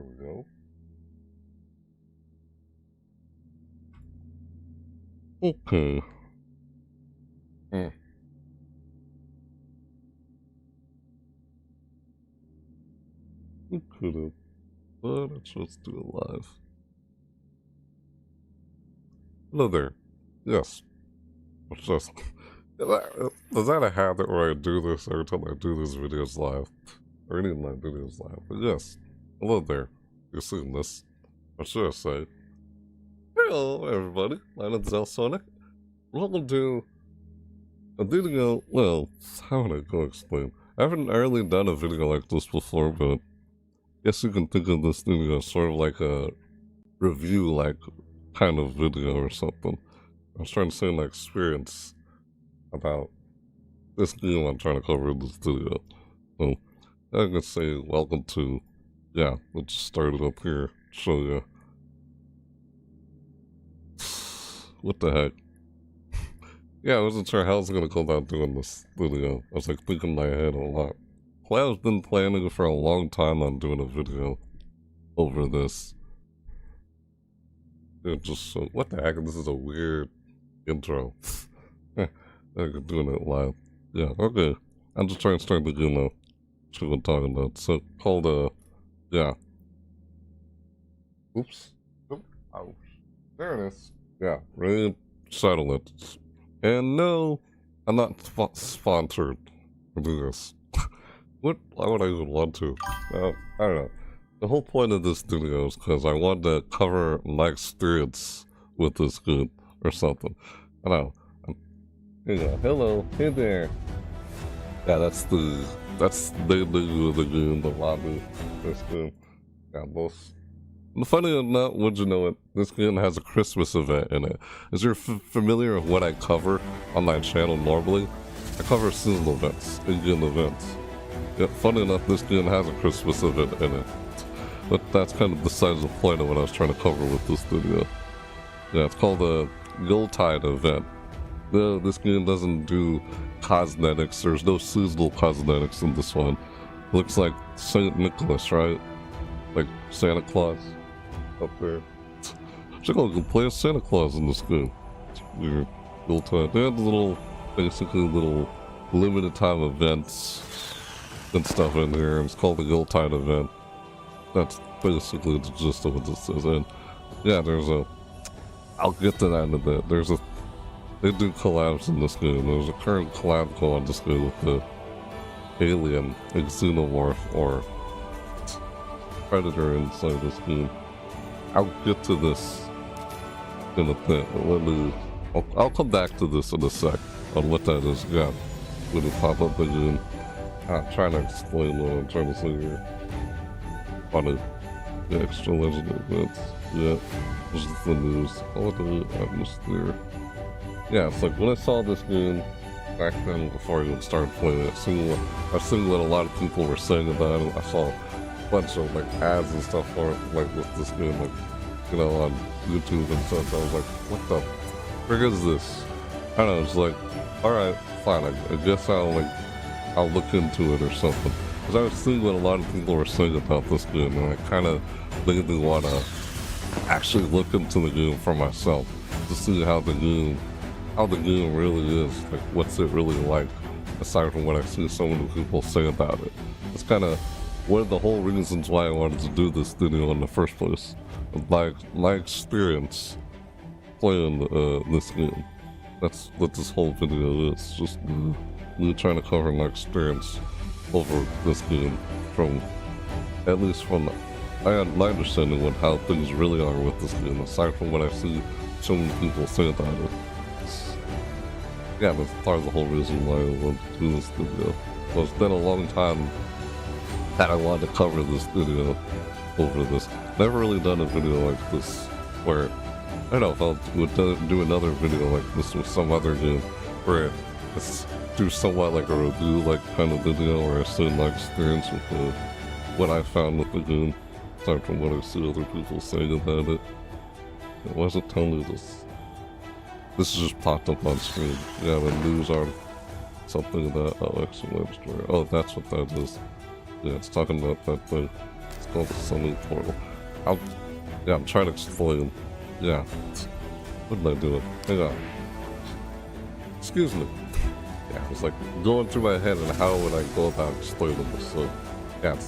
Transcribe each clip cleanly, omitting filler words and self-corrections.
we go. Okay. We could have, but let's just do it live. Hello there. Yes. It's just... Is that a habit where I do this every time I do these videos live? Or any of my videos live? But yes. Hello there. You're seeing this. What should I say? Hello, everybody. My name's Sonic. Welcome to a video. Well, how would I go explain? I haven't really done a video like this before, but I guess you can think of this video as sort of like a review, like kind of video or something. I was trying to say an experience about this game I'm trying to cover in this video. So I can say welcome to, yeah, let's start it up here, show you. What the heck? Yeah, I wasn't sure how I was gonna go about doing this video. I was like thinking in my head a lot. Well, I've been planning for a long time on doing a video over this. It just so, what the heck? This is a weird intro. I'm doing it live. Yeah, okay. I'm just trying to start the game now. That's what I'm talking about. So, called, yeah. Oops. Ouch. There it is. Yeah, Raid Satellites. And no, I'm not sponsored to do this. Why would I even want to? I don't know. The whole point of this video is because I wanted to cover my experience with this game or something. I don't know. Here you go. Hello. Hey there. Yeah, that's the name of the game, the lobby. This game. Yeah, both. And funny enough, would you know it, this game has a Christmas event in it. Is you familiar with what I cover on my channel normally? I cover seasonal events, in-game events. Yeah, funny enough, this game has a Christmas event in it. But that's kind of besides the point of what I was trying to cover with this video. Yeah, it's called a Yuletide event. This game doesn't do cosmetics. There's no seasonal cosmetics in this one. Looks like Saint Nicholas, right? Like Santa Claus up there. Should go play as Santa Claus in this game. It's weird. Yuletide. They had basically little limited time events and stuff in here. It's called the Yuletide event. That's basically the gist of what this is. And yeah, I'll get to that in a bit. They do collabs in this game. There's a current collab going on this game with the alien, like Xenomorph or Predator inside this game. I'll get to this in a bit. I'll come back to this in a sec on what that is. Yeah, when it pop up again. I'm trying to explain what I'm trying to say here. On the extra legend events. Yeah, this is the news. All the atmosphere. Yeah, it's like when I saw this game back then, before I even started playing it, I was seeing what a lot of people were saying about it. I saw a bunch of like ads and stuff for it, like with this game, like, you know, on YouTube and stuff. I was like, what the frick is this? I don't know, it's like, alright, fine, I guess I'll look into it or something. Because I was seeing what a lot of people were saying about this game, and I kind of made me want to actually look into the game for myself to see how the game really is, like what's it really like, aside from what I see so many people say about it. It's kind of one of the whole reasons why I wanted to do this video in the first place. My experience playing this game. That's what this whole video is, just me trying to cover my experience over this game from, at least from my understanding of how things really are with this game, aside from what I see so many people say about it. Yeah, that's part of the whole reason why I wanted to do this video. So it's been a long time that I wanted to cover this video over this. Never really done a video like this where, I don't know if I'll do another video like this with some other game where it's do somewhat like a review like kind of video where I say my experience with what I found with the game, aside from what I see other people saying about it. Why is it telling me this? This just popped up on screen. Yeah, the news article. Something about, oh, excellent story. Oh, that's what that is. Yeah, it's talking about that thing. It's called the Summoning Portal. I'm trying to explain. Yeah. What did I do? Hang on. Excuse me. Yeah, it was like going through my head and how would I go about explaining this. So, yeah, it's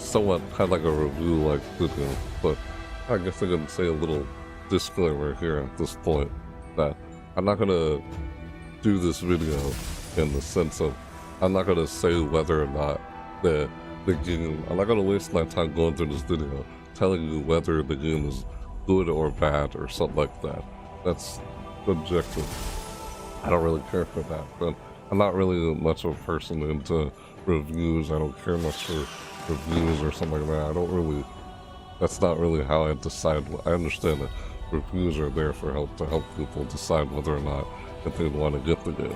somewhat kind of like a review-like video, but I guess I can say a little disclaimer here at this point that I'm not gonna do this video in the sense of I'm not gonna say whether or not the game. I'm not gonna waste my time going through this video telling you whether the game is good or bad or something like that. That's subjective. I don't really care for that, but I'm not really much of a person into reviews. I don't care much for reviews or something like that. I don't really. That's not really how I decide. I understand that reviews are there for help people decide whether or not if they want to get the game.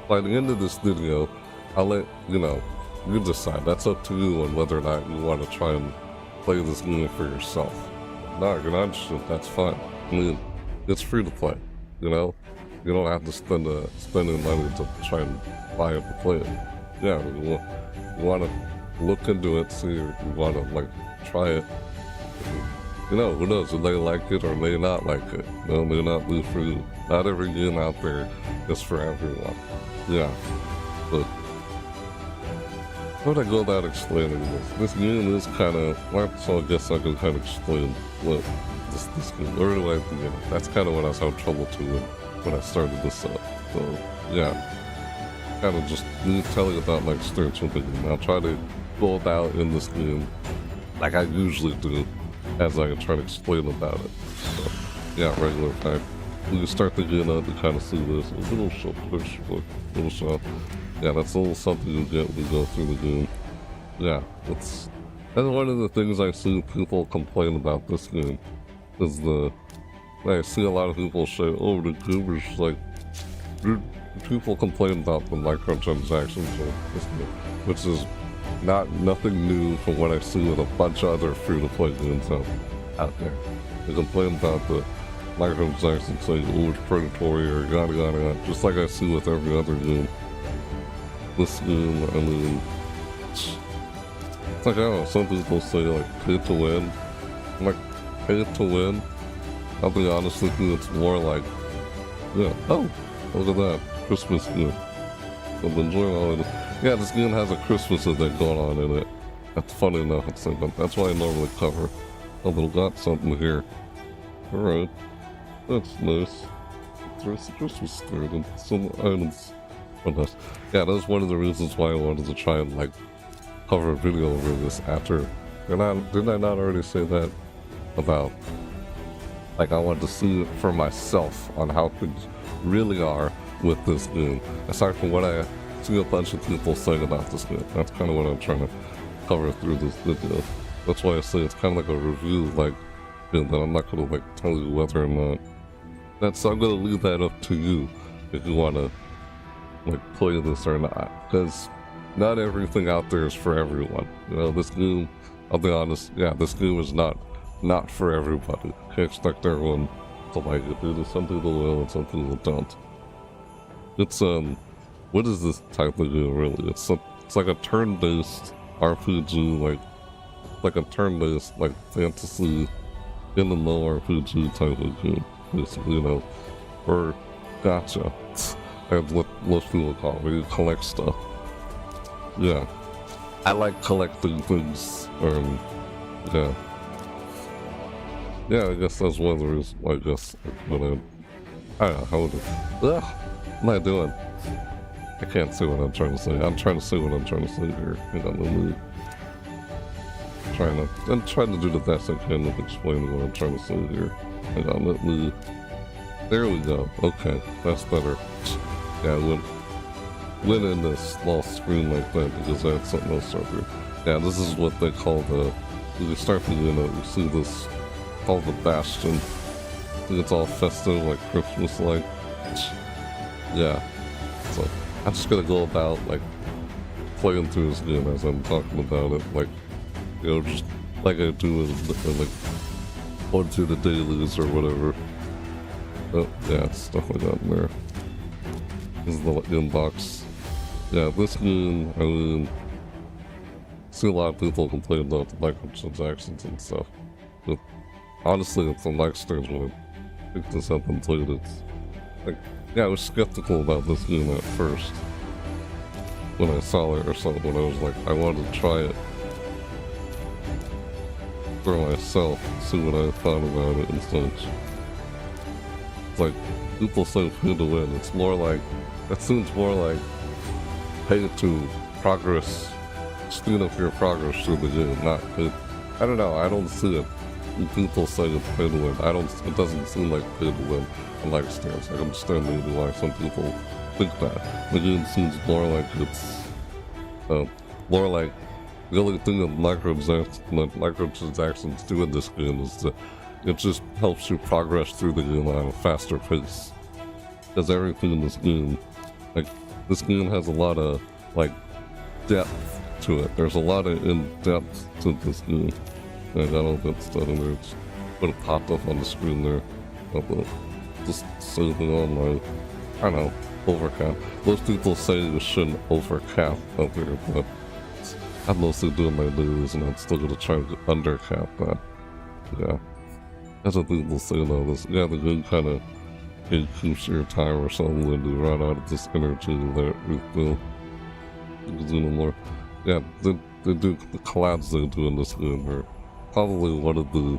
By the end of this video, I'll let you decide. That's up to you on whether or not you want to try and play this game for yourself. No, you're not interested. That's fine. I mean, it's free to play. You don't have to spend any money to try and buy it to play it. Yeah, you want to look into it, see if you want to try it. Who knows? They like it or may not like it. May not be for you. Not every game out there is for everyone. Yeah, but how would I go about explaining this? This game is kind of, so I guess I can kind of explain what this game, where do I begin? That's kind of what I was having trouble to when I started this up. So, yeah, kind of just me telling about my experience with the game. I'll try to go about in this game like I usually do as I try to explain about it. So, yeah, regular time. We can start the game out to kind of see this. A little shot. Yeah, that's a little something you get when you go through the game. Yeah, that's one of the things I see people complain about this game. Is I see a lot of people say, oh, the game is people complain about the microtransactions, which is nothing new from what I see with a bunch of other free-to-play games out there. They complain about the microtransactions saying, oh, it's predatory or yada yada yada, just like I see with every other game. This game, I mean, it's like, I don't know, some people say, pay to win. I'm like, pay to win? I'll be honest with you, it's more like, yeah, oh, look at that, Christmas game. I'm enjoying all of it. Yeah, this game has a Christmas event going on in it. That's funny enough, that's why I normally cover. Oh, but I got something here. Alright, that's nice. There's a Christmas spirit and some items. Yeah, that's one of the reasons why I wanted to try and cover a video over this after. Didn't I not already say that about I wanted to see it for myself on how things really are with this game, aside from what I see a bunch of people saying about this game. That's kind of what I'm trying to cover through this video. That's why I say it's kind of like a review, that I'm not going to tell you whether or not. I'm going to leave that up to you if you want to play this or not, because not everything out there is for everyone. This game, I'll be honest, yeah, this game is not for everybody. Can't expect everyone to like it. Some people will and some people don't. It's what is this type of game really? It's like a turn-based RPG, like a turn-based fantasy MMORPG type of game. Basically, or gacha. That's what most people call it, where you collect stuff. Yeah. I like collecting things, yeah. Yeah, I guess that's one of the reasons, I don't know, what am I doing? I can't say what I'm trying to say. I'm trying to say what I'm trying to say here. Hang on, let me... I'm trying to do the best I can with explaining what I'm trying to say here. Hang on, let me... There we go. Okay, that's better. Yeah, I went in this small screen like that because I had something else up here. Yeah, this is what they call you start the unit, you see this called the Bastion. I think it's all festive, Christmas-like. Yeah. So, I'm just gonna go about, playing through this game as I'm talking about it, just like I do going through the dailies or whatever. Oh, yeah, stuff like that in there. This is the inbox. Yeah, this game, I mean, see a lot of people complain about the microtransactions and stuff. But honestly, it's the next stage when I picked this up and played it. Like, yeah, I was skeptical about this game at first when I saw it or something. When I was like, I wanted to try it for myself, see what I thought about it and such. It's like, people say pay to win. It's more like, that seems more like pay to progress, speed up your progress through the game, not pay. I don't know, I don't see it. When people say it's pay to win, it doesn't seem like pay to win. I understand maybe why some people think that. The game seems more like it's, more like the only thing that microtransactions do in this game is that it just helps you progress through the game at a faster pace. Because everything in this game, like, this game has a lot of, like, depth to it. There's a lot of in-depth to this game. And I got all that stuff in there. Just put it popped up on the screen there. Just something on like, I don't know, overcap. Most people say you shouldn't overcap up here, but I'm mostly doing my dailies and I'm still gonna try to undercap that. Yeah. That's what people say though. The game kind of keeps your time or something when you run out of this energy that you feel. You can do no more. Yeah, the collabs they do in this game are probably one of the,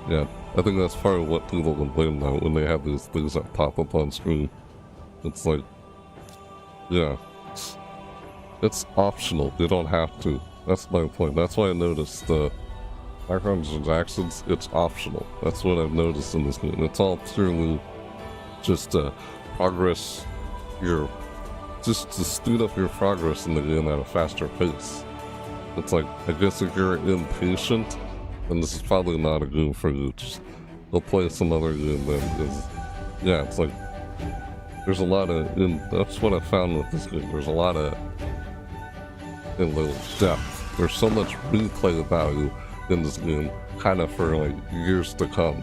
yeah, I think that's part of what people complain about when they have these things that pop up on screen. It's like, yeah, it's optional. You don't have to. That's my point. That's why I noticed the microtransactions, it's optional. That's what I've noticed in this game. It's all purely just to progress just to speed up your progress in the game at a faster pace. It's like, I guess if you're impatient, then this is probably not a game for you. Just go play some other game then, because, yeah, it's like, there's a lot of, that's what I found with this game, there's a lot of, depth. There's so much replay value in this game, kind of for, like, years to come.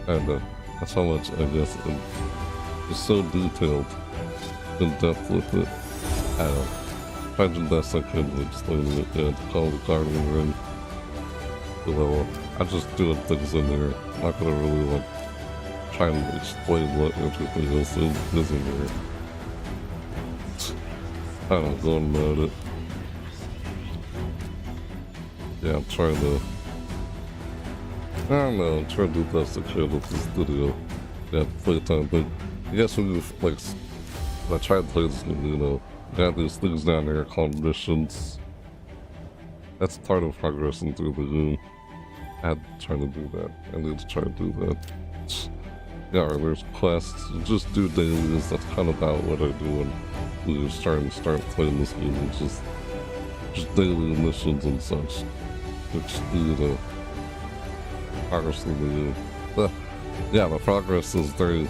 And that's how much, I guess, it's so detailed, in depth with it. I don't know. Tried the best I could to explain it, to call the Guardian Ring. I'm just doing things in there. I'm not gonna really, like, try and explain what everything else is in there. I don't know, going about it. Yeah, I'm trying to, I don't know, I'm trying to do the best I can with this video. Yeah, playtime, but I guess when you, like, I tried to play this game, you know, I have these things down there called missions. That's part of progressing through the game. I had to try to do that. I need to try to do that. Yeah, or there's quests. Just do dailies. That's kind of about what I do when we start playing this game. It's just daily missions and such. Which do the progress of the game. But yeah, the progress is very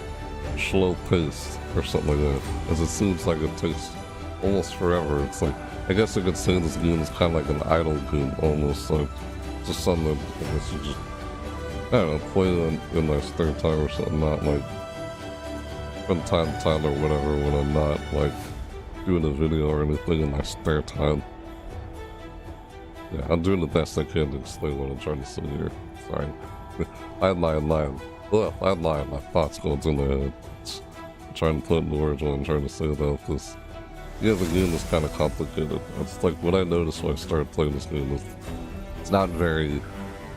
slow paced or something like that. As it seems like it takes almost forever. It's like, I guess I could say this game is kind of like an idle game almost, like just something that I guess you just, I don't know, play in my spare time or something, not like from time to time or whatever when I'm not like doing a video or anything in my spare time. Yeah, I'm doing the best I can to explain what I'm trying to say here. Sorry. I had my thoughts going through my head. I'm trying to put in the words what I'm trying to say about this. Yeah, the game is kind of complicated. It's like what I noticed when I started playing this game is it's not very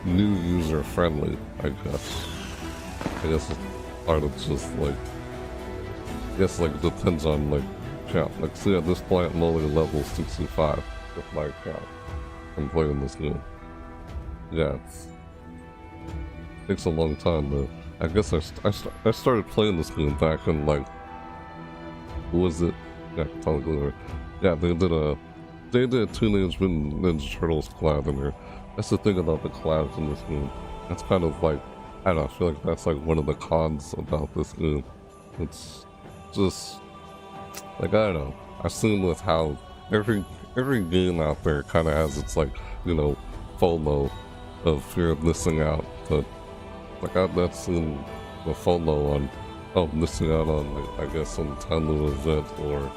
new user friendly, I guess. I guess it's part of just like, I guess like it depends on like count. Like see at this point I'm only level 65 with my account. I'm playing this game. Yeah, it takes a long time, but I guess I started playing this game back in like, what was it? Yeah, probably. Yeah, they did a Teenage Mutant Ninja Turtles collab in there. That's the thing about the collabs in this game. That's kind of like, I don't know, I feel like that's like one of the cons about this game. It's just, like, I don't know. I've seen with how every game out there kind of has its like, you know, FOMO of fear of missing out. But like I've seen the FOMO on, oh, missing out on like, I guess some timely event or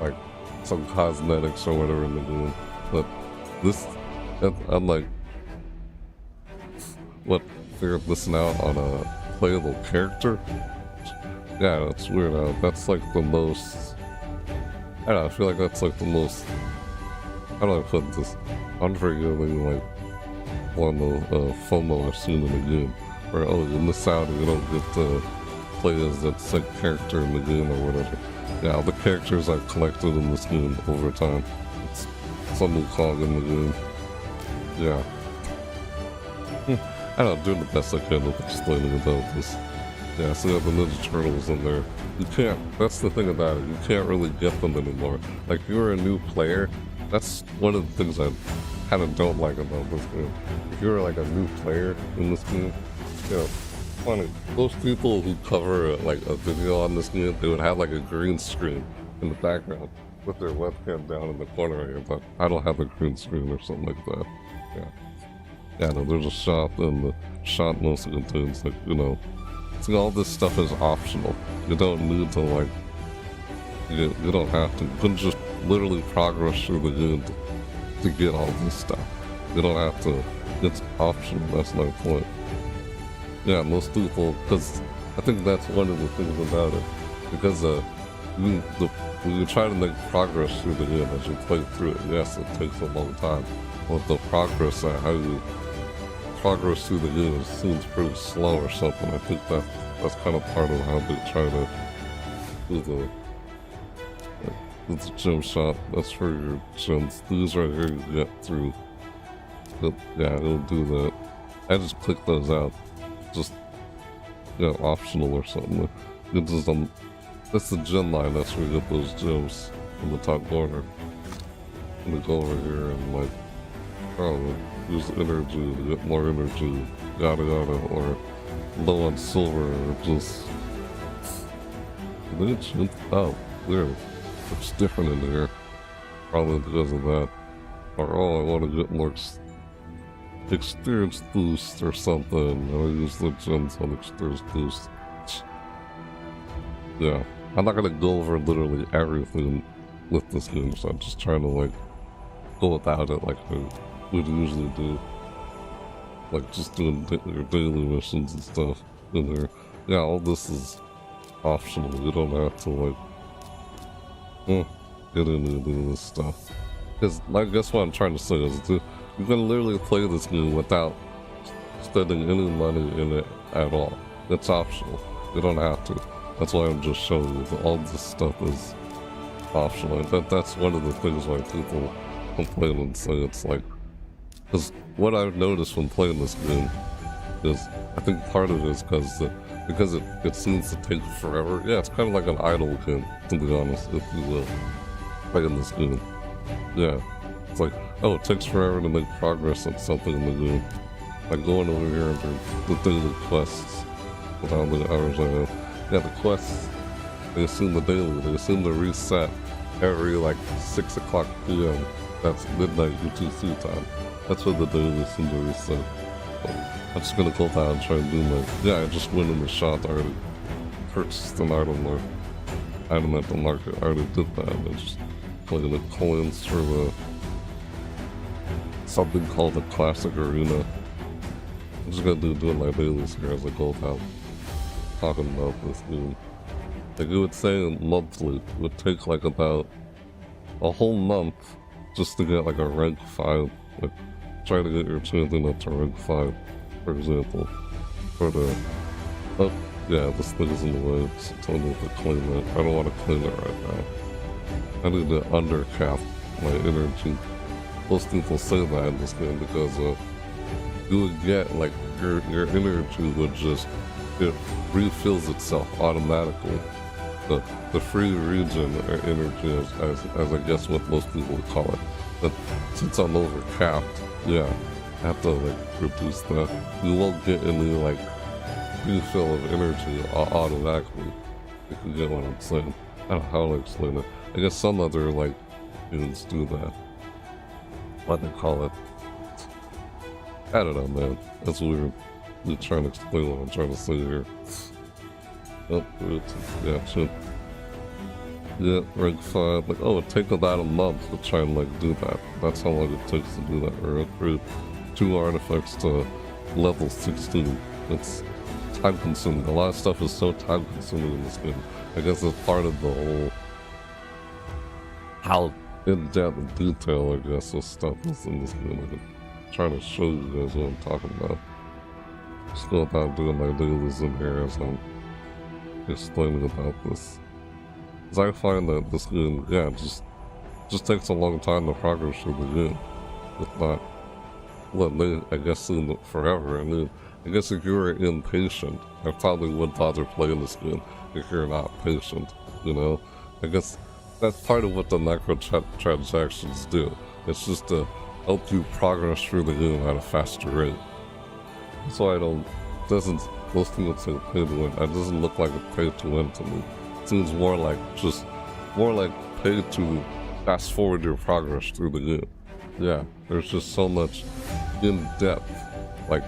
like some cosmetics or whatever in the game. But this, I'm like, what, figured this out on a playable character? Yeah, that's weird. That's like the most, I don't know, I feel like that's like the most, how do I put this, unforgiving, like, one of FOMO I've seen in the game. Where, oh, you miss out and you don't get to play as that same character in the game or whatever. Yeah, the characters I've collected in this game over time. It's some new cog in the game. Yeah. I don't know, doing the best I can with explaining about this. Yeah, so you have the Ninja Turtles in there. You can't, that's the thing about it, you can't really get them anymore. Like, if you're a new player, that's one of the things I kind of don't like about this game. If you're like a new player in this game, you know, funny, those people who cover like a video on this game, they would have like a green screen in the background with their webcam down in the corner here, but I don't have a green screen or something like that. Yeah. Yeah, no, there's a shop, and the shop mostly contains, like, you know, so all this stuff is optional. You don't need to, like, you don't have to. You can just literally progress through the game to get all this stuff. You don't have to. It's optional, that's my point. Yeah, most people, because I think that's one of the things about it. Because when you try to make progress through the game as you play through it, yes, it takes a long time. But the progress, how you progress through the game seems pretty slow or something. I think that's kind of part of how they try to do the gym shop. That's for your gyms. These right here you get through. But yeah, it'll do that. I just click those out. Just, you know, optional or something. It's just that's the gym line. That's where you get those gyms in the top corner. And we go over here and like, oh, use energy to get more energy, yada yada, or low on silver, or just. Oh, weird. It's different in here. Probably because of that. Or, oh, I want to get more experience boost or something. I use the gems on experience boost. Yeah. I'm not gonna go over literally everything with this game, so I'm just trying to, like, go without it like I would usually do. Like, just doing your daily missions and stuff in there. Yeah, all this is optional. You don't have to, like, get in and do this stuff. Because I guess what I'm trying to say is you can literally play this game without spending any money in it at all. It's optional. You don't have to. That's why I'm just showing you that all this stuff is optional. And that's one of the things why people complain and say it's like... Because what I've noticed when playing this game is, I think part of it is because it seems to take forever. Yeah, it's kind of like an idle game, to be honest, if you will, playing this game. Yeah, it's like, oh, it takes forever to make progress on something in the game. Like going over here and the daily quests, with how many hours I have. Yeah, the quests, they assume the daily, they assume to reset every like 6 o'clock p.m. That's midnight UTC time. That's what the daily assume to reset. I'm just gonna go down and try and do my... Yeah, I just went in the shop, I already purchased an item at the market. I already did that. I just collected the coins for the... something called the Classic Arena. I'm just gonna do my dailies here as I go down talking about this game. Like you would say monthly, it would take like about a whole month just to get like a rank 5. Like try to get your champion up to rank 5, for example. For the... Oh, yeah, this thing is in the way. It's telling me to clean it. I don't want to clean it right now. I need to undercap my energy. Most people say that in this game because you would get like your energy would just... It refills itself automatically. The free region energy, as I guess what most people would call it. But since I'm over capped, yeah, I have to like reduce that. You won't get any like refill of energy automatically. If you get what I'm saying. I don't know how to explain it. I guess some other like games do that. What they call it. I don't know, man. That's weird. You're trying to explain what I'm trying to say here. Oh, yeah, shit. get rank 5. Like, oh, it takes about a month to try and like do that. That's how long it takes to do that. Or upgrade 2 artifacts to level 16. It's time consuming. A lot of stuff is so time consuming in this game. I guess it's part of the whole how in-depth detail, I guess, this stuff is in this game. I'm trying to show you guys what I'm talking about. Just go about doing my dailies in here as I'm explaining about this. Because I find that this game, yeah, just takes a long time to progress through the game. It's not what they, I guess, in forever. I mean, I guess if you were impatient, I probably wouldn't bother playing this game if you're not patient, you know? I guess that's part of what the microtransactions do. It's just to help you progress through the game at a faster rate. That's why most people say pay to win. It doesn't look like a pay to win to me. It seems more like pay to fast forward your progress through the game. Yeah, there's just so much in depth, like,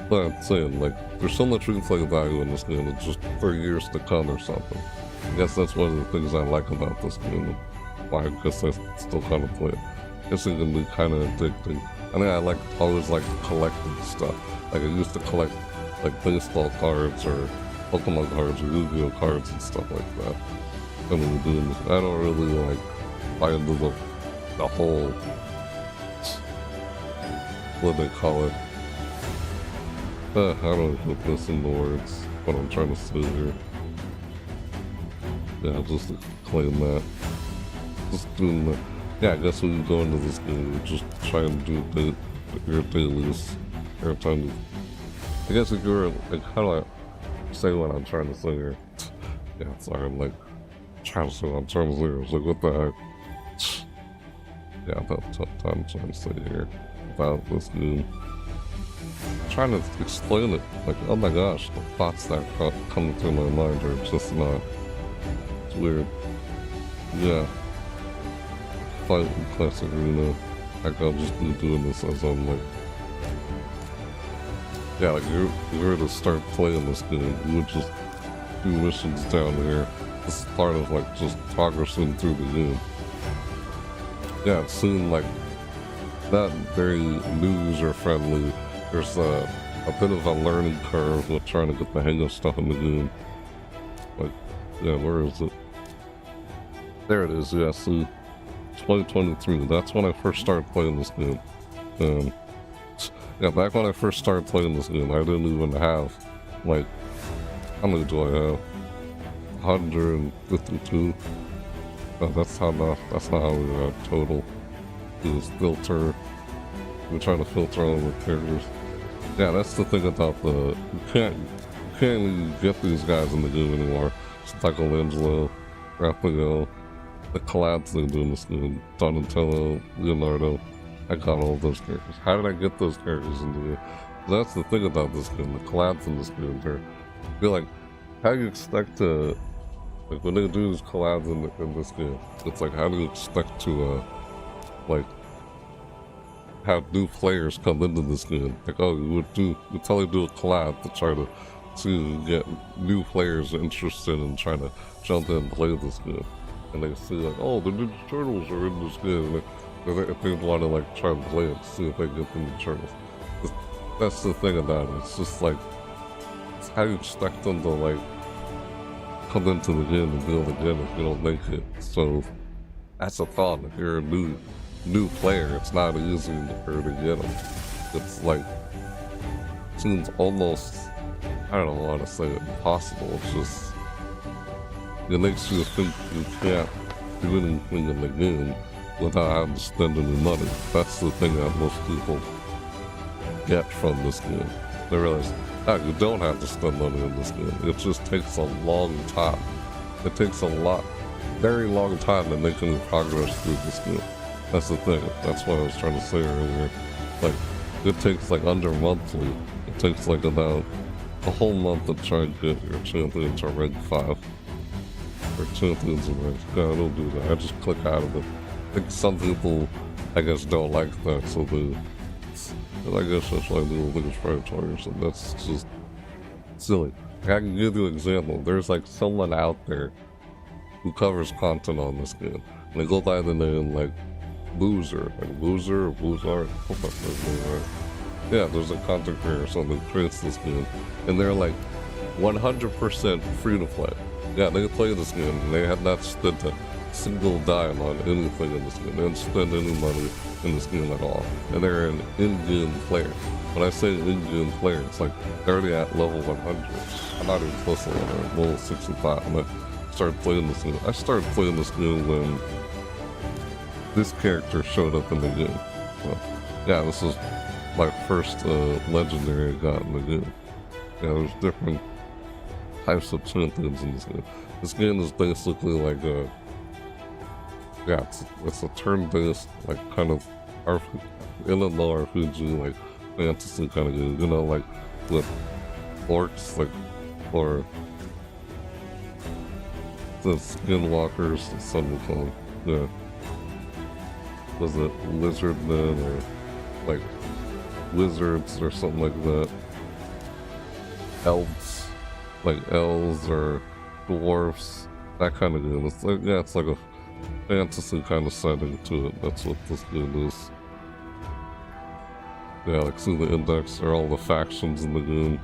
what I'm saying, like, there's so much replay value in this game, it's just for years to come or something. I guess that's one of the things I like about this game, why I guess I still kind of play it. I guess it can be kind of addicting. I mean, I always like collecting stuff. Like, I used to collect, like, baseball cards or Pokemon cards or Yu-Gi-Oh cards and stuff like that. I mean, I don't really, like, buy into the whole, what they call it. How do I put this into words? What I'm trying to say here. Yeah, just to claim that. Just doing that. Yeah, I guess when you go into this game, just try and do your dailies every time you... I guess if you're, like, how do I say what I'm trying to say here? Yeah, sorry, I'm like, trying to say what I'm trying to say here. It's like, what the heck? Yeah, that's what I'm trying to say here about this game. I'm trying to explain it, like, oh my gosh, the thoughts that come through my mind are just not... It's weird. Yeah. Fight in Classic Arena. Like, I'll just be doing this as I'm like... Yeah, like, if you were to start playing this game, you would just do missions down here. This is part of, like, just progressing through the game. Yeah, it seemed like not very user-friendly. There's a bit of a learning curve with trying to get the hang of stuff in the game. Like, yeah, where is it? There it is, yeah, see? 2023, that's when I first started playing this game. Yeah, back when I first started playing this game, I didn't even have, like, how many do I have? 152? No, that's not how we have total. It was filter. We're trying to filter all the characters. Yeah, that's the thing about you can't even get these guys in the game anymore. It's Michelangelo, Raphael, the collabs they do in this game, Donatello, Leonardo. I got all those characters. How did I get those characters in the game? That's the thing about this game, the collabs in this game. I feel like, how do you expect to, like, when they do these collabs in this game, it's like, how do you expect to, like, have new players come into this game? Like, oh, you probably do a collab to try to get new players interested in trying to jump in and play this game. And they see, like, oh, the Ninja Turtles are in this game. And if they want to, like, try and play it, see if they get the Ninja Turtles. That's the thing about it. It's just like, it's how you expect them to, like, come into the game and build again if you don't make it. So that's a thought. If you're a new player, it's not easy to get them. It's like, it seems almost, I don't want to say it, impossible. It's just, it makes you think you can't do anything in the game without having to spend any money. That's the thing that most people get from this game. They realize, you don't have to spend money in this game. It just takes a long time. It takes a very long time to make any progress through this game. That's the thing. That's what I was trying to say earlier. Like, it takes like under monthly. It takes like about a whole month to try and get your champion to rank 5. Or champions in rank. God, I don't do that. I just click out of it. I think some people, I guess, don't like that, so they... And I guess that's why they don't think it's predatory, so that's just silly. I can give you an example. There's like someone out there who covers content on this game. And they go by the name like Boozer or Boozar. I hope that's his name right. Yeah, there's a content creator or something that creates this game, and they're like 100% free to play. Yeah, they play this game, and they have not spent a single dime on anything in this game. They didn't spend any money in this game at all, and they're an in-game player. When I say in-game player, it's like they're already at level 100. I'm not even close to level 65 when I started playing this game. I started playing this game when this character showed up in the game. So, yeah, this is my first legendary I got in the game. Yeah, there's different types of champions in this game. This game is basically like a, yeah, it's a turn-based, like kind of MMORPG RPG, like fantasy kind of game, you know, like with orcs, like, or the skinwalkers, some of them, yeah. Was it lizard men or like wizards or something like that? Elves, like elves or dwarfs, that kind of game. It's like, yeah, it's like a fantasy kind of setting to it. That's what this game is. Yeah, like see the index or all the factions in the game.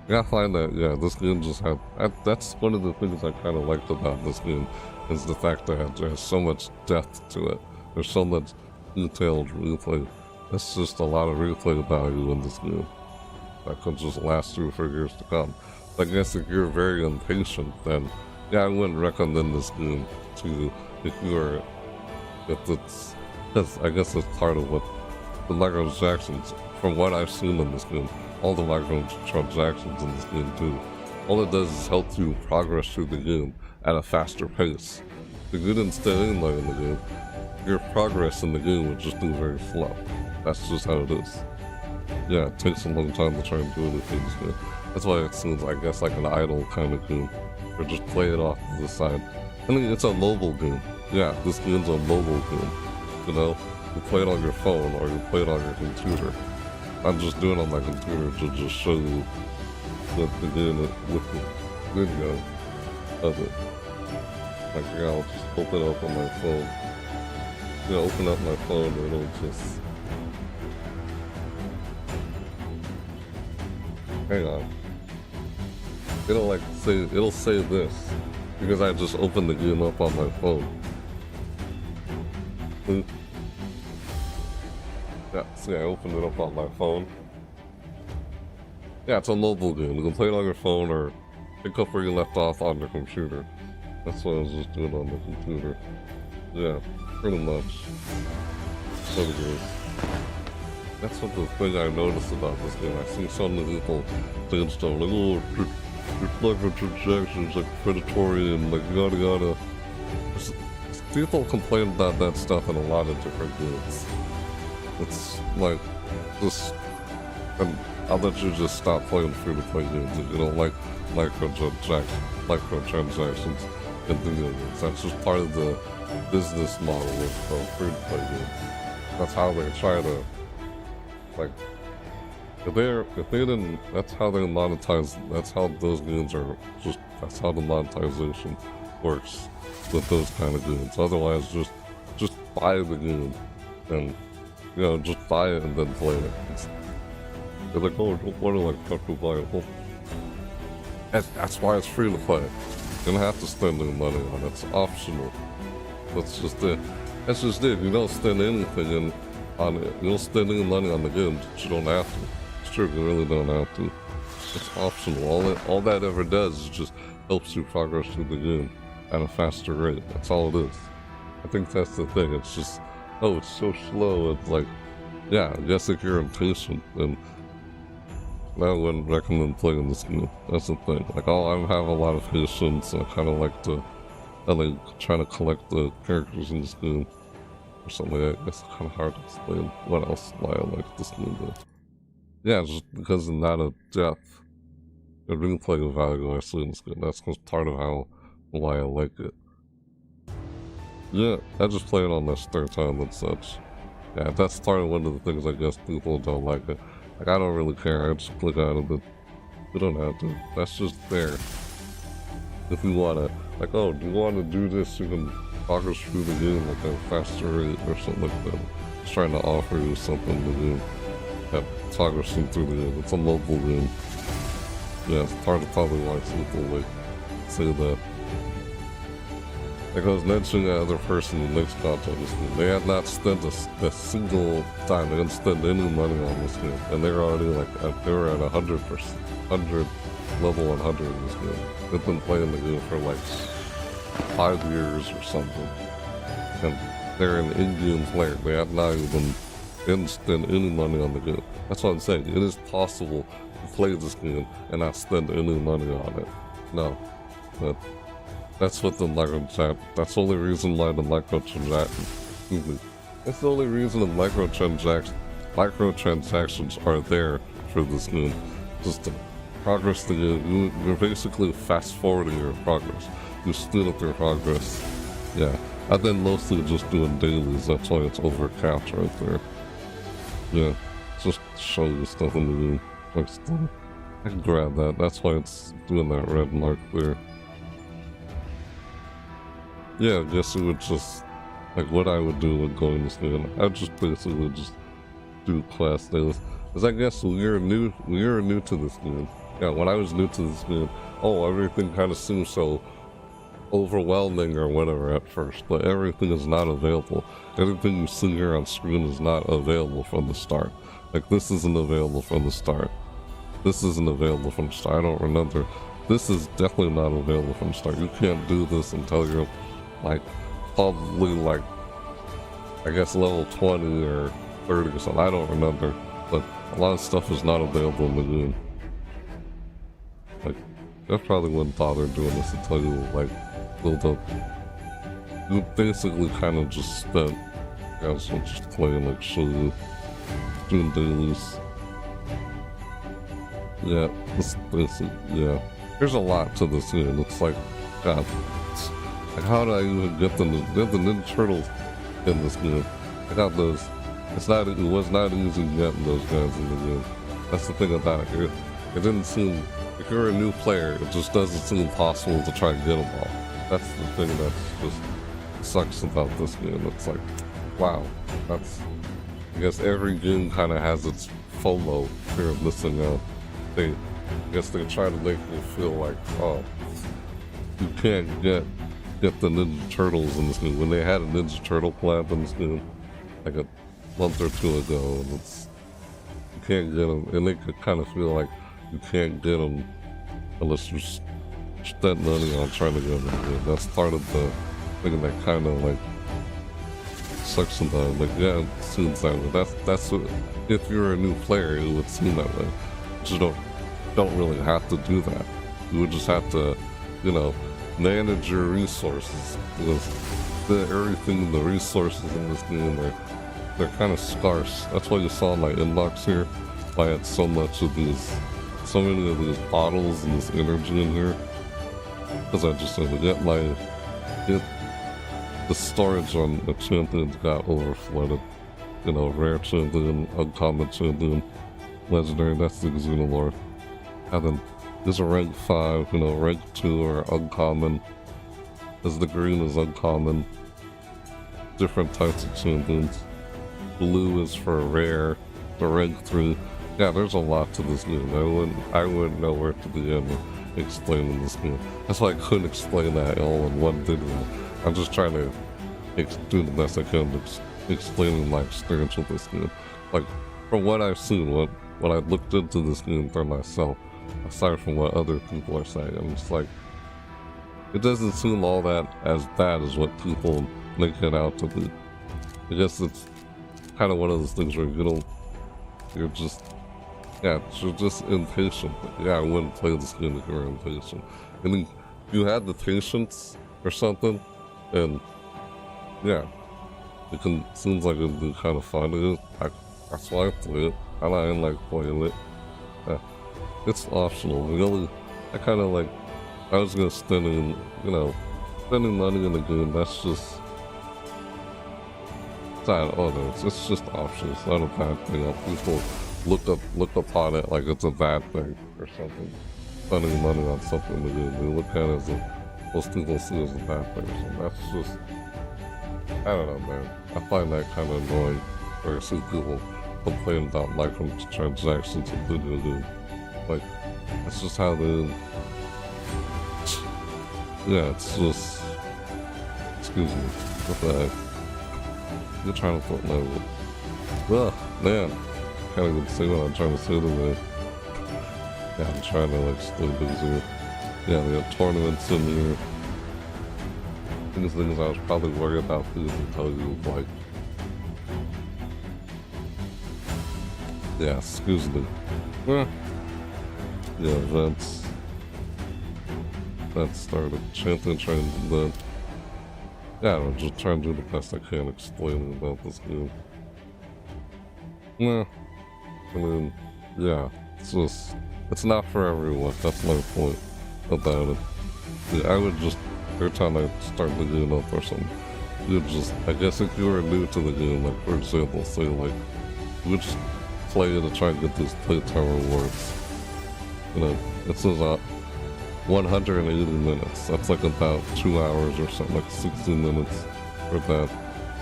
Yeah, I find that, yeah, this game just had, that's one of the things I kind of liked about this game, is the fact that there's so much depth to it. There's so much detailed replay. It's just a lot of replay value in this game that could just last through for years to come. I guess if you're very impatient, then yeah, I wouldn't recommend this game to you if you're, if it's, because I guess it's part of what the microtransactions, from what I've seen in this game, all the microtransactions in this game too, all it does is help you progress through the game at a faster pace. If you didn't stay in there in the game, your progress in the game would just be very slow. That's just how it is. Yeah, it takes a long time to try and do anything. So that's why it seems, I guess, like an idle kind of game, or just play it off to the side. I mean, it's a mobile game. Yeah, this game's a mobile game. You know, you play it on your phone or you play it on your computer. I'm just doing it on my computer to just show you what the game with the video of it. Like, yeah, I'll just open it up on my phone. Yeah, open up my phone and it'll just... Hang on. It'll like say, it'll say this, because I just opened the game up on my phone. Yeah, see, I opened it up on my phone. Yeah, it's a mobile game. You can play it on your phone or pick up where you left off on the computer. That's what I was just doing on the computer. Yeah, pretty much. So it is. That's what the thing I noticed about this game. I see so many people saying stuff like, oh, it's microtransactions, like predatory and like yada yada. People complain about that stuff in a lot of different games. It's like, just, and I'll let you just stop playing free-to-play games if you don't like microtransactions in video games. That's just part of the business model of free-to-play games. That's how they try to, like, if they didn't, that's how they monetize, that's how those games are, just, that's how the monetization works with those kind of games. Otherwise, just buy the game and, you know, just buy it and then play it. They're like, oh, don't want to like have to buy it. Well, that's why it's free to play. You don't have to spend any money on it. It's optional. That's just it. That's just it. You don't spend anything on it. You don't spend any money on the game, but you don't have to. It's true, you really don't have to. It's optional. All that ever does is just helps you progress through the game at a faster rate. That's all it is. I think that's the thing. It's just, oh, it's so slow. It's like, yeah, I guess if you're impatient, then I wouldn't recommend playing this game. That's the thing. Like, I have a lot of patience. I kind of like to, try to collect the characters in this game or something like that. It's kind of hard to explain what else, why I like this game, but yeah, just because of not a depth, the replay value I see in this game. That's just part of why I like it. Yeah, I just play it on my spare time and such. Yeah, that's part of one of the things I guess people don't like it. Like, I don't really care, I just click on it, but you don't have to. That's just there. if you wanna, like, oh, do you wanna do this? You can progress through the game like a faster rate or something like that. It's trying to offer you something to do that progressing through the game. It's a mobile game. Yeah, it's part of probably why people like say that. Like I was mentioning the other person who makes content this game, they had not spent a single time, they didn't spend any money on this game, and they're already like, they were at 100%, 100, level 100 in this game. They've been playing the game for like 5 years or something, and they're an in-game player. They have not even, didn't spend any money on the game. That's what I'm saying, it is possible to play this game and not spend any money on it. No, but that's what the that's the only reason why the microtransactions, that's the only reason the microtransactions are there for this game. Just to progress the game. You're basically fast forwarding your progress. You speed up your progress. Yeah. I've been mostly just doing dailies, that's why it's overcapped right there. Yeah. Just to show you stuff in the game. Like stuff. I can grab that, that's why it's doing that red mark there. Yeah, I guess it would just, like what I would do with going this game, I'd just basically just do class dailies. Because I guess we are new to this game. Yeah, when I was new to this game, oh, everything kind of seems so overwhelming or whatever at first, but everything is not available. Everything you see here on screen is not available from the start. Like this isn't available from the start. This isn't available from the start. I don't remember. This is definitely not available from the start. You can't do this until you're like probably like I guess level 20 or 30 or something. I don't remember, but a lot of stuff is not available in the game. Like I probably wouldn't bother doing this until you like build up. You basically kind of just spent, I was just playing like show you doing dailies. Yeah, this basic. Yeah, there's a lot to this game. It's like God. Like how did I even get the Ninja Turtles in this game? I got those. It was not easy getting those guys in the game. That's the thing about it. It didn't seem, if you're a new player, it just doesn't seem possible to try and get them all. That's the thing that just sucks about this game. It's like, wow, that's, I guess every game kind of has its FOMO, fear of missing out. I guess they try to make you feel like, oh, you can't get the Ninja Turtles in this game. When they had a Ninja Turtle plant in this game, like a month or two ago, and it's, you can't get them, and they could kind of feel like you can't get them unless you spend money on trying to get them. That's part of the thing that kind of like sucks sometimes. Like yeah, it seems that way. That's what, if you're a new player, it would seem that way. You don't really have to do that. You would just have to, you know, manage your resources, because the resources in this game they're kind of scarce. That's why you saw my inbox here. I had so many of these bottles and this energy in here, because I just had to get the storage on the champions got overflooded. You know, rare champion, uncommon champion, legendary. That's the Xenomorph. And then there's a rank 5, you know, rank 2 are uncommon. As the green is uncommon. Different types of champions. Blue is for rare. The rank 3. Yeah, there's a lot to this game. I wouldn't know where to begin with explaining this game. That's why I couldn't explain that all in one video. I'm just trying to do the best I can to explaining my experience with this game. Like, from what I've seen, what I looked into this game for myself, aside from what other people are saying, I'm just like, it doesn't seem all that as bad as what people make it out to be. I guess it's kind of one of those things where you're just impatient. Yeah, I wouldn't play this game if you were impatient. I mean, you had the patience or something, and yeah, seems like it'd be kind of fun. That's why I play it. I like playing it. Yeah. It's optional. Really, I kind of like, I was gonna spending money in the game, that's just, it's just optional. It's not a bad thing. People look upon it like it's a bad thing or something. spending money on something to do. They look at it as most people see as a bad thing. So that's just, I don't know, man. I find that kind of annoying where I see people complain about microtransactions in video games. Like, that's just how the, yeah, it's just, excuse me, what the heck? You're trying to put level. Ugh, man. Can't even say what I'm trying to say to me. Yeah, I'm trying to like still busy. Yeah, we have tournaments in here. Things I was probably worried about too to tell you, like, yeah, excuse me. Yeah, events. That started chanting, trying to then. Yeah, I'm just trying to do the best I can explaining about this game. Yeah, I mean, yeah, it's just, it's not for everyone. That's my point about it. Yeah, I would just, every time I start the game up or something, you'd just, I guess if you were new to the game, like for example, say like, you would just play to try and get these playtime rewards. You know, it says 180 minutes. That's like about 2 hours or something, like 60 minutes for that.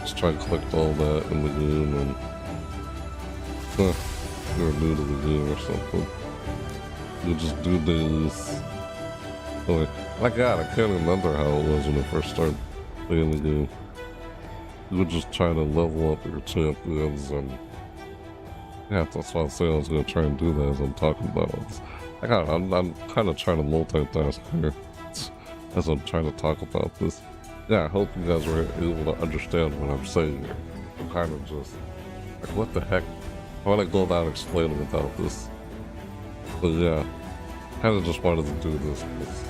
Just try and collect all that in the game and you're new to the game or something. You just do dailies. Oh my god, I can't remember how it was when I first started playing the game. You would just try to level up your champions and yeah, that's why I say I was gonna try and do that as I'm talking about this. I'm kind of trying to multitask here as I'm trying to talk about this. Yeah, I hope you guys were able to understand what I'm saying here. I'm kind of just like, what the heck? I want to go about explaining about this. But yeah, kind of just wanted to do this because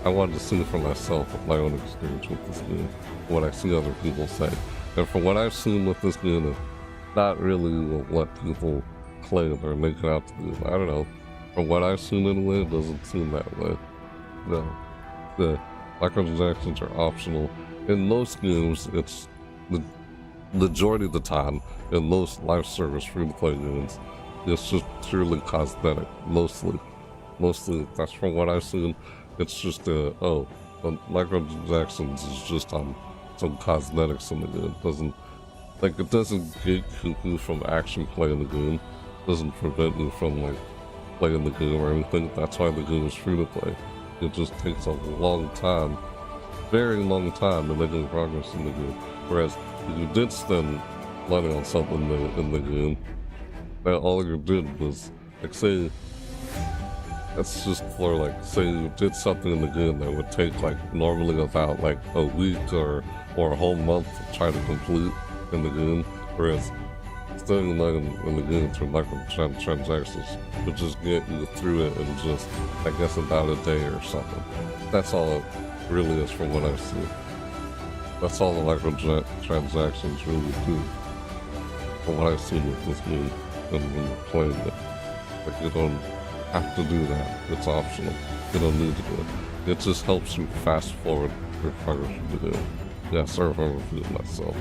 I wanted to see it for myself with my own experience with this game, what I see other people say. And from what I've seen with this game, it's not really what people claim or make it out to be. I don't know. From what I've seen anyway, it doesn't seem that way. No. The microtransactions are optional. In most games, it's the majority of the time, in most live service free-to-play games, it's just purely cosmetic, mostly. Mostly, that's from what I've seen, it's just, microtransactions is just on some cosmetics in the game. It doesn't gatekeep you from actually playing the game. It doesn't prevent you from, like, playing the game or anything. That's why the game is free to play. It just takes a long time, very long time to make any progress in the game. Whereas if you did spend money on something in the game, that all you did was, like, say, that's just for like, say you did something in the game that would take like normally about like a week or a whole month to try to complete in the game, whereas staying in the game through microtransactions would just get you through it in just, I guess, about a day or something. That's all it really is from what I've seen. That's all the microtransactions really do, from what I've seen with this game and when you're playing it. Like, you don't have to do that. It's optional. You don't need to do it. It just helps you fast forward your progress in the game. Yeah, sorry if I'm repeating myself.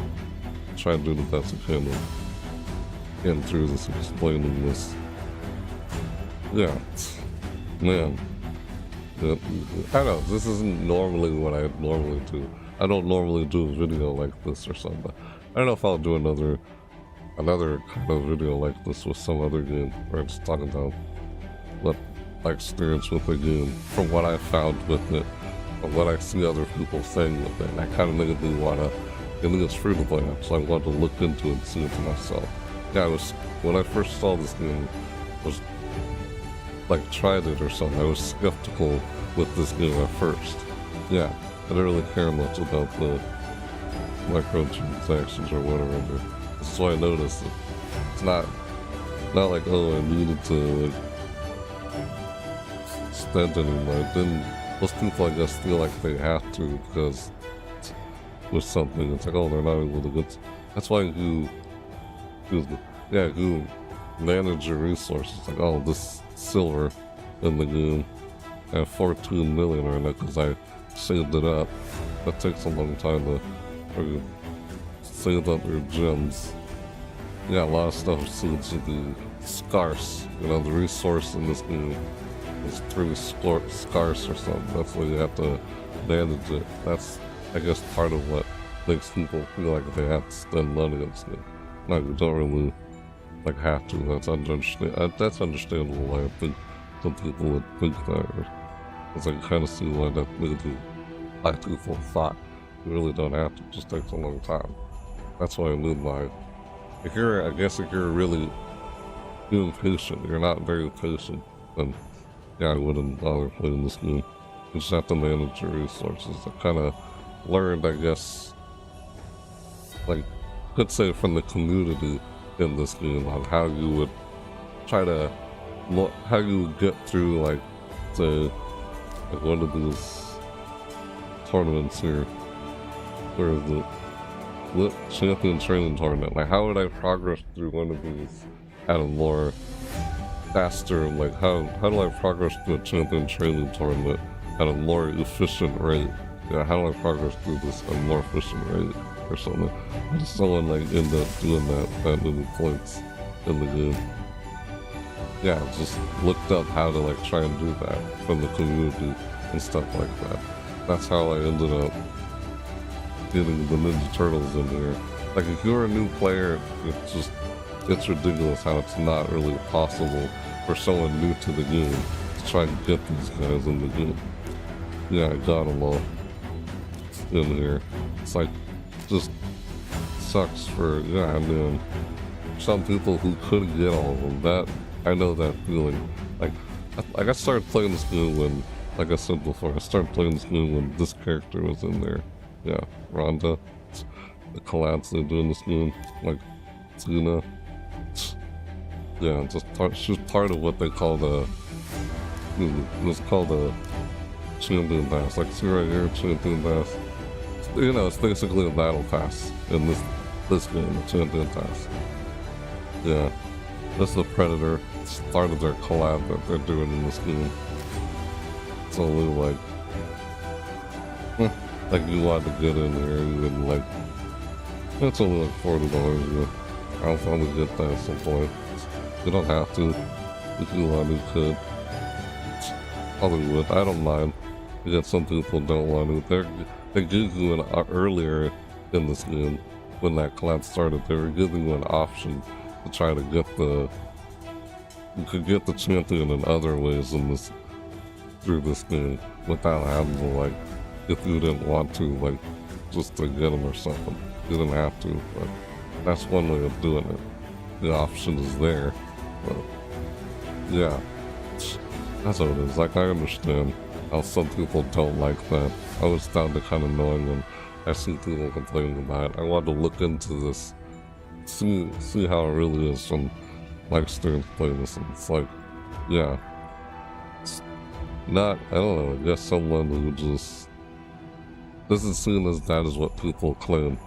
Try and do the best I can to get through this, explaining this. Yeah, man. I don't know, this isn't normally what I normally do. I don't normally do a video like this or something. I don't know if I'll do another kind of video like this with some other game where I'm just talking about what my experience with the game, from what I found with it, or what I see other people saying with it. And I kind of made me want to, I think it's free to play, so I wanted to look into it and see it for myself. Yeah, when I first saw this game, was like tried it or something, I was skeptical with this game at first. Yeah, I didn't really care much about the microtransactions or whatever. This is why I noticed it. It's not like, oh, I needed to like spend any money. Most people, I guess, feel like they have to because with something, it's like, oh, they're not able to get. That's why you manage your resources. Like, oh, this silver in the game, I have 14 million right now because I saved it up. That takes a long time to save up your gems. Yeah, a lot of stuff seems to be scarce. You know, the resource in this game is pretty scarce or something. That's why you have to manage it. That's, I guess, part of what makes people feel like they have to spend money on stuff. Like, you don't really, like, have to. That's understandable why I think some people would think that. Because I kind of see why that maybe like people thought you really don't have to. It just takes a long time. That's what I mean by, I guess if you're really being patient, you're not very patient, then yeah, I wouldn't bother playing this game. You just have to manage your resources. I kind of learned, I guess, like, could say from the community in this game on how you would try to, how you would get through, like, say, like one of these tournaments here. Where is it? What champion training tournament? Like, how would I progress through one of these at a more faster? Like, how do I progress through a champion training tournament at a more efficient rate? Yeah, how do I progress through this at a more efficient rate or something? How does someone like end up doing that many points in the game? Yeah, just looked up how to like try and do that from the community and stuff like that. That's how I ended up getting the Ninja Turtles in there. Like, if you're a new player, it's ridiculous how it's not really possible for someone new to the game to try and get these guys in the game. Yeah, I got them all in here. It's like, just sucks for, yeah, I mean, some people who couldn't get all of them. That, I know that feeling. Like I started playing this game when, like I said before, I started playing this game when this character was in there. Yeah, Rhonda. The collabs they do in this game, like Tina. Yeah, she's part of what they call it's called a champion pass. Like, see right here, champion pass. You know, it's basically a battle pass in this game, the champion pass. Yeah, this is the Predator. It's part of their collab that they're doing in this game. It's only like you want to get in there and like, it's only like $40. Yeah. I'll probably get that at some point. You don't have to. If you want, you could. Probably would. I don't mind. Because some people don't want to. They gave you an earlier in this game, when that collab started, they were giving you an option to try to get you could get the champion in other ways in this, through this game, without having to, like, if you didn't want to, like, just to get them or something. You didn't have to, but that's one way of doing it. The option is there, but yeah, that's what it is. Like, I understand how some people don't like that. I always found it kind of annoying when I see people complaining about it. I wanted to look into this, see how it really is from my experience playing this, and it's like, yeah, it's not, I don't know, I guess someone who just isn't seen as bad as what people claim.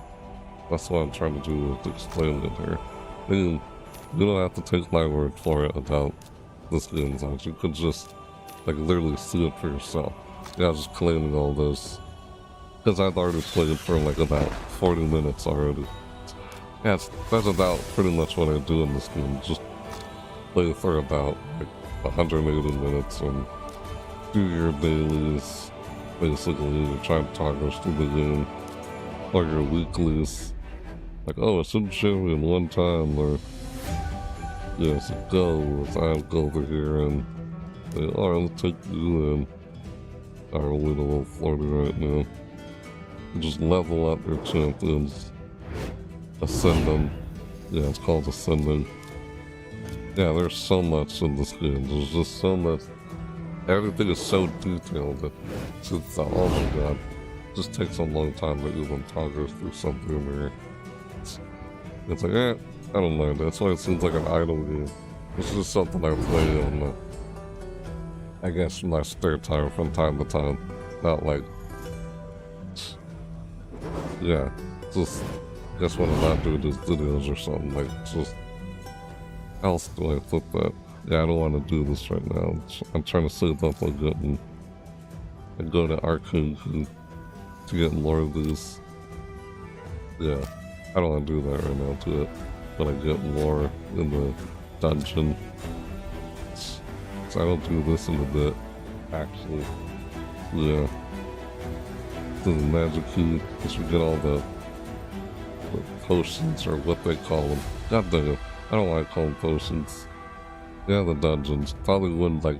That's what I'm trying to do with explaining it here. I mean, you don't have to take my word for it about this game. You could just, like, literally see it for yourself. Yeah, just claiming all this. Because I've already played for, like, about 40 minutes already. Yeah, that's about pretty much what I do in this game. Just play for about, like, 180 minutes and do your dailies. Basically, you're trying to progress through the game. Or your weeklies. Like, oh, it's in champion one time, or yeah, it's a go, I'll go over here and say, alright, let's take you in. Alright, we're a little flirty right now. You just level up your champions. Ascend them. Yeah, it's called ascending. Yeah, there's so much in this game. There's just so much. Everything is so detailed that it's just, oh my god. It just takes a long time to even progress through something there. It's like, I don't mind. That's why it seems like an idle game. It's just something I play on, I guess, my spare time from time to time. Not like, yeah, just, I guess when I'm not doing these videos or something, like, just, how else do I put that? Yeah, I don't want to do this right now. I'm trying to save up a good one and go to arcade to get more of these. Yeah. I don't want to do that right now to it, but I get more in the dungeon. So I'll do this in a bit, actually. Yeah. The magic key, because we get all the potions, or what they call them. God dang it. I don't like calling potions. Yeah, the dungeons. Probably wouldn't, like,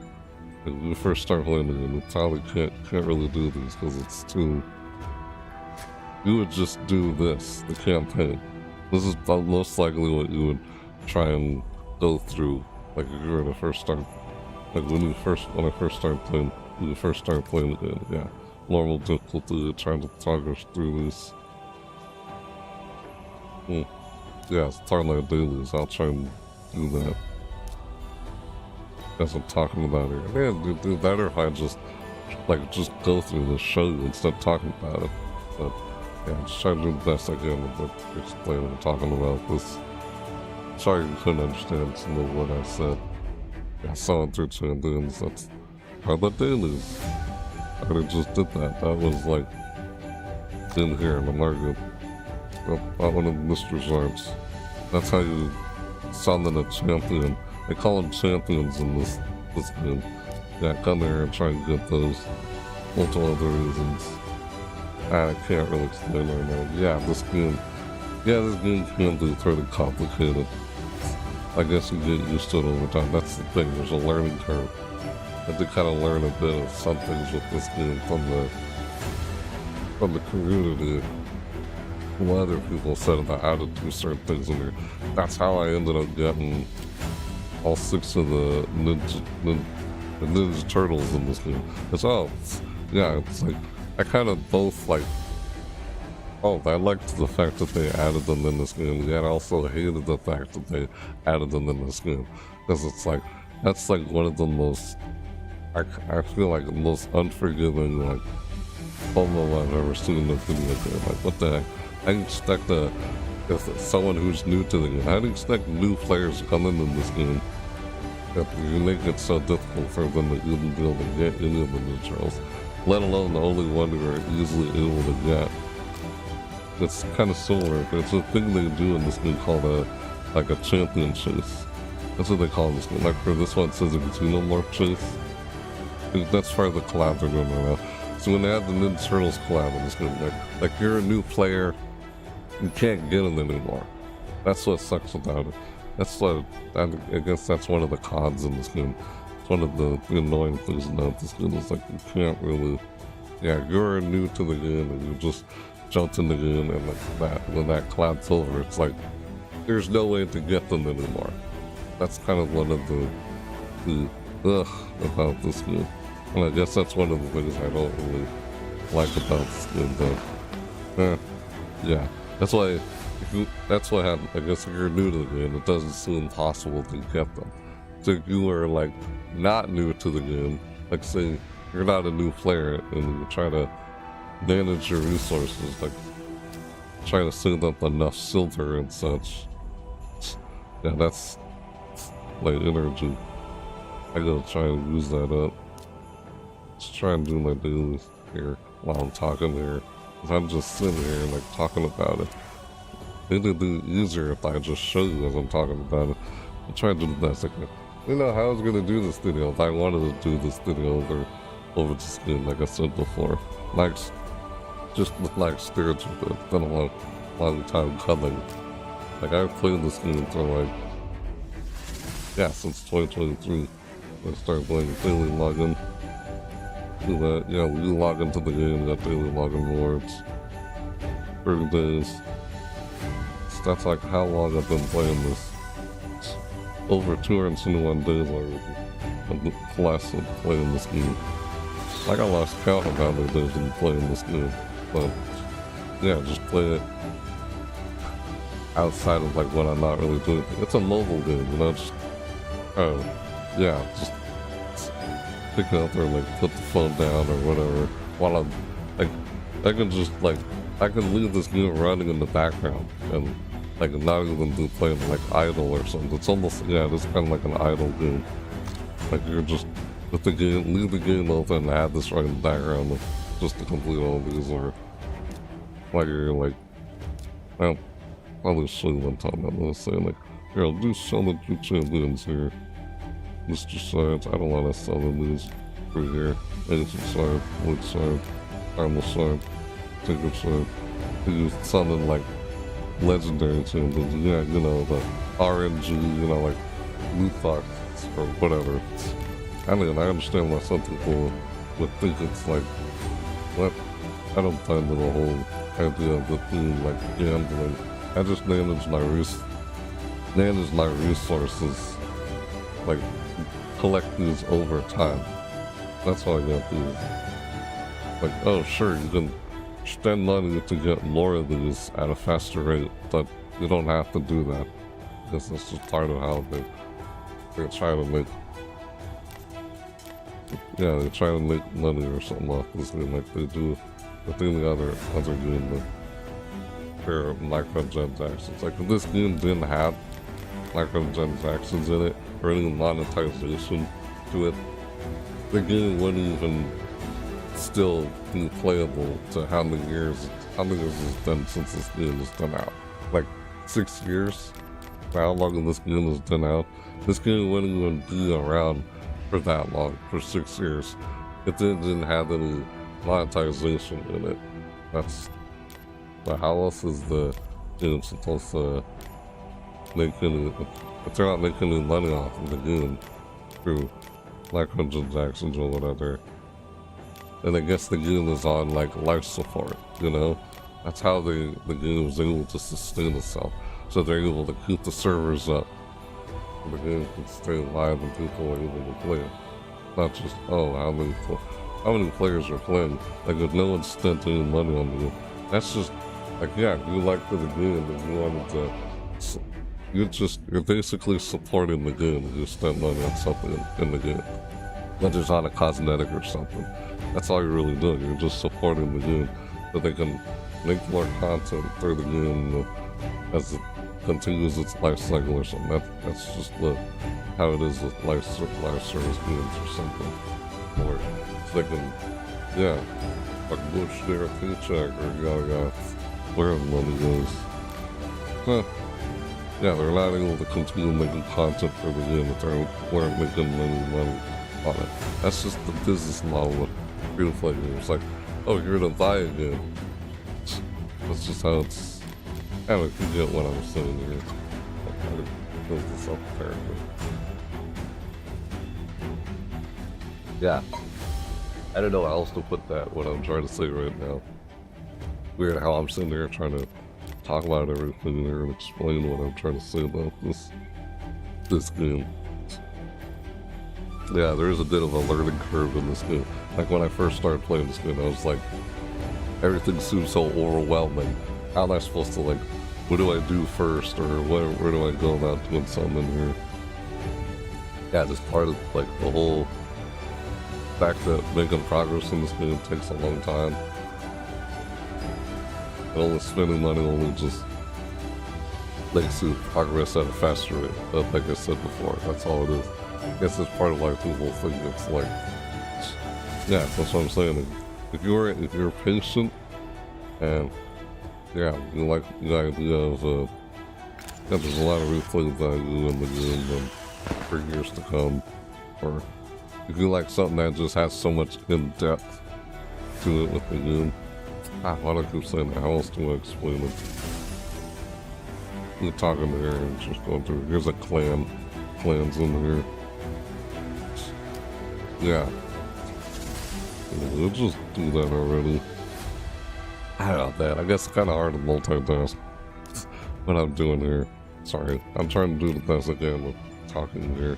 when we first start playing the game, we probably can't really do these, because it's too... You would just do this, the campaign. This is most likely what you would try and go through, like if you were to first start, like when I first started playing, the game, yeah. Normal difficulty, trying to progress through this. Yeah, it's part of my dailies, I'll try and do that. As I'm talking about here. Man, do better if I just go through the show instead of talking about it. But yeah, I'm just trying to do the best I can with explaining and talking about this. Sorry you couldn't understand some of what I said. I saw it through champions, that's how the dailies. I already just did that. That was like in here in the market. Not one of the mystery arts. That's how you summon a champion. They call them champions in this game. Yeah, come here and try and get those. Multiple other reasons. I can't really explain right now. Yeah, this game can be pretty complicated. I guess you get used to it over time. That's the thing, there's a learning curve. You have to kind of learn a bit of some things with this game from the community. What other people said about how to do certain things in here. That's how I ended up getting all 6 of the Ninja Turtles in this game. It's like, I kind of both like, I liked the fact that they added them in this game, yet I also hated the fact that they added them in this game. Because it's like, that's like one of the most, I feel like the most unforgiving, like, FOMO I've ever seen in a video game. Like, what the heck? I expect if someone who's new to the game, I'd expect new players to come in this game. If you make it so difficult for them to even be able to get any of the new turtles, let alone the only one who are easily able to get. It's kind of similar. It's a thing they do in this game called a champion chase. That's what they call this game. Like for this one, it says a Xenomorph chase. That's part of the collab they're doing right now. So when they have the Ninja Turtles collab in this game, like you're a new player, you can't get them anymore. That's what sucks about it. That's what, I guess that's one of the cons in this game. It's one of the annoying things about this game is like you can't really, you're new to the game and you just jumped in the game and like that, when that collab's over, it's like, there's no way to get them anymore. That's kind of one of the about this game. And I guess that's one of the things I don't really like about this game, but yeah, that's why happened. I guess if you're new to the game, it doesn't seem possible to get them. So if you are like not new to the game, like say you're not a new player and you try to manage your resources, like try to save up enough silver and such. Yeah, that's like energy. I gotta try and use that up. Just try and do my dailies here while I'm talking here. Cause I'm just sitting here like talking about it. It'd be easier if I just show you as I'm talking about it. I'll try to do the best I can. You know how I was gonna do this video if I wanted to do this video over this game, like I said before. Like just like spiritual, but it's been a long time coming. Like I've played this game for like since 2023. I started playing daily login. Do that, you log into the game, you got daily login rewards. 30 days. So that's like how long I've been playing this. It's over 271 days already. I've last playing this game. Like I lost count of how many days I've been playing this game. But yeah, just play it outside of like when I'm not really doing it. It's a mobile game, just just pick it up or like put the phone down or whatever while I'm like I can leave this game running in the background and like not even be playing like idle or something. It's almost it's kind of like an idle game. Like you're just with the game, leave the game open and have this right in the background just to complete all these, or like you're like I'll just show you one time I'm gonna say like here I'll do some of the champions here. Mr. Science, I don't want to summon these through here. Ancient Science, Wood Science, Primal Science, Tinker Science. You summon like legendary symbols, yeah, you know, the RNG, you know, like loot box or whatever. I mean, I understand why some people would think it's like, what? I don't find the whole idea of the theme like gambling. I just manage my resources, like collect these over time. That's all I got to do. Like, oh sure, you can spend money to get more of these at a faster rate, but you don't have to do that. Because that's just part of how they're trying to make, yeah, they're trying to make money or something off this game, like they do with any other game, like their microtransactions. Like if this game didn't have microtransactions in it, or any monetization to it, the game wouldn't even still be playable to how many years it's been since this game has been out. Like 6 years? How long has this game has been out? This game wouldn't even be around for that long, for 6 years. It didn't have any monetization in it. But how else is the game supposed to make any, if they're not making any money off of the game through microtransactions or whatever, and I guess the game is on like life support, you know? That's how the game was able to sustain itself. So they're able to keep the servers up. The game can stay alive and people are able to play it. Not just, oh, how many players are playing. Like if no one spent any money on the game. That's just, like, yeah, you liked the game and you wanted to, you're basically supporting the game. You spent money on something in the game. Whether it's on a cosmetic or something. That's all you're really doing. You're just supporting the game so they can make more content through the game as it continues its life cycle or something. That's just how it is with life service games or something. Or so they can, yeah, like push their paycheck or yada where the money goes. Huh. Yeah, they're not able to continue making content for the game if they weren't making any money on it. That's just the business model of free-to-play games. Like, oh, you're gonna buy a game. That's just how it's. I don't know if you get what I'm saying here. I kind of build this up there. Yeah. I don't know how else to put that, what I'm trying to say right now. Weird how I'm sitting there trying to talk about everything there and explain what I'm trying to say about this game. Yeah, there is a bit of a learning curve in this game. Like when I first started playing this game, I was like, everything seems so overwhelming. How am I supposed to, like, what do I do first, or where do I go about doing something in here? Yeah, just part of, like, the whole fact that making progress in this game takes a long time. And only spending money only just makes you progress at a faster rate. But like I said before, that's all it is. I guess it's part of like the whole thing. It's like, yeah, that's what I'm saying. If you're patient and yeah, you like the idea of yeah, there's a lot of replay value in the game for years to come. Or if you like something that just has so much in depth to it with the game. Why do I keep saying that? How else do I explain it? You're talking here and just going through. Here's a clans in here. Yeah. We'll just do that already. I don't know, man. I guess it's kind of hard to multitask what I'm doing here. Sorry. I'm trying to do the best I can with talking here.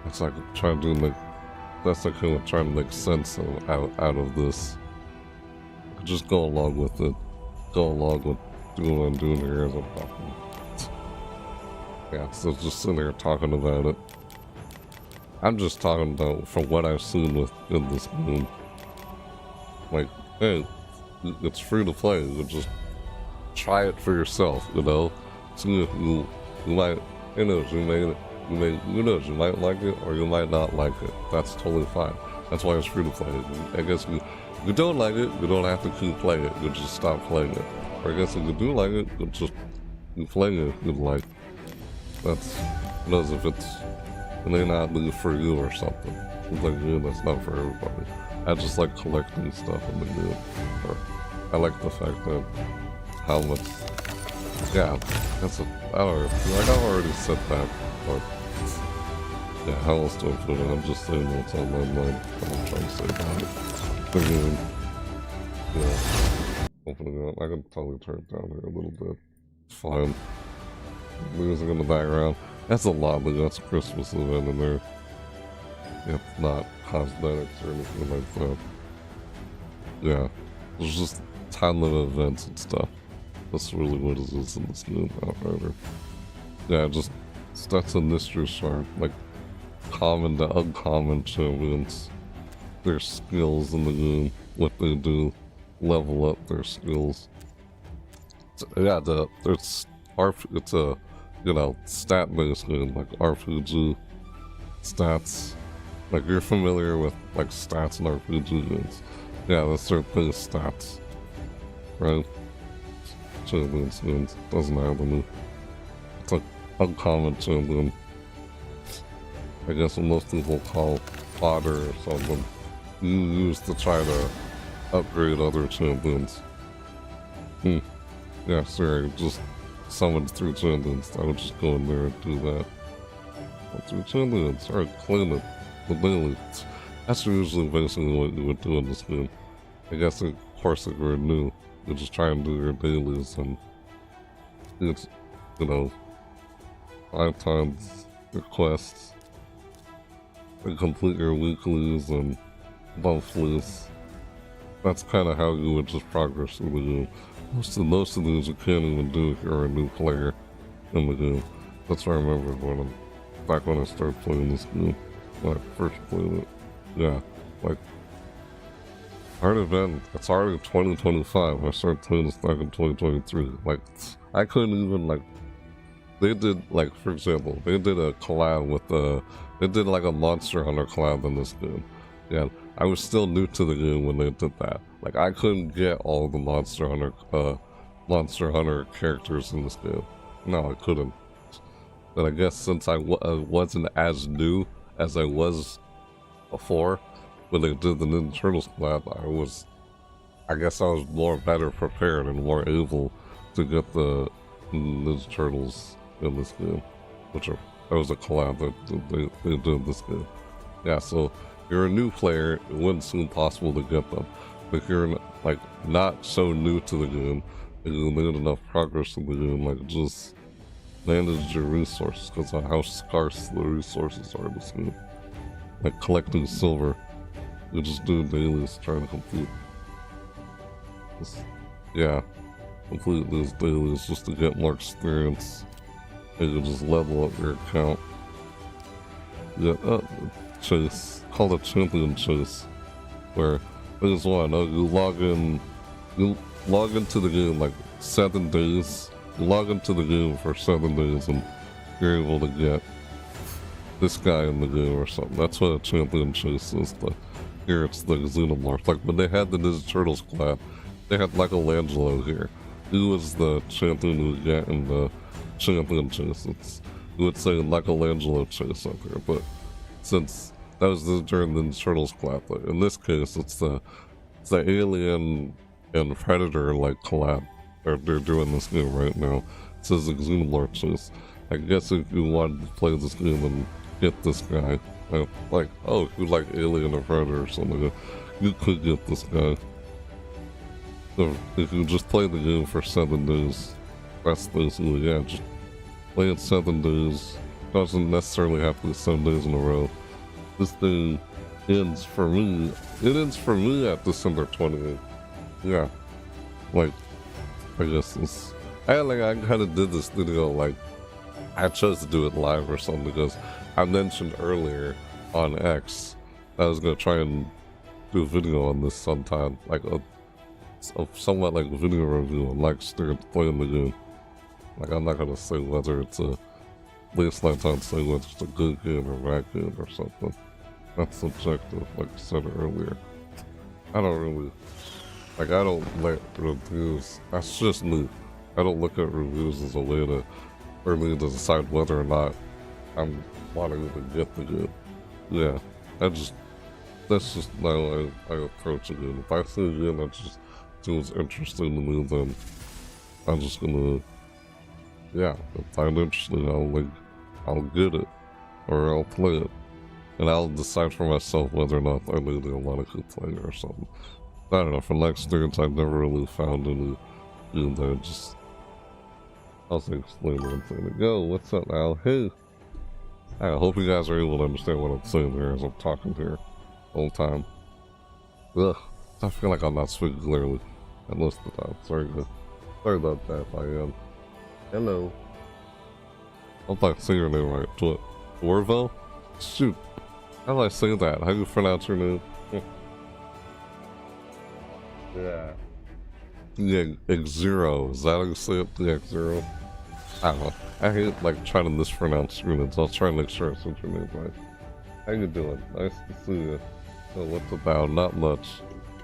It's like trying to make, that's like kind of trying to make sense of, out of this. Just go along with it. Go along with doing what I'm doing here as I'm talking. Yeah, so just sitting here talking about it. I'm just talking about from what I've seen in this game. Like, hey, it's free to play. You just try it for yourself, you know? See if you might, who knows, you might like it or you might not like it. That's totally fine. That's why it's free to play. I guess if you don't like it, you don't have to keep playing it. You just stop playing it. Or I guess if you do like it, you just you play it. You like. That's, who knows if it's It may not be for you or something. It's like, yeah, that's not for everybody. I just like collecting stuff in the game. Or I like the fact that how much, yeah, that's a, I don't know, like I've already said that, but yeah, how else do I put it? I'm just saying what's on my mind. I'm trying to say about it. The game, yeah, opening up. I can totally turn it down here a little bit. It's fine. Music in the background. That's a lobby. That's Christmas event in there. It's not cosmetics or anything like that. Yeah, there's just a ton of events and stuff. That's really what it is in this game, Outrider. Yeah, just that's a mystery shard. Like common to uncommon champions. Their skills in the game, what they do, level up their skills. Yeah, there's it's a, you know, stat-based game, like RPG stats. Like, you're familiar with, like, stats in RPG games. Yeah, that's their base stats. Right? Champions games. Doesn't have any. It's like uncommon champion. I guess what most people call fodder or something. You use to try to upgrade other champions. Yeah, sorry, just summoned 3 champions. I would just go in there and do that. 3 champions, alright, clean it. The daily. That's usually basically what you would do in this game. I guess, of course, if you're new, you just try and do your dailies and it's, you know, 5 times your quests and complete your weeklies and monthlies. That's kind of how you would just progress through the game. Most of these you can't even do if you're a new player in the game. That's what I remember back when I started playing this game. When I first played it. Yeah, like, hard event, it's already 2025. I started playing this back in 2023. Like, I couldn't even, like, they did, like, for example, they did a collab with they did like a Monster Hunter collab in this game. Yeah, I was still new to the game when they did that. Like, I couldn't get all the Monster Hunter characters in this game. No, I couldn't. But I guess since I wasn't as new as I was before, when they did the Ninja Turtles collab, I guess I was more better prepared and more able to get the Ninja Turtles in this game, that was a collab that they did this game. Yeah, so if you're a new player, it wouldn't seem possible to get them. But if you're like not so new to the game, and you made enough progress in the game, like just manage your resources because of how scarce the resources are in this game. Like collecting silver, you just do dailies trying to complete. Complete these dailies just to get more experience. And you just level up your account. Yeah, chase, called a champion chase, where there's one. You log into the game like 7 days. You log into the game for 7 days, and you're able to get this guy in the game or something. That's what a champion chase is. Here it's the Xenomorph. Like when they had the Ninja Turtles collab, they had Michelangelo here. He was the champion you get in the champion chase. You would say Michelangelo chase up here, but since that was during the Ninja Turtles collab, but in this case it's the Alien and Predator like collab. They're doing this game right now. It says the Xenomorph chase. I guess if you wanted to play this game and get this guy, like, oh, if you like Alien or Predator or something, you could get this guy. So if you just play the game for 7 days, that's basically, yeah, just play it 7 days. Doesn't necessarily have to be 7 days in a row. This thing ends for me. It ends for me at December 28th. Yeah. Like, I guess I kind of did this video, like, I chose to do it live or something because I mentioned earlier on X that I was going to try and do a video on this sometime, like a somewhat like a video review on like playing the game. Like, I'm not going to say whether it's a, at least like I'm saying whether it's a good game or bad game or something. That's subjective, like I said earlier. I don't like reviews. That's just me. I don't look at reviews as a way to, for me to decide whether or not I'm wanting to get the game. Yeah, that's just how I approach a game. If I see a game that just seems interesting to me, then I'm just gonna, yeah, if I'm interested, I'll get it, or I'll play it, and I'll decide for myself whether or not I really want to keep playing or something. I don't know, from my experience, I've never really found any game that just, I'll say explain one thing. Yo, what's up, Al? Hey! I hope you guys are able to understand what I'm saying here as I'm talking here the whole time. Ugh, I feel like I'm not speaking clearly at most of the time. Sorry about that if I am. Hello. I hope I say your name right. What? Orvo? Shoot. How do I say that? How do you pronounce your name? Yeah. Yeah, X0. Is that how you say it? The X0? I don't know. I hate like trying to mispronounce your names. I'll try to make sure I said your name right. How you doing? Nice to see you. So what's about? Not much.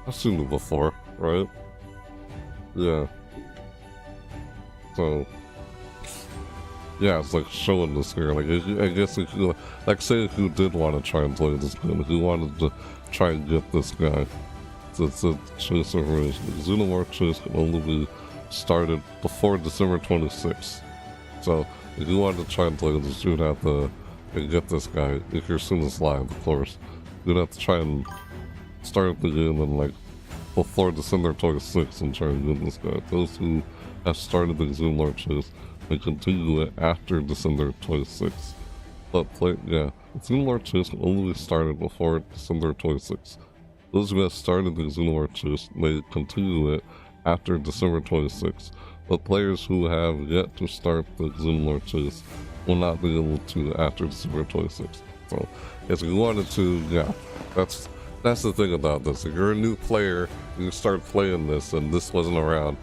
I've seen you before, right? Yeah. So yeah, it's like showing this here. Like I guess if you, like say if you did want to try and play this game, if you wanted to try and get this guy, it's a chase information. Xenomorph chase can only be started before December 26th. So if you wanted to try and play this, you'd have to get this guy. If you're seeing this live, of course, you'd have to try and start the game and like before December 26th and try and get this guy. Those who have started the Xenomorph chase may continue it after December 26th. But the Xenomorph chase can only be started before December 26th. Those who have started the Xenomorph chase may continue it after December 26th. But players who have yet to start the Xenomorph chase will not be able to after December 26th. So, if you wanted to, yeah, that's the thing about this. If you're a new player, you start playing this, and this wasn't around,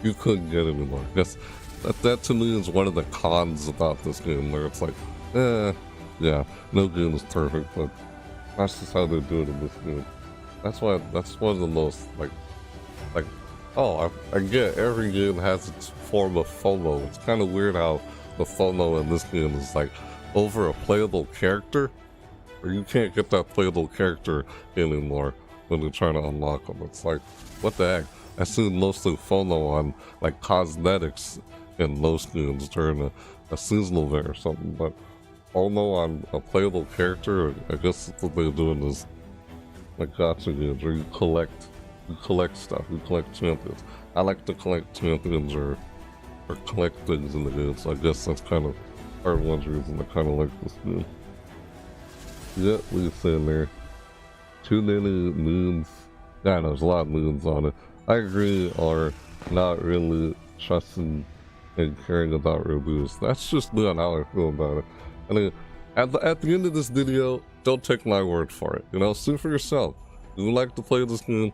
you couldn't get it anymore. That to me is one of the cons about this game, where it's like, yeah, no game is perfect, but that's just how they do it in this game. That's one of the most like. Oh, I get every game has its form of FOMO. It's kind of weird how the FOMO in this game is like over a playable character, or you can't get that playable character anymore when you're trying to unlock them. It's like, what the heck? I see mostly FOMO on like cosmetics in most games during a seasonal event or something, but FOMO on a playable character, I guess that's what they're doing is like gacha games, where you collect stuff, you collect champions. I like to collect champions or collect things in the game, so I guess that's kind of part of one reason I kind of like this game. Yeah, what are you saying there? Too many moons. Yeah, there's a lot of moons on it. I agree, or not really trusting and caring about reviews. That's just me on how I feel about it. I mean, at the end of this video, don't take my word for it. You know, see for yourself. If you like to play this game,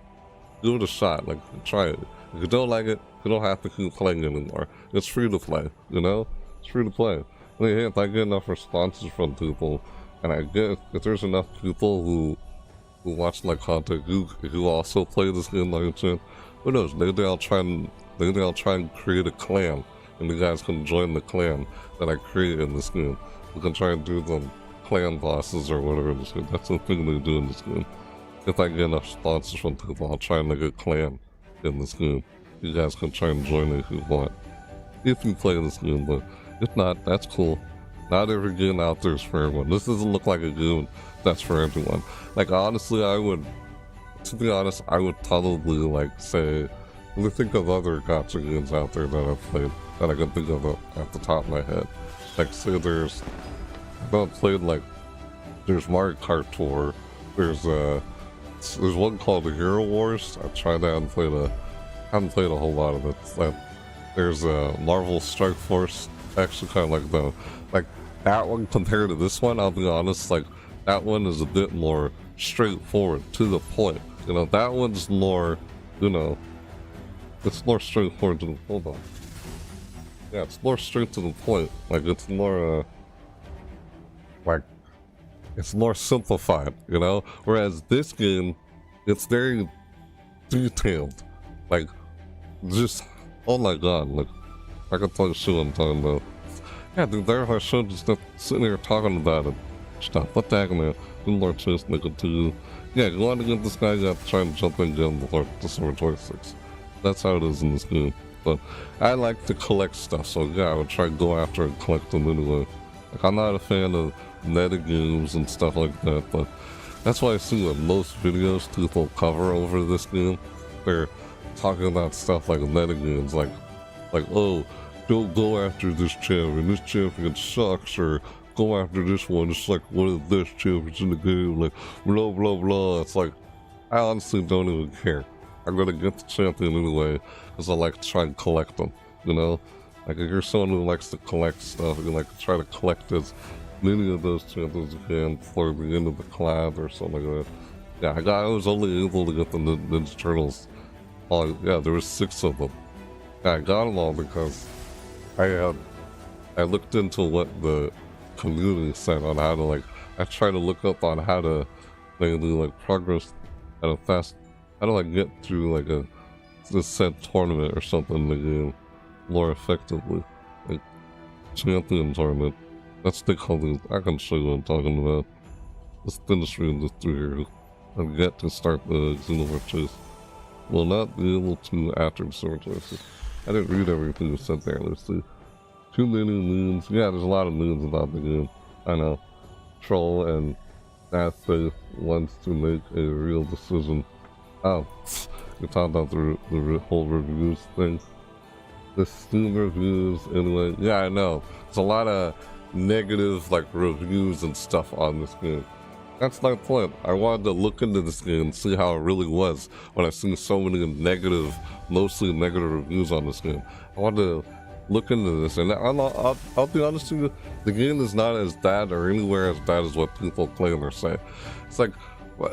give it a shot. Like, try it. If you don't like it, you don't have to keep playing it anymore. It's free to play, you know? It's free to play. I mean, if I get enough responses from people, and I get if there's enough people who watch my content who also play this game like that, who knows? Maybe I'll try and create a clan, and you guys can join the clan that I create in this game. We can try and do them clan bosses or whatever in this game. That's the thing they do in this game. If I get enough sponsors from people, I'll try and make a clan in this game. You guys can try and join it if you want. If you play this game, but if not, that's cool. Not every game out there is for everyone. This doesn't look like a game that's for everyone. Like, honestly, to be honest, I would probably, like, say, let me think of other gacha games out there that I've played that I can think of at the top of my head. Like, say I've played, like, there's Mario Kart Tour, there's one called the Hero Wars. I tried that and haven't played a whole lot of it. There's Marvel Strike Force. Actually, kind of like that one compared to this one. I'll be honest, like that one is a bit more straightforward, to the point. You know, that one's more, you know, it's more straightforward to the. Hold on. Yeah, it's more straight to the point. Like it's more like. It's more simplified, you know? Whereas this game, it's very detailed. Like, just, oh my god, like, I can tell you what I'm talking about. Yeah, dude, there I should just sitting here talking about it. Stop. What the heck, man? Good Lord Chase Nickel 2. Yeah, you want to get this guy, you have to try and jump in again before December 26th. That's how it is in this game. But I like to collect stuff, so yeah, I would try to go after and collect them anyway. Like, I'm not a fan of meta games and stuff like that, but that's why I see that most videos people cover over this game, they're talking about stuff like meta games, like oh, don't go after this champion sucks, or go after this one, it's like one of the best champions in the game, like blah blah blah. It's like, I honestly don't even care. I'm gonna get the champion anyway, because I like to try and collect them, you know? Like, if you're someone who likes to collect stuff, you like to try to collect as many of those champions as you can before the end of the collab or something like that. Yeah, I was only able to get the Ninja Turtles. Yeah, there was 6 of them. Yeah, I got them all because I looked into what the community said on how to, like, I tried to look up on how to mainly, like, progress at a fast, how to, like, get through, like, this said tournament or something in the game more effectively. Like, champion tournament. That's what they call it. I can show you what I'm talking about. Let's finish reading this through here and get to start the Xenomorph chase. Will not be able to after the sword choices. I didn't read everything you said there. Let's see. Too many memes. Yeah, there's a lot of memes about the game. I know. Troll and Bad Faith wants to make a real decision. Oh, you're talking about the whole reviews thing. The Steam reviews, anyway. Yeah, I know. There's a lot of negative, like, reviews and stuff on this game. That's my point. I wanted to look into this game and see how it really was when I see so many negative, mostly negative reviews on this game. I wanted to look into this, and I'll be honest with you, the game is not as bad or anywhere as bad as what people claim or say. It's like,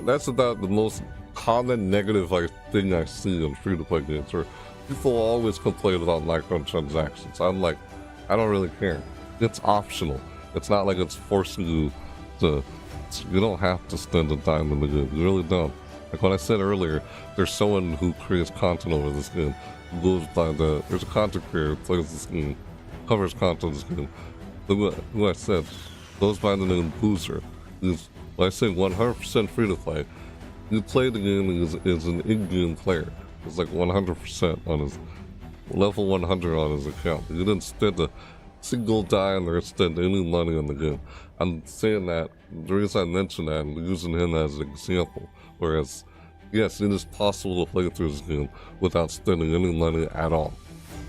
that's about the most common negative, like, thing I see in free-to-play games, where people always complain about microtransactions. I'm like, I don't really care. It's optional. It's not like it's forcing you to. You don't have to spend a dime in the game. You really don't. Like what I said earlier, there's someone who creates content over this game. Who goes by there's a content creator who plays this game, covers content of this game. Who I said goes by the name Boozer. He's, when I say 100% free to play, you play the game is an in-game player. It's like 100% on his level 100 on his account. You didn't spend a single dime or spend any money on the game. I'm saying that, the reason I mention that, I'm using him as an example. Whereas, yes, it is possible to play through this game without spending any money at all.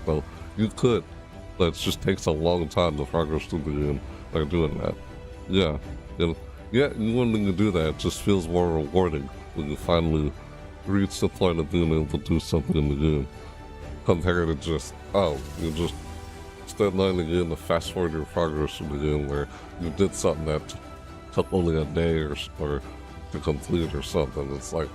So, you could, but it just takes a long time to progress through the game by doing that. Yeah, and yeah, when you do that, it just feels more rewarding when you finally reach the point of being able to do something in the game. Compared to just, oh, you just spend money in the game to fast forward your progress in the game where you did something that took only a day or to complete or something. It's like,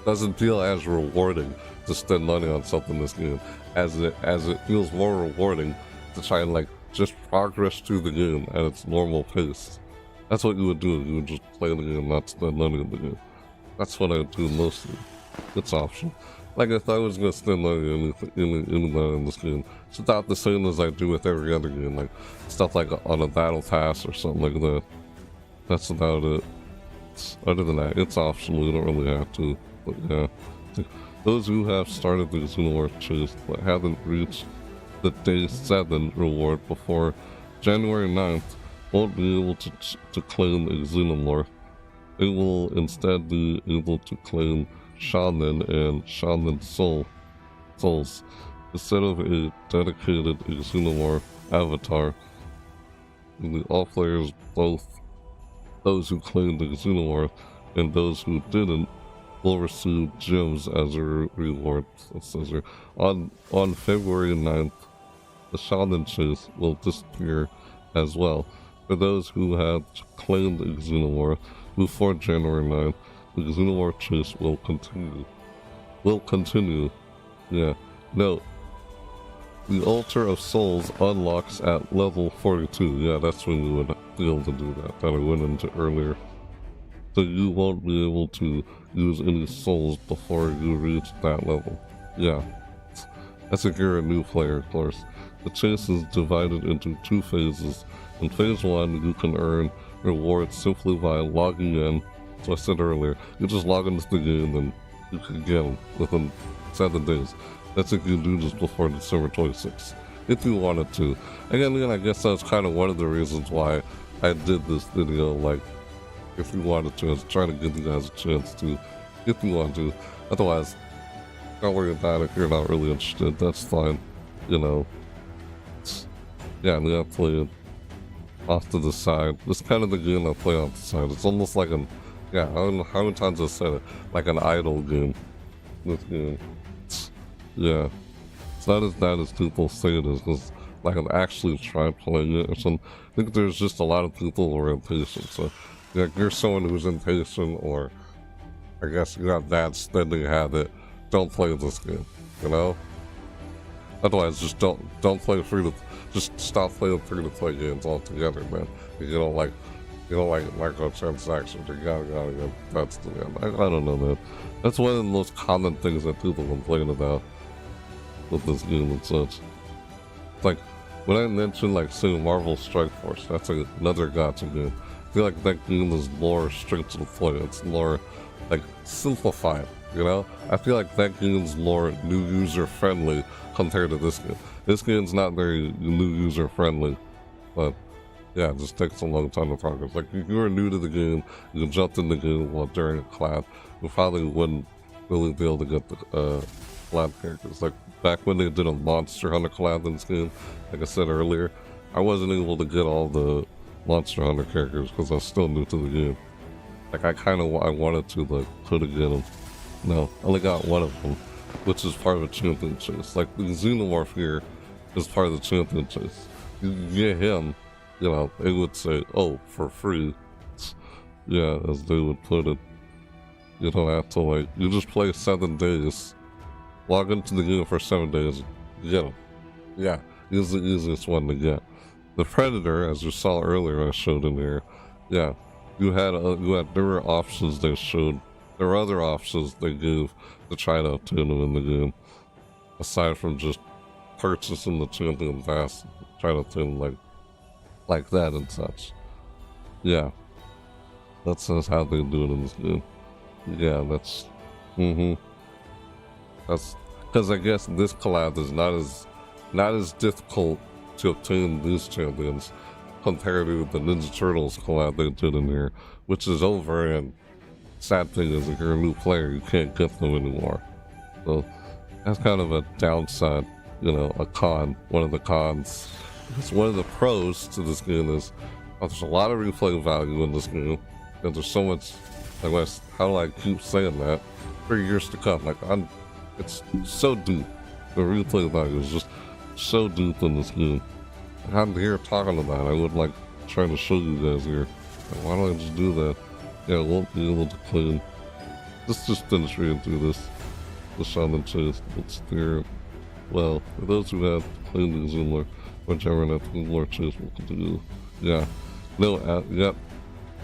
doesn't feel as rewarding to spend money on something in this game as it feels more rewarding to try and, like, just progress through the game at its normal pace. That's what you would do. You would just play the game, not spend money in the game. That's what I do mostly. It's optional. Like, if I was gonna spend money in this game, it's about the same as I do with every other game, like stuff like on a battle pass or something like that. That's about it. Other than that, it's optional, you don't really have to. But yeah, those who have started the Xenomorph chase but haven't reached the Day 7 reward before January 9th won't be able to claim a Xenomorph. They will instead be able to claim Shaman and Shaman souls instead of a dedicated Xenomorph avatar. And all players, both those who claimed the Xenomorph and those who didn't, will receive gems as a reward. It says here, on February 9th, the Shaman chase will disappear as well. For those who have claimed the Xenomorph before January 9th, the Xenomorph chase will continue. Yeah. Note, the Altar of Souls unlocks at level 42. Yeah, that's when you would be able to do that I went into earlier. So you won't be able to use any souls before you reach that level. Yeah. That's if you're a new player, of course. The chase is divided into 2 phases. In phase 1, you can earn rewards simply by logging in. So I said earlier, you just log into the game and you can get them within 7 days. That's if you do this before December 26th. If you wanted to. Again, I guess that's kind of one of the reasons why I did this video. Like, if you wanted to, I was trying to give you guys a chance to, if you want to. Otherwise, don't worry about it if you're not really interested. That's fine. You know. Yeah, I'm gonna play it off to the side. This kind of the game I play off the side. It's almost like an, yeah, I don't know how many times I said it, like an idle game. This game. Yeah. It's not as bad as people say it is, because like I've actually tried playing it or something. I think there's just a lot of people who are impatient. So like you're someone who's impatient, or I guess you got bad spending habit, don't play this game, you know? Otherwise just don't play just stop playing free-to-play games altogether, man. You don't like microtransactions, you gotta get that's the end. I don't know, man. That's one of the most common things that people complain about with this game and such. Like when I mentioned like say Marvel Strike Force, that's like another gacha game. I feel like that game is more straight to the point. It's more like simplified, you know? I feel like that game's more new user friendly compared to this game. This game's not very new user friendly, but yeah, it just takes a long time to progress. Like if you were new to the game, you jumped in the game while during a collab, you probably wouldn't really be able to get the collab characters. Like back when they did a Monster Hunter collab in this game, like I said earlier, I wasn't able to get all the Monster Hunter characters because I was still new to the game. Like I wanted to, like couldn't get them. No, I only got one of them, which is part of the champion chase. Like the Xenomorph here is part of the champion chase. You get him, you know, they would say, oh, for free. Yeah, as they would put it. You don't have to like, you just play 7 days, log into the game for 7 days, get him. Yeah, he's the easiest one to get. The Predator, as you saw earlier, I showed in here. Yeah, there were options they showed. There were other options they gave to try to obtain them in the game, aside from just purchasing the champion pass, try to obtain them like that and such. Yeah, that's how they do it in this game. Yeah, that's that's because I guess this collab is not as difficult to obtain these champions compared to the Ninja Turtles collab they did in here, which is over, and sad thing is if you're a new player, you can't get them anymore. So that's kind of a downside, you know, a con, one of the cons. Because one of the pros to this game is there's a lot of replay value in this game, and there's so much, like, how do I keep saying that? For years to come, like, it's so deep. The replay value is just so deep in this game. I'm here talking about it. I would like trying to show you guys here. Like, why don't I just do that? Yeah, I won't be able to clean. Let's just finish reading through this. The Shaman Chase. What's there? Well, for those who have played the Zoomler, whichever that Zoomler Chase will continue. Yeah. No, yep.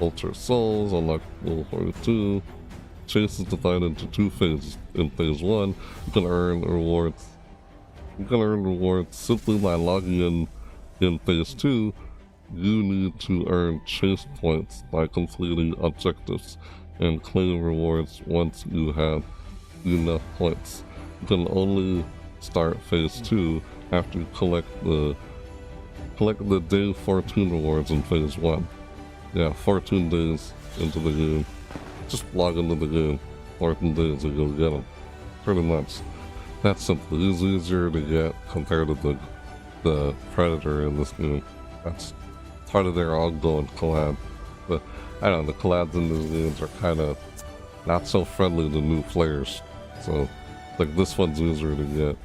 Ultra Souls, unlock level 42. Chase is divided into 2 phases. In phase 1, you can earn rewards. You can earn rewards simply by logging in phase 2. You need to earn chase points by completing objectives and claim rewards once you have enough points. You can only start phase 2 after you collect the day 14 rewards in phase 1. Yeah, 14 days into the game. Just log into the game. 14 days and you'll get them. Pretty much. That's simple. It's easier to get compared to the Predator in this game. That's part of their ongoing collab. But I don't know, the collabs in these games are kind of not so friendly to new players. So, like, this one's easier to get.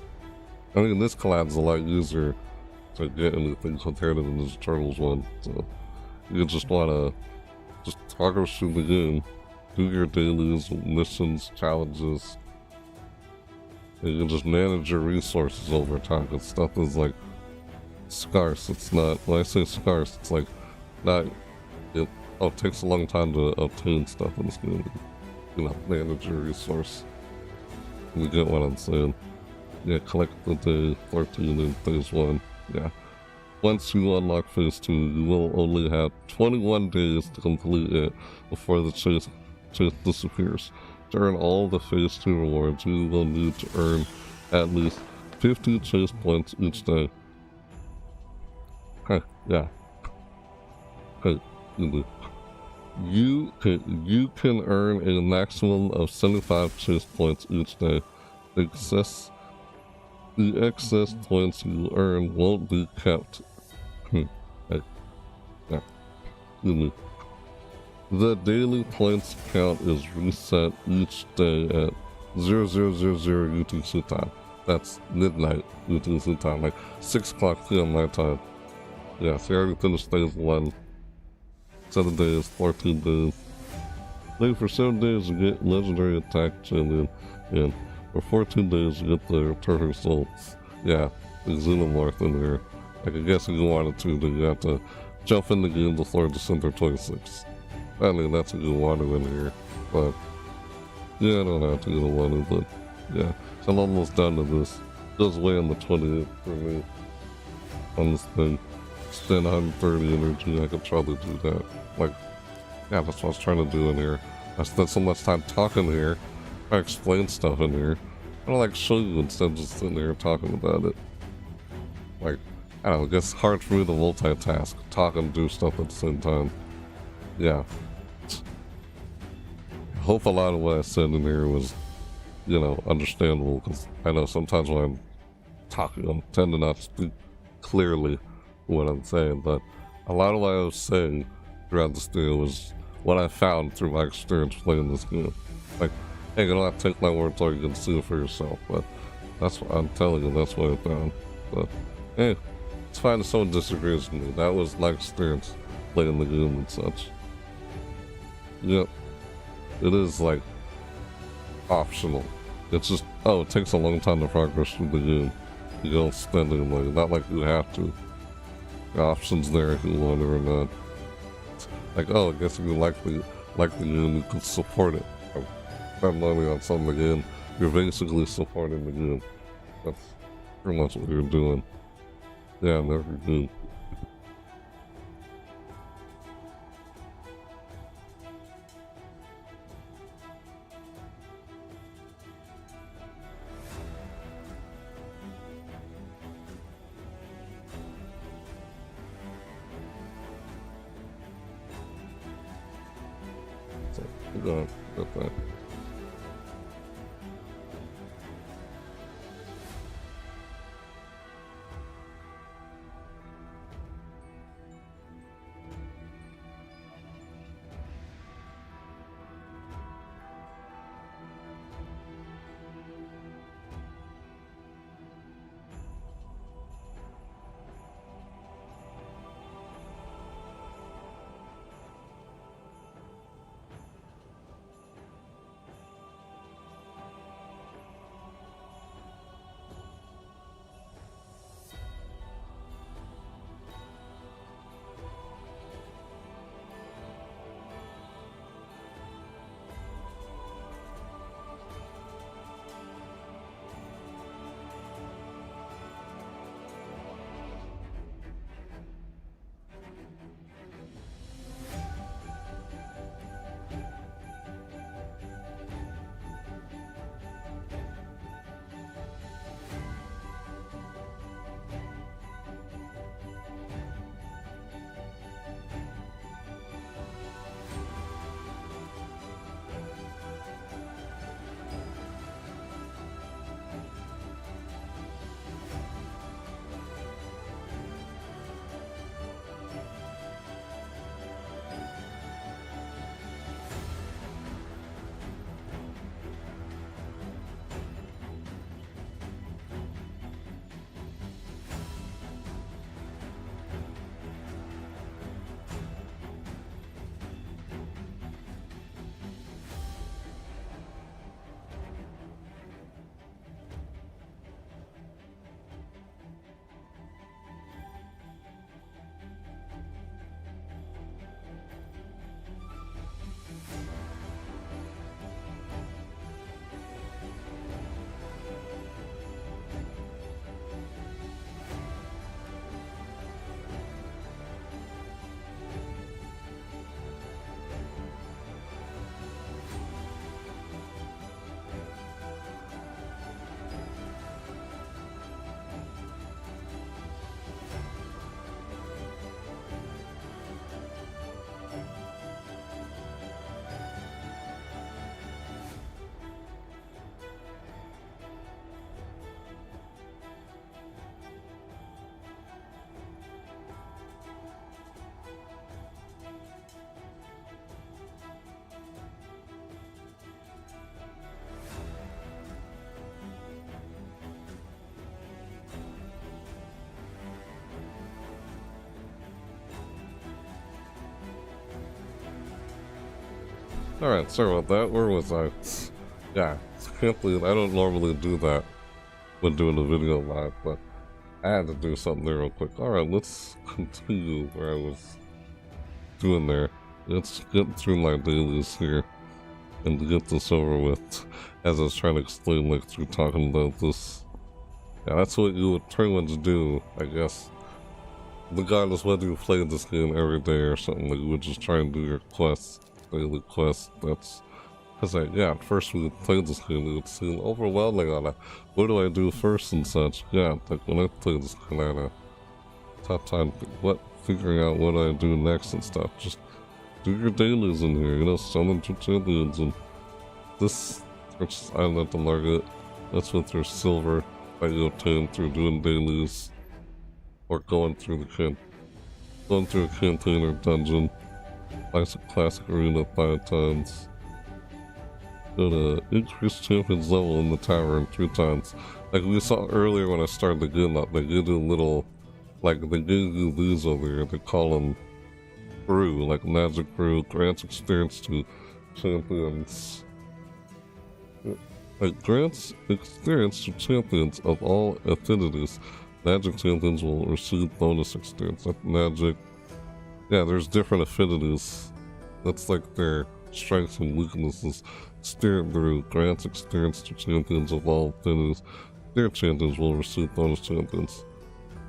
I mean, this collab's a lot easier to get anything compared to the Ninja Turtles one. So, you just want to just progress through the game, do your dailies, missions, challenges, and you can just manage your resources over time, because stuff is like scarce. It's not, when I say scarce, it's like not, it takes a long time to obtain stuff in this game. You know, manage your resource. You get what I'm saying. Yeah, collect the day 14 in phase 1. Yeah. Once you unlock phase 2, you will only have 21 days to complete it before the chase disappears. To earn all the phase 2 rewards, you will need to earn at least 50 chase points each day. Okay, yeah. Okay, you can earn a maximum of 75 chase points each day. The excess points you earn won't be kept. Okay, yeah. The daily points count is reset each day at 0000 UTC time. That's midnight UTC time, like 6 o'clock p.m. my time. Yeah, so you already finished phase 1. 7 days, 14 days. Wait for 7 days to get legendary attack champion, and for 14 days to get the returning souls. Yeah, the xenomorph in here. Like, I guess if you wanted to, then you have to jump in the game before December 26th. I mean, that's a good water in here, but yeah, I don't have to get a water, but yeah, so I'm almost done with this. Just way on the 20th for me on this thing. Spend 130 energy, I could probably do that. Like, yeah, that's what I was trying to do in here. I spent so much time talking here. I explain stuff in here. I don't like show you instead of just sitting there talking about it. Like, I don't know, it gets hard for me to multitask, talk and do stuff at the same time. Yeah. I hope a lot of what I said in here was, you know, understandable, because I know sometimes when I'm talking, I'm tending not to speak clearly what I'm saying, but a lot of what I was saying throughout this video was what I found through my experience playing this game. Like, hey, you don't have to take my word so you can see it for yourself, but that's what I'm telling you, that's what I found. But hey, it's fine if someone disagrees with me. That was my experience playing the game and such. Yep. It is, like, optional. It's just, oh, it takes a long time to progress through the game. You don't spend any money. Not like you have to. The options there if you want it or not. Like, oh, I guess if you like the game, you can support it. Like, spend money on something again. You're basically supporting the game. That's pretty much what you're doing. Yeah, never do. So, we're got that. Alright, sorry about that. Where was I? Yeah, can't believe I don't normally do that when doing a video live, but I had to do something there real quick. Alright, let's continue where I was doing there. Let's get through my dailies here and get this over with, as I was trying to explain, like, through talking about this. Yeah, that's what you would pretty much do, I guess. Regardless whether you play this game every day or something, like, you would just try and do your quests, daily quests. That's, because, like, yeah, at first we would play this game, it would seem overwhelming on it. What do I do first and such? Yeah, like, when I play this game, I had a tough time figuring out what I do next and stuff. Just do your dailies in here, you know, summon your champions, and this, island at the market, that's with your silver that you obtain through doing dailies, or going through a campaign or dungeon, classic arena 5 times. Go to increase champion's level in the tavern 3 times. Like we saw earlier when I started the game up, they give you a little, like they give you these over here, they call them brew, like magic brew, grants experience to champions. It grants experience to champions of all affinities. Magic champions will receive bonus experience. Like magic, yeah, there's different affinities. That's like their strengths and weaknesses. Spirit brew grants experience to champions of all affinities. Their champions will receive bonus champions.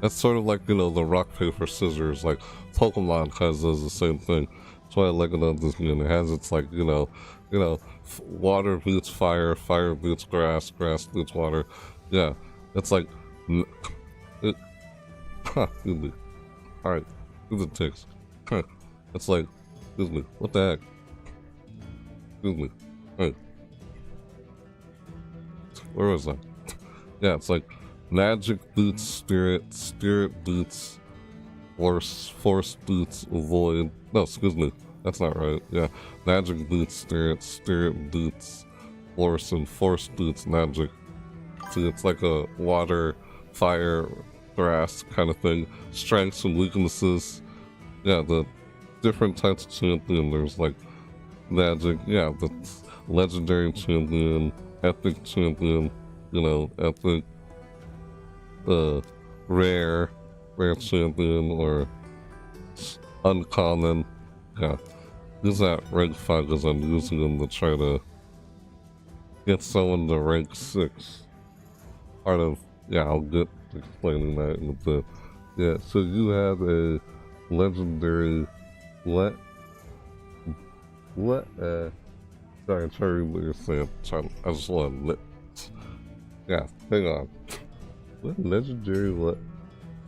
That's sort of like, you know, the rock, paper, scissors, like Pokemon kind of does the same thing. That's why I like it on this game. It has its, like, you know, water beats fire, fire beats grass, grass beats water. Yeah, it's like, excuse me. Alright, do the ticks. It's like, excuse me, what the heck? Excuse me. Hey. Where was I? Yeah, it's like, magic boots spirit, spirit boots force boots void. No, excuse me, that's not right. Yeah, magic boots spirit, spirit boots force, and force boots magic. See, it's like a water, fire, grass kind of thing. Strengths and weaknesses. Yeah, the different types of champion. There's like magic, yeah, the legendary champion, epic champion, you know, epic, rare champion, or uncommon. Yeah, these are rank 5 because I'm using them to try to get someone to rank 6. Part of, yeah, I'll get explaining that in a bit. Yeah, so you have a legendary, sorry, I'm trying to read what you're saying. I just want to yeah, hang on. What legendary what?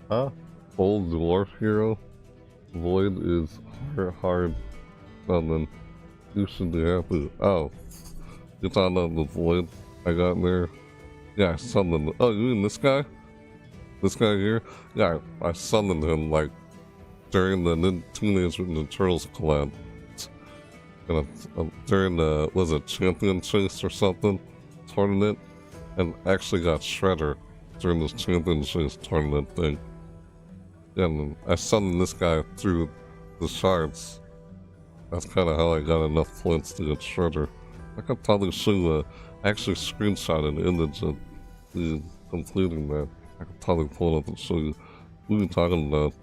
Huh? Old dwarf hero? Void is hard summon. You should be happy. Oh. You talking about the void I got there? Yeah, I summoned. Oh, you mean this guy? This guy here? Yeah, I summoned him like during the Teenage Mutant Ninja Turtles collab. During the, was it Champion Chase or something? Tournament? And actually got Shredder during this Champion Chase tournament thing. And I summoned this guy through the shards. That's kind of how I got enough points to get Shredder. I could probably show you actually screenshot an image of the completing that. I could probably pull it up and show you who you're talking about.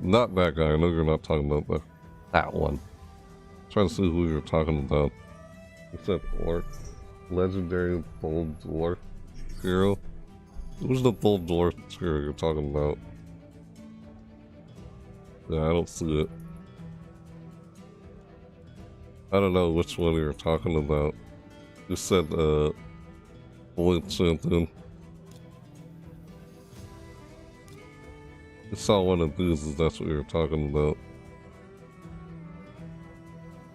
Not that guy. I know you're not talking about that one. I'm trying to see who you're talking about. What's that orc? Legendary bold dwarf hero? Who's the bold dwarf hero you're talking about? Yeah, I don't see it. I don't know which one you're talking about. You said, Void Champion. You saw one of these, if that's what you're talking about.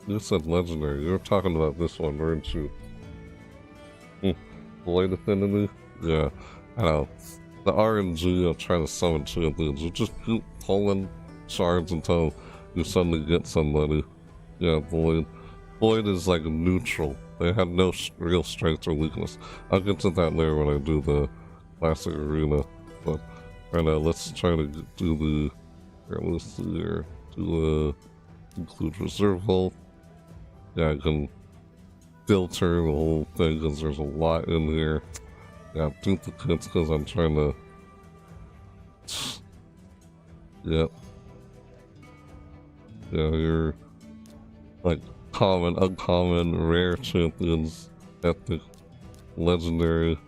You said legendary. You were talking about this one, weren't you? Void Affinity? Yeah, I know. The RNG of trying to summon champions, you just keep pulling shards until you suddenly get somebody. Yeah, Void. Void is like neutral. They have no real strength or weakness. I'll get to that later when I do the classic arena. But right now, let's try to do the. Here, let's see here. Do include reserve vault. yeah, I can filter the whole thing because there's a lot in here. Yeah, duplicates because I'm trying to. Yep. Yeah, you're like common, uncommon, rare champions, epic, legendary.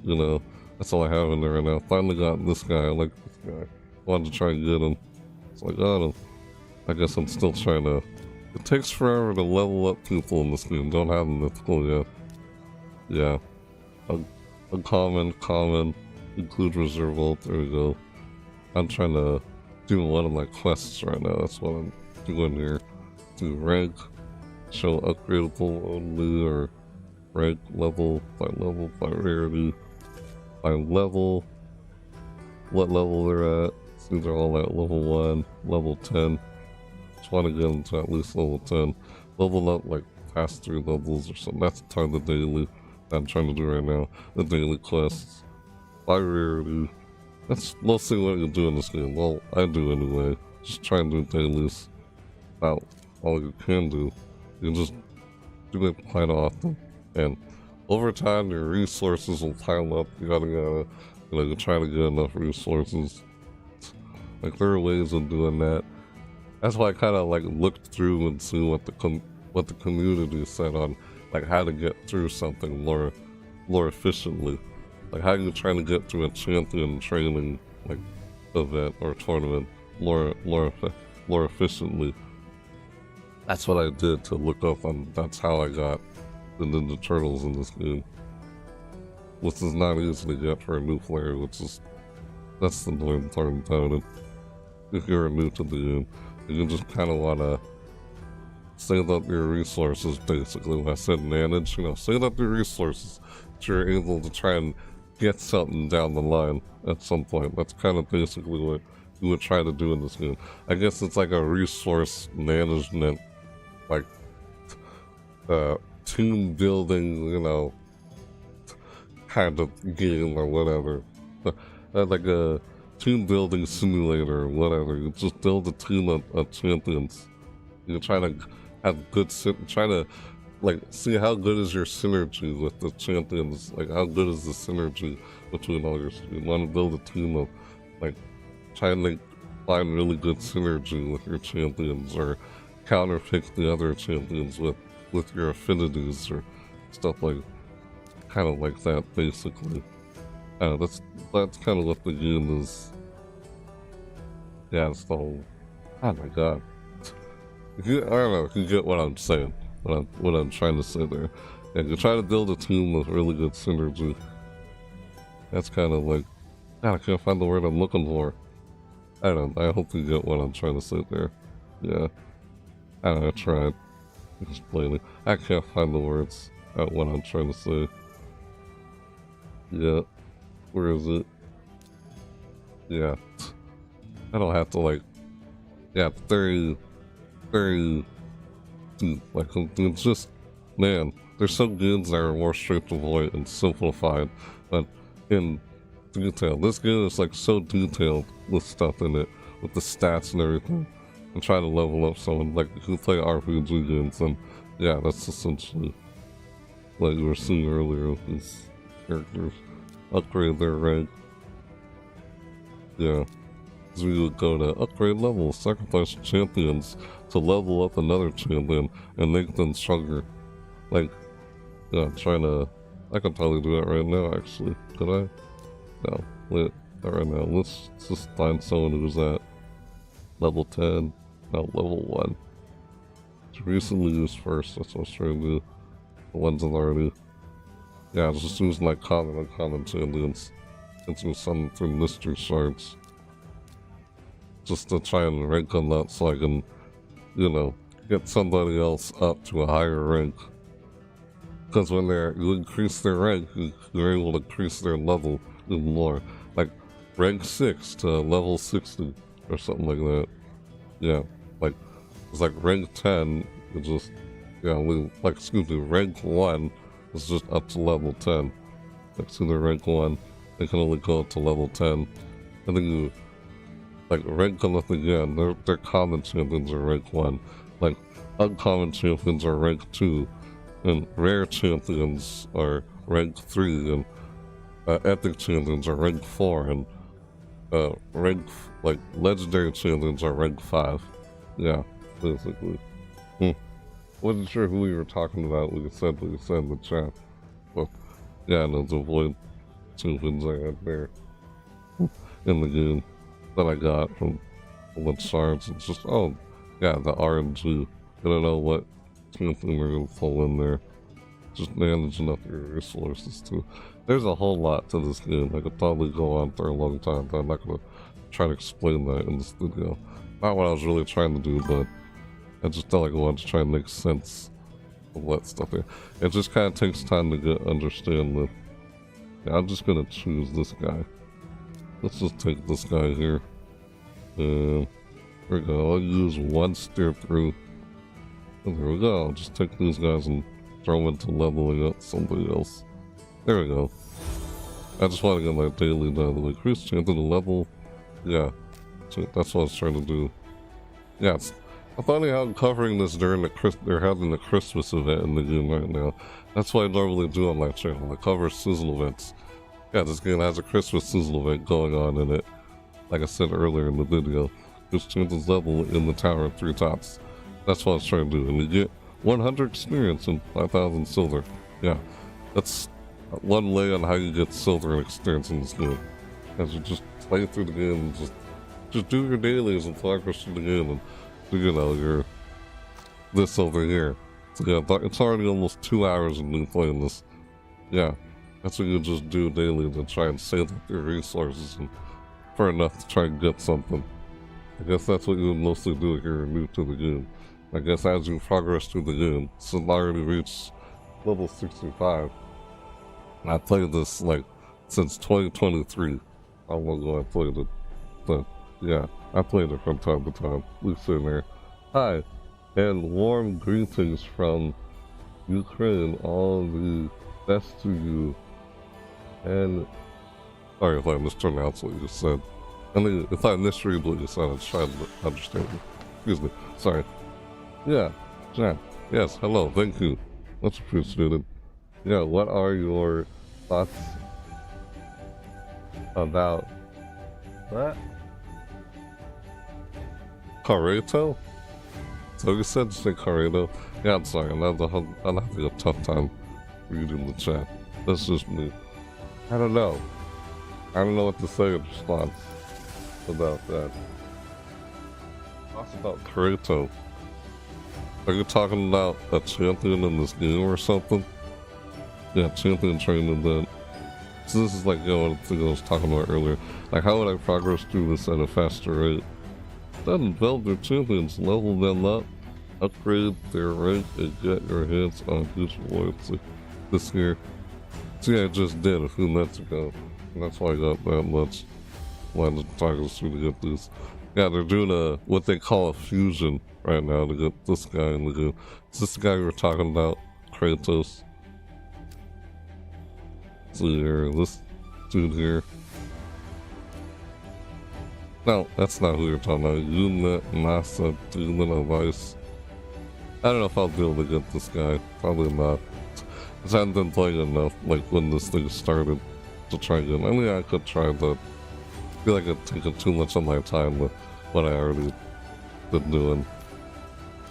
You know, that's all I have in there right now. Finally got this guy. I like this guy. Wanted to try and get him. It's like, oh, I guess I'm still trying to. It takes forever to level up people in this game. Don't have them mythical yet. Yeah. Uncommon, common, include reserve vault. There we go. I'm trying to do one of my quests right now. That's what I'm doing here. Do rank, show upgradable only, or rank level, by rarity, by level, what level they're at. See, they're all at level 1, level 10. Just want to get them to at least level 10. Level up like past 3 levels or something. That's part of the daily that I'm trying to do right now. The daily quests. By rarity. That's mostly what you do in this game. Well, I do anyway. Just try and do dailies. About all you can do. You can just do it quite often. And over time, your resources will pile up. You gotta try to get enough resources. Like, there are ways of doing that. That's why I kind of like looked through and see what the community said on like how to get through something more efficiently. Like how you trying to get through a champion training like event or tournament more efficiently. That's what I did to look up on. That's how I got the Ninja Turtles in this game, which is not easy to get for a new player. That's the annoying part about it. If you're new to the game, you just kind of want to save up your resources, basically. When I said manage, save up your resources so you're able to try and get something down the line at some point. That's kind of basically what you would try to do in this game. I guess it's like a resource management, like, team building, kind of game or whatever. Like a team building simulator or whatever. You just build a team of champions. You try to have try to like see how good is your synergy with the champions. Like how good is the synergy between all your. You want to build a team of like trying to find really good synergy with your champions or counterpick the other champions with your affinities or stuff like kind of like that basically. That's kind of what the game is. Yeah, it's the whole. Oh my god. I don't know if you get what I'm saying. What I'm trying to say there. Yeah, you try to build a team with really good synergy. That's kind of like. God, I can't find the word I'm looking for. I hope you get what I'm trying to say there. Yeah. I tried explaining. I can't find the words at what I'm trying to say. Yeah. Where is it? Yeah. I don't have to like. Yeah, very deep. Like, it's just. Man, there's some games that are more straightforward and simplified, but in detail. This game is like so detailed with stuff in it, with the stats and everything. I'm trying to level up someone. Like, if you play RPG games, then yeah, that's essentially what you were seeing earlier with these characters. Upgrade their rank. Yeah. So we would go to upgrade levels, sacrifice champions to level up another champion and make them stronger. Like, yeah, I'm trying to. I could probably do that right now, actually. Could I? No, wait, not right now. Let's just find someone who's at level 10, no, level 1. To recently used first, that's what I was trying to do. The ones that already. Yeah, just use my common and uncommon champions into some through mystery shards. Just to try and rank them up so I can, get somebody else up to a higher rank. Because when you increase their rank, you're able to increase their level even more. Like, rank 6 to level 60 or something like that. Yeah, like, it's like rank 10, it's just, rank 1 is just up to level 10. Like, so they're rank 1, they can only go up to level 10. And then you, like, rank them up again, their common champions are rank 1. Like, uncommon champions are rank 2, and rare champions are rank 3, and epic champions are rank 4, and like legendary champions are rank 5. Yeah, basically. Wasn't sure who we were talking about. We said in the chat. But yeah, no, the void champions I had there in the game that I got from what shards. It's just, oh yeah, the RNG. I don't know what champion we're gonna pull in there. Just managing up your resources too. There's a whole lot to this game. I could probably go on for a long time, but I'm not gonna try to explain that in this video. Not what I was really trying to do, but I just felt like I wanted to try and make sense of what stuff is. It just kind of takes time to understand the. Yeah, I'm just gonna choose this guy. Let's just take this guy here. There we go. I'll use one steer through. And there we go. I'll just take these guys and throw them into leveling up somebody else. There we go. I just want to get my daily done. Like, increase chance of the level. Yeah. So that's what I was trying to do. Yeah, I'm finding out I'm covering this during they're having the Christmas event in the game right now. That's what I normally do on my channel. I cover seasonal events. Yeah, this game has a Christmas seasonal event going on in it. Like I said earlier in the video, just changes level in the Tower of 3 Tops. That's what I was trying to do. And you get 100 experience and 5,000 silver. Yeah, that's one way on how you get silver and experience in this game. As you just play through the game and just do your dailies and progress through the game and do, you know, your this over here. So yeah, it's already almost 2 hours of me playing this. Yeah, that's what you just do daily to try and save up your resources and for enough to try and get something. I guess that's what you would mostly do if you're new to the game. I guess as you progress through the game, since I already reached level 65, and I played this like since 2023. How long ago I played it? But yeah, I played it from time to time. We sit there. Hi, and warm greetings from Ukraine. All the best to you. And sorry if I mispronounced what you said. I mean, if I misread what you said, I'm trying to understand it. Excuse me. Sorry. Yeah, Jack. Yes, hello, thank you. Much appreciated. Yeah, what are your thoughts about that? Carreto? So you said to say Carreto? Yeah, I'm sorry, I'm having a tough time reading the chat. That's just me. I don't know. I don't know what to say in response about that. Thoughts about Carreto? Are you talking about a champion in this game or something? Yeah, champion training then. So this is like, you know, what I was talking about earlier. Like, how would I progress through this at a faster rate? Then build your champions, level them up, upgrade their rank, and get your hands on huge loyalty this year. See, I just did a few minutes ago. And that's why I got that much. Wanted to talk us through to get this. Yeah, they're doing what they call a fusion right now to get this guy in the game. Is this the guy we were talking about? Kratos. See here, this dude here. No, that's not who you're talking about. Unit Massa Demon of Ice. I don't know if I'll be able to get this guy. Probably not. Because I haven't been playing enough, like when this thing started, to try again. I mean, I could try, but I feel like it'd take up too much of my time with what I already been doing.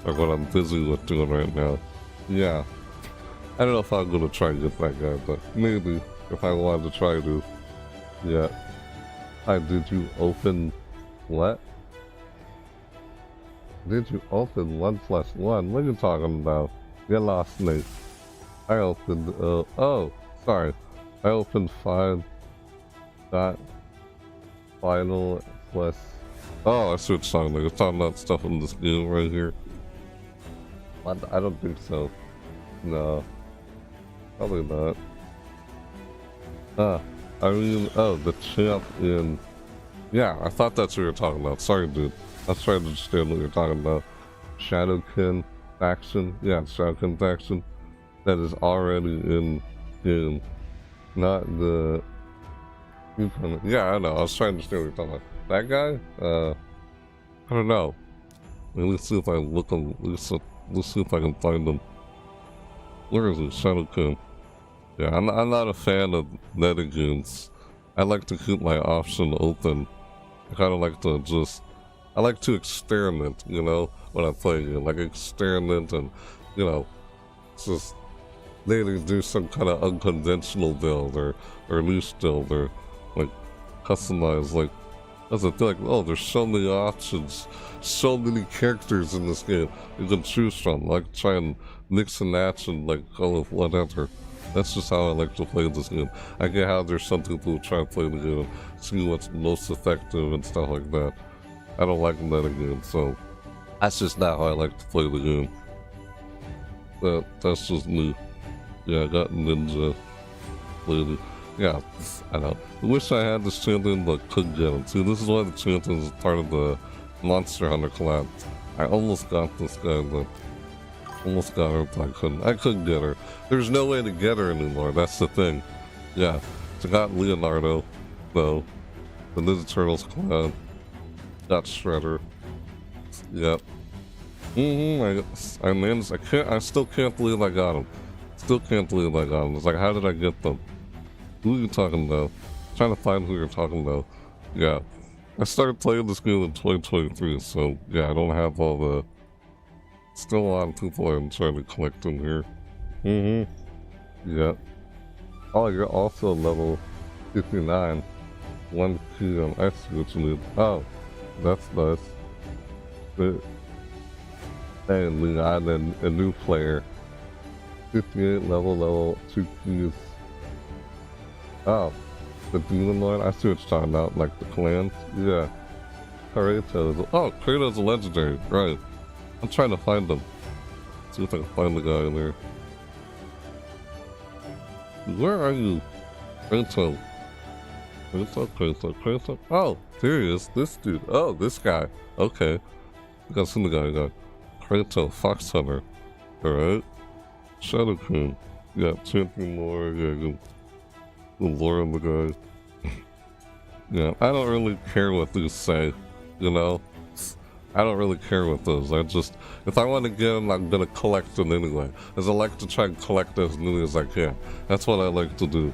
Or what I'm busy with doing right now. Yeah. I don't know if I'm gonna try and get that guy, but maybe if I wanted to try to. Yeah. Hi, did you open what? Did you open 1+1? What are you talking about? You lost me. I opened, oh, sorry. I opened 5 dot final plus. Oh, I see what you're talking about. You're talking about stuff in this game right here. I don't think so. No. Probably not. I mean, oh, the champ in. Yeah, I thought that's what you were talking about. Sorry, dude. I was trying to understand what you're talking about. Shadowkin faction? Yeah, Shadowkin faction. That is already in game. Not the. Yeah, I know. I was trying to understand what you're talking about. That guy? I don't know. Let's see if I look on. let's see if I can find him. Where is he? Shadowkin. Yeah, I'm not a fan of metagames. I like to keep my option open. I kind of like to I like to experiment, you know, when I play it. Like experiment and, you know, just maybe do some kind of unconventional build or loose build or like customize. Like, as I feel like, oh, there's so many options, so many characters in this game you can choose from. Like, try and mix and match and like go with whatever. That's just how I like to play this game. I get how there's some people who try to play the game, see what's most effective and stuff like that. I don't like metagames, so that's just not how I like to play the game. That's just me. Yeah, I got Ninja lady. Yeah, I know. I wish I had this champion but couldn't get him. See, this is why the champion is part of the Monster Hunter collab. I almost got this guy, but almost got her, but I couldn't get her. There's no way to get her anymore, that's the thing. Yeah, so I got Leonardo, though. The Ninja Turtles collab. Got Shredder. Yep. I managed, I still can't believe I got him. Still can't believe I got him. It's like, how did I get them? Who are you talking about? I'm trying to find who you're talking about. Yeah. I started playing this game in 2023, so yeah, I don't have all the... Still a lot of people I'm trying to collect in here. Yeah. Oh, you're also level 59. 1 PM. I see what you need. Oh, that's nice. And we got a new player. 58 level 2 keys. Oh, the Demon Lord? I see what you're talking about, like the clans? Yeah. Kratos. Oh, Kratos is a legendary, right. I'm trying to find them. See if I can find the guy in there. Where are you? Kratos. Kratos. Oh, there he is. This dude. Oh, this guy. Okay. I got some guy. Kratos, Fox Hunter. Alright. Shadow King. Yeah, champion lore. Yeah, the lore of the guy. Yeah, I don't really care what these say, you know? I don't really care what those. If I want to get them, I'm gonna collect them anyway. As I like to try and collect as many as I can. That's what I like to do.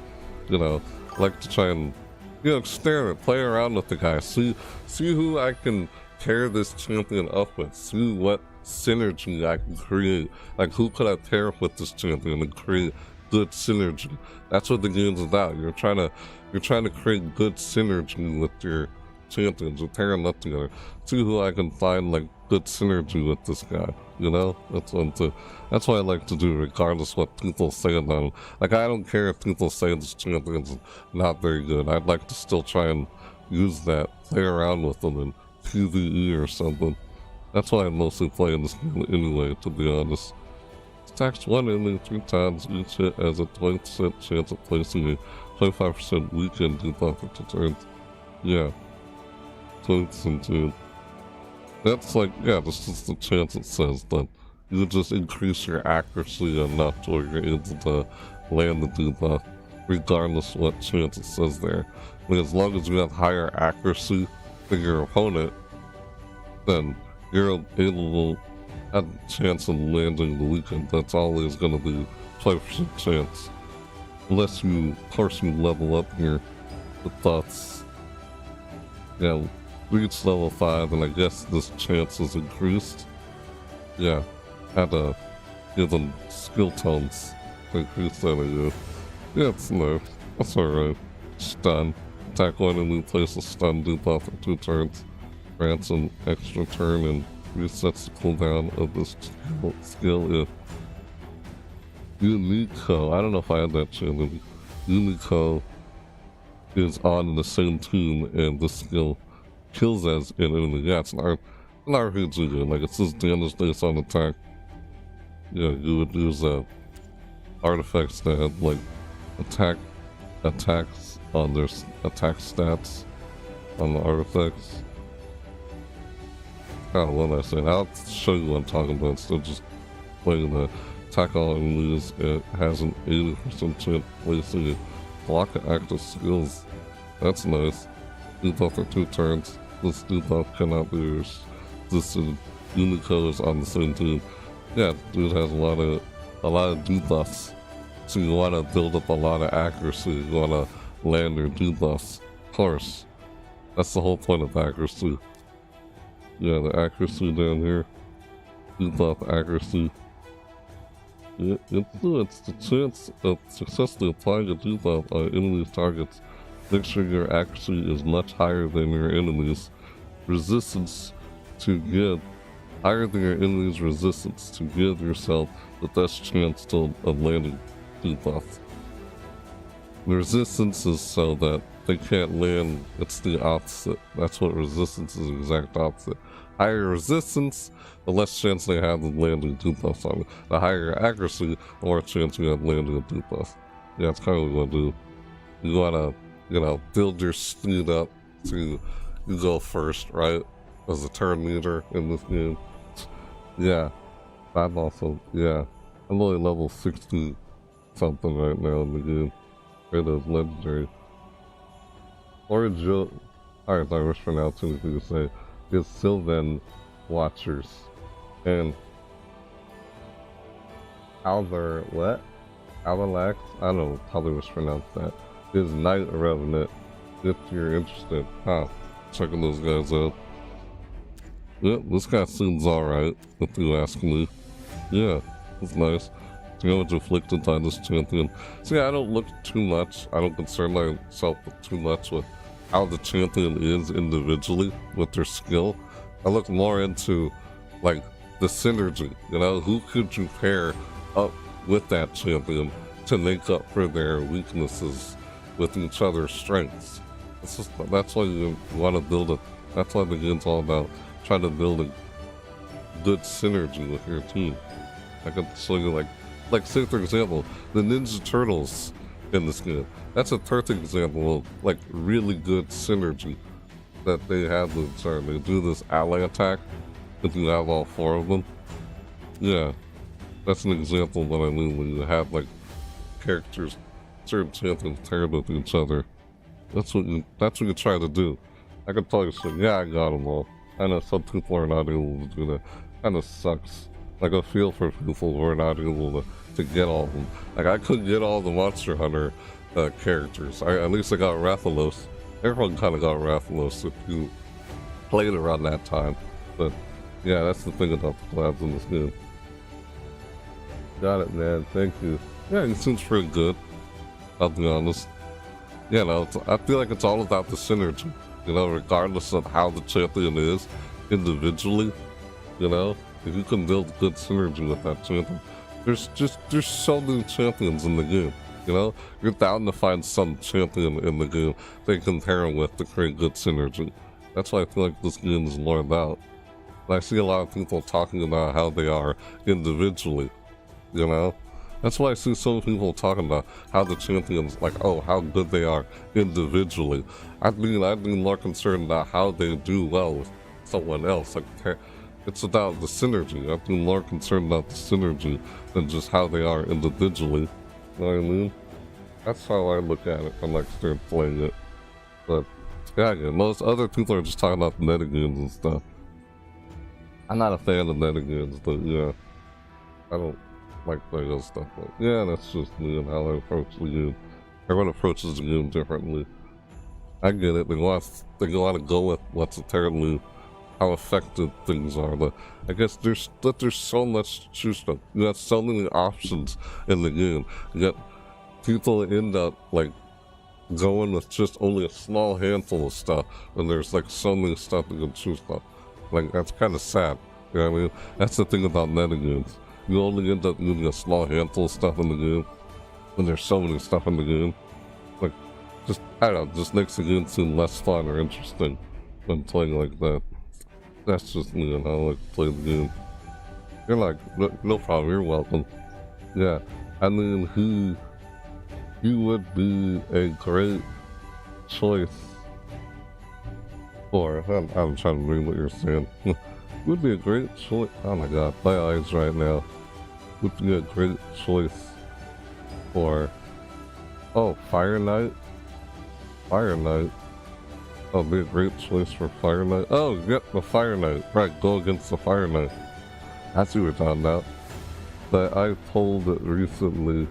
You know, I like to try and, you know, experiment, play around with the guy, see who I can pair this champion up with, see what synergy I can create. Like, who could I pair up with this champion and create good synergy? That's what the game's about. You're trying to create good synergy with your champions. You're pairing up together. See who I can find like good synergy with this guy. You know, that's what I like to do, regardless what people say about him. Like, I don't care if people say this champion's not very good. I'd like to still try and use that, play around with them in PvE or something. That's why I mostly play in this game anyway, to be honest. Attacks one enemy 3 times, each hit has a 20% chance of placing a 25% weakened debuff for 2 turns. Yeah. 20% too. That's like, yeah, this is the chance it says that you just increase your accuracy enough to where you're able to land the debuff, regardless what chance it says there. I mean, as long as you have higher accuracy than your opponent, then you're able to have a chance of landing the weekend. That's always going to be 5% chance. Unless you, of course, you level up your thoughts. Yeah, reach level 5, and I guess this chance is increased. Yeah, had to give them skill tones to increase that again. Yeah, it's nerfed. That's alright. Stun. Attack one enemy, place a stun debuff for 2 turns. Grants an extra turn and resets the cooldown of this skill if Unico, I don't know if I had that channel. Unico is on the same team and the skill kills as an enemy. Yeah, it's an RPG game. Like, it says damage based on attack. Yeah, you would use artifacts that have like attacks on their attack stats on the artifacts. Oh, what am I saying? I'll show you what I'm talking about instead of just playing the attack all enemies. It has an 80% chance placing a block of active skills. That's nice. Debuff for 2 turns. This debuff cannot be resisted. Unico is on the same team. Yeah, dude has a lot of debuffs. So you want to build up a lot of accuracy. You want to land your debuffs. Of course. That's the whole point of accuracy. Yeah, the accuracy down here. Debuff accuracy. It's the chance of successfully applying a debuff on enemy's targets. Make sure your accuracy is much higher than your enemy's. Resistance to give higher than your enemy's resistance to give yourself the best chance of landing debuff. The resistance is so that they can't land. It's the opposite. That's what resistance is, the exact opposite. Higher resistance, the less chance they have of landing debuffs on it. The higher accuracy, the more chance you have landing a debuff. Yeah, that's kind of what you want to do. You want to, you know, build your speed up to you go first, right? As a turn leader in this game. Yeah, I'm also, yeah. I'm only level 60 something right now in the game. It is legendary. Or Joe, alright, I was pronouncing it to say, is Sylvan Watchers. And Alvar, what? Avalax? I don't know how they was pronounced that. Is Night Revenant, if you're interested. Huh. Checking those guys out. Yeah, this guy seems alright, if you ask me. Yeah, it's nice. Damage inflicted by this champion. See, I don't look too much. I don't concern myself too much with how the champion is individually with their skill. I look more into, like, the synergy. You know, who could you pair up with that champion to make up for their weaknesses with each other's strengths? That's why you want to build it. That's why the game's all about trying to build a good synergy with your team. I can show you, like say for example, the Ninja Turtles in this game. That's a perfect example of like really good synergy that they have with each other. They do this ally attack if you have all four of them. Yeah, that's an example of what I mean when you have like characters, certain champions paired with each other. That's what you try to do. I can tell you, so yeah, I got them all. I know some people are not able to do that. Kind of sucks. Like, I feel for people who are not able to get all of them. Like, I couldn't get all the Monster Hunter characters. At least I got Rathalos. Everyone kind of got Rathalos if you played around that time. But yeah, that's the thing about the collabs in this game. Got it, man. Thank you. Yeah, it seems pretty good. I'll be honest. Yeah, no, I feel like it's all about the synergy. You know, regardless of how the champion is individually, you know, if you can build good synergy with that champion, there's so many champions in the game. You know, you're bound to find some champion in the game they can pair with to create good synergy. That's why I feel like this game is more about. And I see a lot of people talking about how they are individually. You know, that's why I see some people talking about how the champions, like, oh, how good they are individually. I'd be more concerned about how they do well with someone else. Like, it's about the synergy. I'd be more concerned about the synergy than just how they are individually. You know what I mean? That's how I look at it. I'm like, start playing it. But yeah, again, most other people are just talking about the metagames and stuff. I'm not a fan of metagames, but yeah, I don't like playing those stuff. But yeah, that's just me and how I approach the game. Everyone approaches the game differently. I get it. They want to go with what's apparently how effective things are, but I guess there's so much to choose from. You got so many options in the game. You got people end up like going with just only a small handful of stuff, and there's like so many stuff you can choose from. Like, that's kind of sad. You know what I mean? That's the thing about metagames. You only end up using a small handful of stuff in the game, when there's so many stuff in the game. Like, just, I don't know, just makes the game seem less fun or interesting when playing like that. That's just me and how I like to play the game. You're like, no problem, you're welcome. Yeah, I mean, he would be a great choice for, I'm trying to read what you're saying. Would be a great choice. Oh my god, my eyes right now. Would be a great choice for, oh, Fire Knight? Fire Knight. Oh, be a great choice for Fire Knight. Oh, get the Fire Knight. Right, go against the Fire Knight. That's what we're talking about. but I told it recently.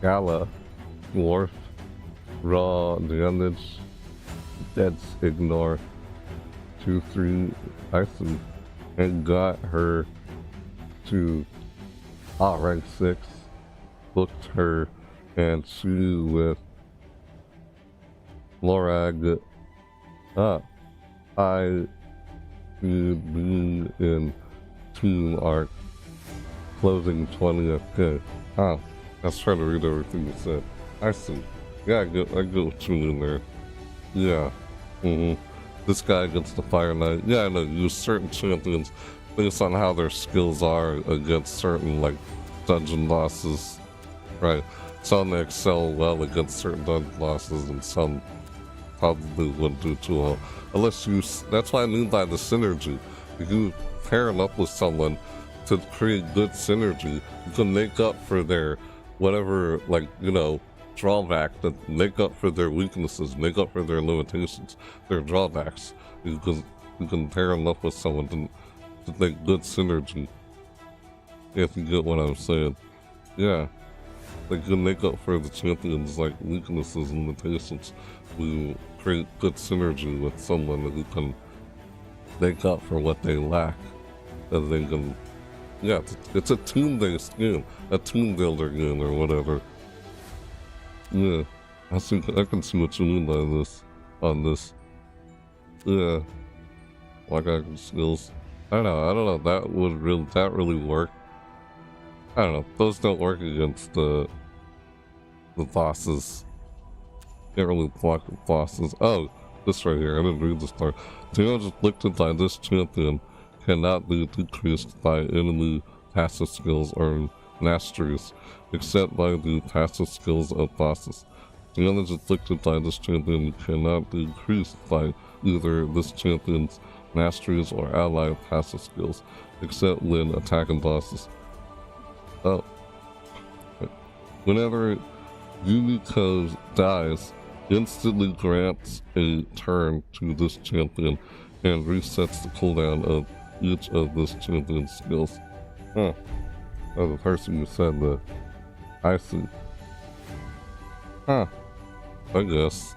Gala, Dwarf, Raw Damage, Dead's Ignore, 2-3 Icy, and got her to rank 6, booked her, and she with Lorag I being in Team Arc, closing 20th. Let's try to read everything you said. I see. Yeah, I get what you mean there. Yeah. This guy against the Fire Knight. Yeah, I know. Use certain champions based on how their skills are against certain, like, dungeon bosses. Right. Some excel well against certain dungeon bosses, and some probably wouldn't do too well. Unless you. That's what I mean by the synergy. If you pairing up with someone to create good synergy, you can make up for their whatever, like, you know, drawback, that make up for their weaknesses, make up for their limitations, their drawbacks. You can pair them up with someone to make good synergy. If you get what I'm saying. Yeah. They can make up for the champions, like, weaknesses and limitations. We create good synergy with someone who can make up for what they lack. And they can, yeah, it's a team-based game, a team builder game or whatever. Yeah, I can see what you mean by this, on this. Yeah, like skills. I don't know, that really work. I don't know, those don't work against the bosses. Can't really block the bosses. Oh, this right here, I didn't read this part. Damage inflicted by this champion cannot be decreased by enemy passive skills or masteries, except by the passive skills of bosses. Damage inflicted by this champion cannot be increased by either this champion's masteries or allied passive skills, except when attacking bosses. Oh. Whenever Yumiko dies, instantly grants a turn to this champion and resets the cooldown of each of this champion's skills. Oh, the person who said that. I see. I guess.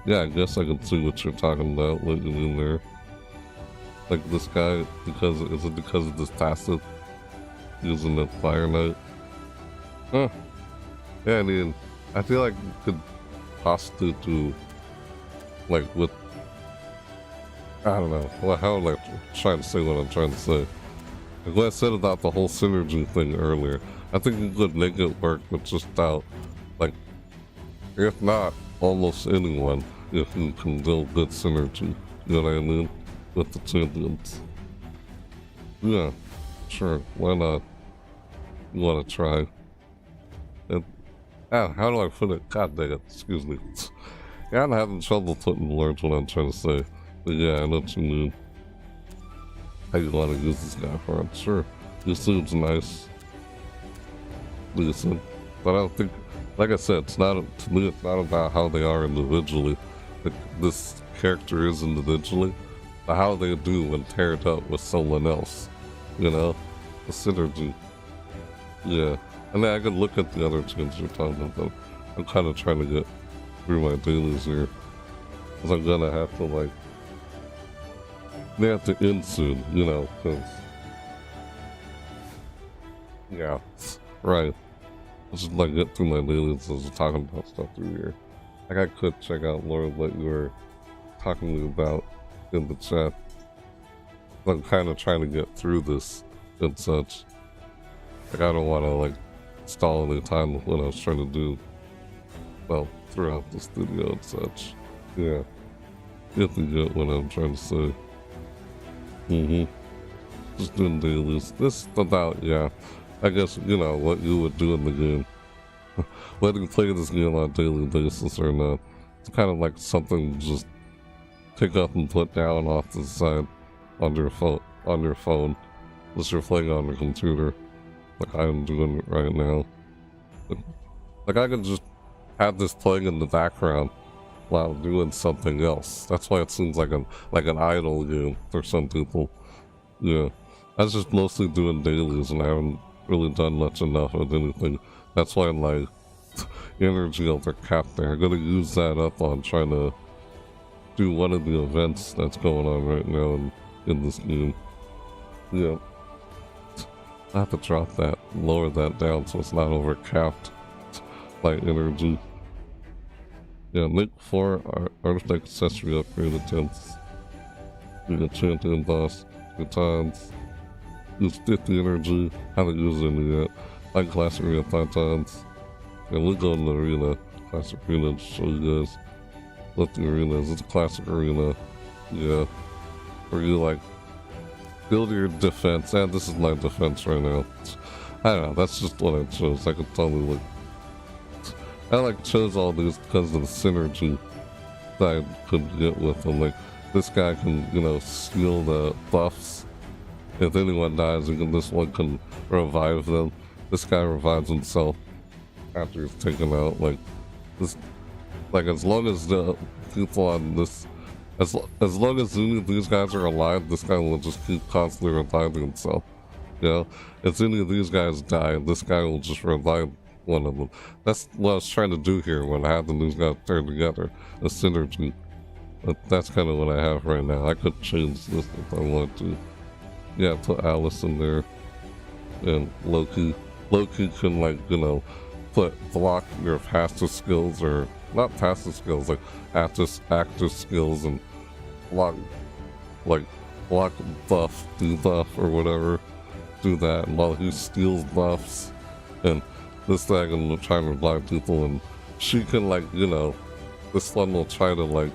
Yeah, I guess I can see what you're talking about, what you mean there. Like this guy, is it because of this passive? Using the Fire Knight? Yeah, I mean, I feel like you could possibly do, like, with, I don't know, well, how am I trying to say what I'm trying to say? Like what I said about the whole synergy thing earlier, I think you could make it work with just about, like, if not almost anyone, if you can build good synergy, you know what I mean, with the champions. Yeah, sure, why not? You want to try. And, how do I put it? God dang it, excuse me. Yeah, I'm having trouble putting words what I'm trying to say. But yeah, I know what you mean. How you want to use this guy for it? Sure, he seems nice. Decent. But I don't think, like I said, to me it's not about how they are individually. Like, this character is individually, but how they do when paired up with someone else. You know? The synergy. Yeah. And then I could look at the other teams you're talking about, though. I'm kind of trying to get through my dailies here. Because I'm gonna have to, like, they have to end soon, you know, because, yeah, right. Let's just, like, get through my dailies as I'm talking about stuff through here. Like, I could check out more of what you were talking to me about in the chat. I'm kind of trying to get through this and such. Like, I don't want to, like, stall any time with what I was trying to do. Well, throughout the studio and such. Yeah. If you get what I'm trying to say. Just doing dailies. This about, yeah. I guess, you know, what you would do in the game. Whether you play this game on a daily basis or not. It's kind of like something you just pick up and put down off to the side on your phone. Unless you're playing on your computer. Like I'm doing it right now. Like I can just have this playing in the background while doing something else. That's why it seems like an idle game for some people. Yeah. I was just mostly doing dailies and I haven't really done much enough of anything. That's why my energy levels are capped there. I'm gonna use that up on trying to do one of the events that's going on right now in this game. Yeah. I have to drop that, lower that down so it's not over capped by energy. Yeah, make 4 artifact accessory upgrade attempts. You can champion boss 2 times. Use 50 energy. Haven't used any yet. Like classic arena 5 times. Yeah, we'll go in the arena. Classic arena to show you guys what the arena is. It's a classic arena. Yeah. Where you like build your defense. And this is my defense right now. I don't know, that's just what I chose. I could totally like I like chose all these because of the synergy that I could get with them. Like this guy can, you know, steal the buffs. If anyone dies, this one can revive them. This guy revives himself after he's taken out. Like this, like as long as the people on this, as long as any of these guys are alive, this guy will just keep constantly reviving himself. You know, if any of these guys die, this guy will just revive one of them. That's what I was trying to do here when I had the news guys turn together, a synergy. But that's kind of what I have right now. I could change this if I want to. Yeah, put Alice in there. And Loki. Loki can, like, you know, block your passive skills, or not passive skills, like active skills, and block buff, do buff, or whatever. Do that, and while he steals buffs, and this thing can try to revive people, and she can, like, you know, this one will try to, like,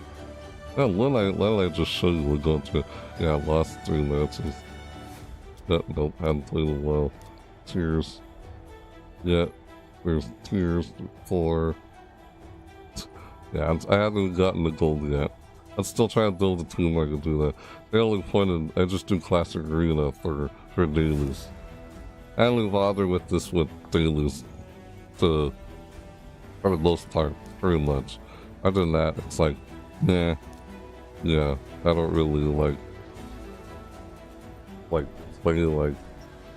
yeah, why don't I just show you we're going to, yeah, I lost 3 matches. Nope, haven't played in a while. Tears. Yeah, there's tears, 4. Yeah, I haven't gotten the gold yet. I'm still trying to build a team where I can do that. The only point I just do classic arena for dailies. I only bother with this with dailies for the most part, pretty much. Other than that, it's like, nah, yeah, I don't really like play like,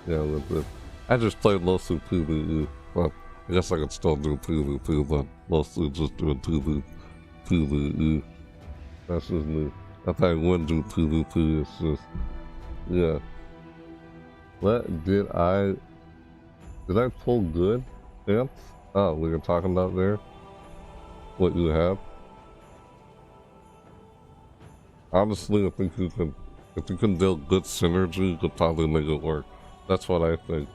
yeah, with it. I just play mostly PvE, but I guess I could still do PvP, but mostly just doing PvE. That's just me. If I wouldn't do PvP, it's just, yeah. What did I pull good? Yeah? Oh, we were talking about there? What you have? Honestly, I think if you can build good synergy, you could probably make it work. That's what I think.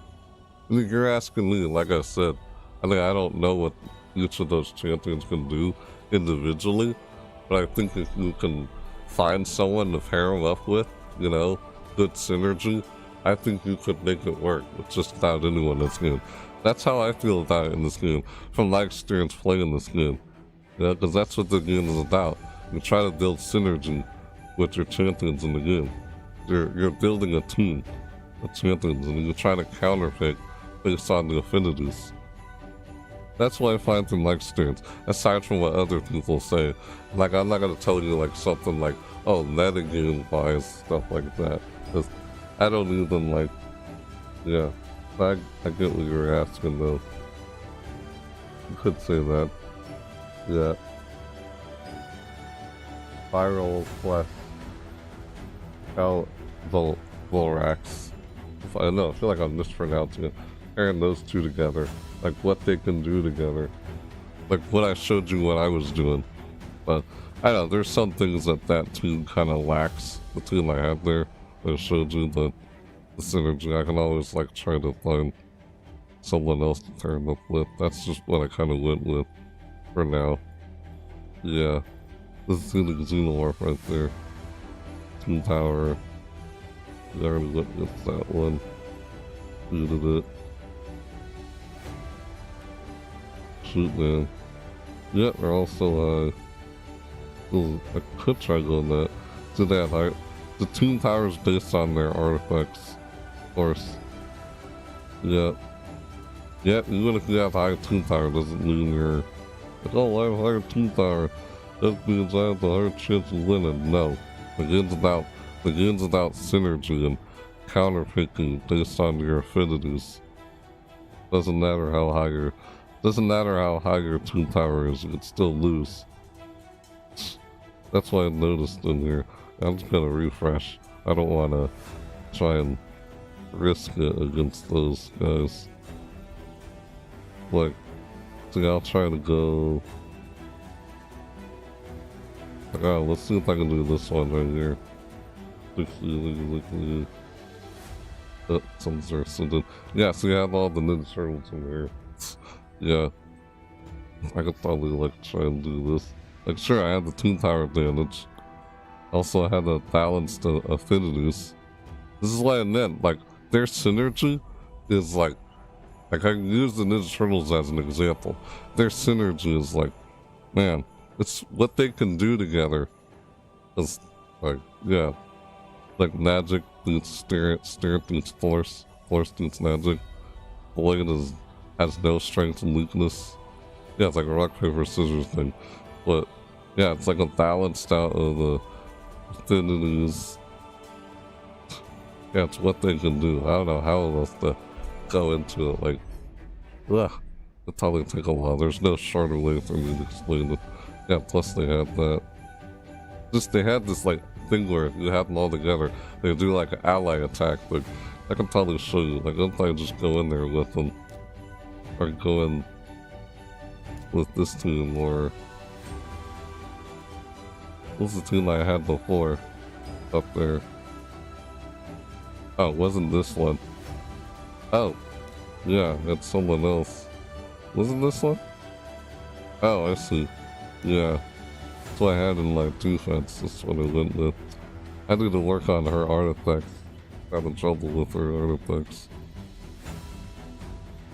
You're asking me, like I said, I mean, I don't know what each of those champions can do individually, but I think if you can find someone to pair them up with, you know, good synergy, I think you could make it work with just about anyone in this game. That's how I feel about it in this game, from my experience playing this game. You know, because that's what the game is about. You try to build synergy with your champions in the game. You're building a team of champions, and you're trying to counterpick based on the affinities. That's what I find from my experience, aside from what other people say. Like, I'm not gonna tell you like something like, oh, metagame wise, stuff like that. Because I don't even like, yeah, I get what you're asking though. You could say that. Yeah. Viral Quest. Volrax. I know, I feel like I'm mispronouncing it. Pairing those two together. Like what they can do together. Like what I showed you what I was doing. But I don't know, there's some things that team kind of lacks. The team I have there that I showed you, the synergy. I can always like try to find someone else to pair up with. That's just what I kind of went with for now. Yeah. This is the Xenomorph right there. Team Power. I already went with that one. Booted it. Shoot, man. Yeah, we're also, I could try going that. So they have the Team Power is based on their artifacts, of course. Yeah. Yeah, even if you have high Team Power, doesn't mean you're like, oh, I have higher Team Power. That means I have the higher chance of winning. No. The game's about synergy and counterpicking based on your affinities. Doesn't matter how high your toon power is, you can still lose. That's what I noticed in here. I'm just gonna refresh. I don't wanna try and risk it against those guys. Like, so I'll try to go. Oh, let's see if I can do this one right here. Oh, something's there. Something. Yeah, so you have all the Ninja Turtles in here. Yeah. I could probably like try and do this. Like, sure, I have the toon power advantage. Also, I have the balanced affinities. This is what I meant. Like, their synergy is like I can use the Ninja Turtles as an example. Their synergy is like, man, it's what they can do together. It's like, yeah, like magic through spirit through force through magic. Blade has no strength and weakness. Yeah, it's like a rock paper scissors thing, but yeah, it's like a balanced out of the affinities. Yeah, it's what they can do. I don't know how else to go into it. Like, ugh, it'll probably take a while. There's no shorter way for me to explain it. Yeah, plus they had that. They had this like thing where you have them all together. They do like an ally attack. Like, I can probably show you. Like, I'll probably just go in there with them, or go in with this team, or what's the team I had before up there? Oh, it wasn't this one. Oh, yeah, it's someone else. Wasn't this one? Oh, I see. Yeah. That's what I had in like defense. That's what I went with. I need to work on her artifacts. I'm in trouble with her artifacts.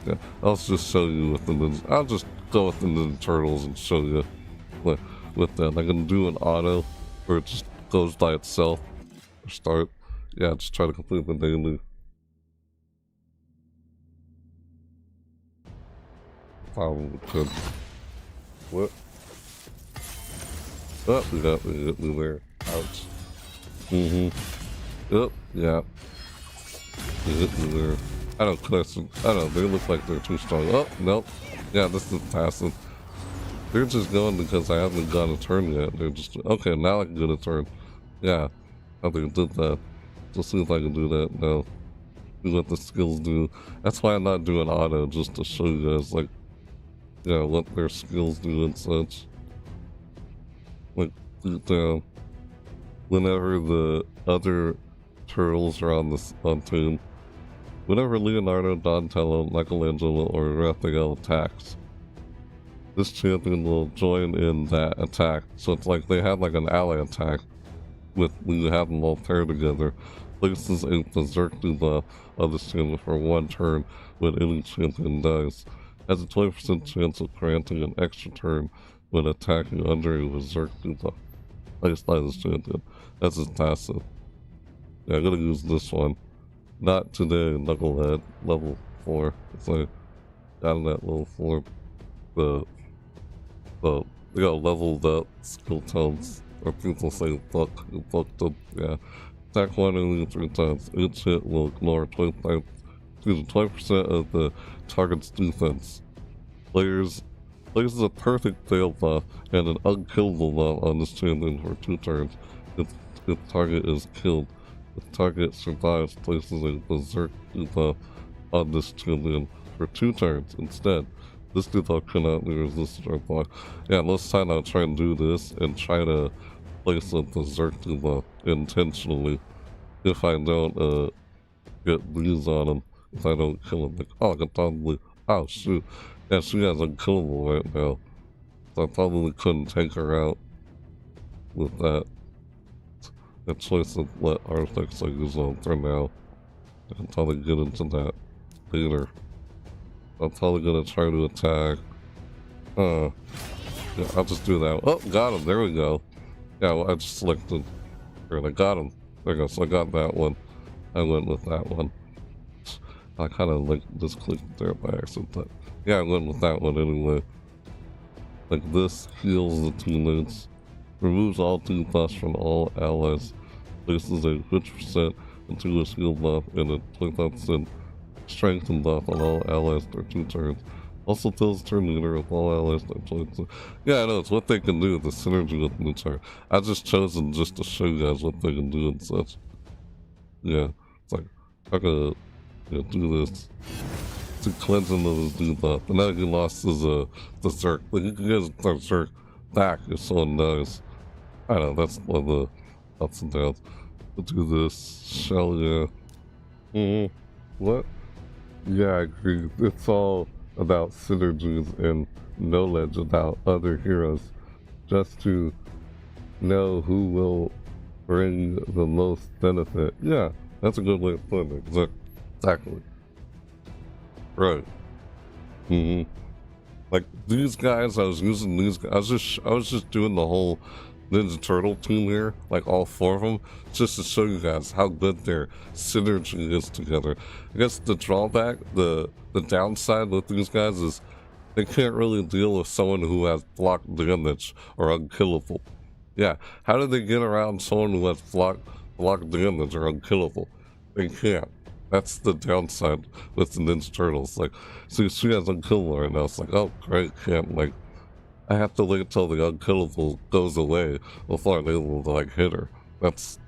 Yeah, I'll just show you with the Ninja. I'll just go with the Ninja Turtles and show you with that. I can do an auto where it just goes by itself. Or start. Yeah, just try to complete the daily. Probably could. What? Oh, we got me there. Ouch. Yep, yeah. We hit me there. I don't question. I don't know, they look like they're too strong. Oh, nope. Yeah, this is passive. They're just going because I haven't got a turn yet. They're just, okay, now I can get a turn. Yeah, I think I did that. Let's see if I can do that now. See what the skills do. That's why I'm not doing auto, just to show you guys, like, yeah, what their skills do and such. Like, whenever the other turtles are on team, whenever Leonardo, Donatello, Michelangelo, or Raphael attacks, this champion will join in that attack. So it's like they have like an ally attack with when you have them all paired together. Places a berserk debuff of this champion for one turn when any champion dies. Has a 20% chance of granting an extra turn when attacking under a berserk debuff placed by this champion. That's his passive. Yeah, I'm gonna use this one. Not today, Knucklehead, level 4. It's like, got that level 4. They got leveled up skill tones. Or people say fucked up, yeah. Attack one enemy 3 times. Each hit will ignore 20% of the target's defense. Players places a perfect fail buff and an unkillable buff on this champion for 2 turns. If target is killed, if target survives, places a berserk debuff on this champion for 2 turns instead. This debuff cannot be resisted or blocked. Yeah, most time I'll try and do this and try to place a berserk debuff intentionally if I don't get bleeds on him, if I don't kill him. Like, oh, I could probably, oh shoot, yeah, she has unkillable right now, so I probably couldn't take her out with that. The choice of what artifacts I use on for now. I can probably get into that later. I'm probably gonna try to attack. Yeah, I'll just do that. Oh, got him. There we go. Yeah, well, I just selected. And I got him. There we go. So I got that one. I went with that one. I kind of like just clicked there by accident, but yeah, I went with that one anyway. Like this heals the teammates, removes all debuffs from all allies, places a 50% into a skill buff, and it puts in strength and buff on all allies for 2 turns. Also tells turn leader of all allies that play. Yeah, I know, it's what they can do, the synergy with the turn. I've just chosen just to show you guys what they can do and such. Yeah, it's like, I could do this to cleanse him of his debuff. And now he lost his berserk. But you can get his berserk back if someone dies. I don't know, that's one of the ups and downs. We'll do this. Shell, yeah. What? Yeah, I agree. It's all about synergies and knowledge about other heroes. Just to know who will bring the most benefit. Yeah, that's a good way of putting it. Exactly. Right. Like these guys, I was using these guys. I was just doing the whole Ninja Turtle team here, like all 4 of them, just to show you guys how good their synergy is together. I guess the drawback, the downside with these guys is they can't really deal with someone who has block damage or unkillable. Yeah, how do they get around someone who has block damage or unkillable? They can't. That's the downside with the Ninja Turtles. Like, see, she has unkillable right now. It's like, oh, great, can't, like, I have to wait until the unkillable goes away before I'm able to, like, hit her. That's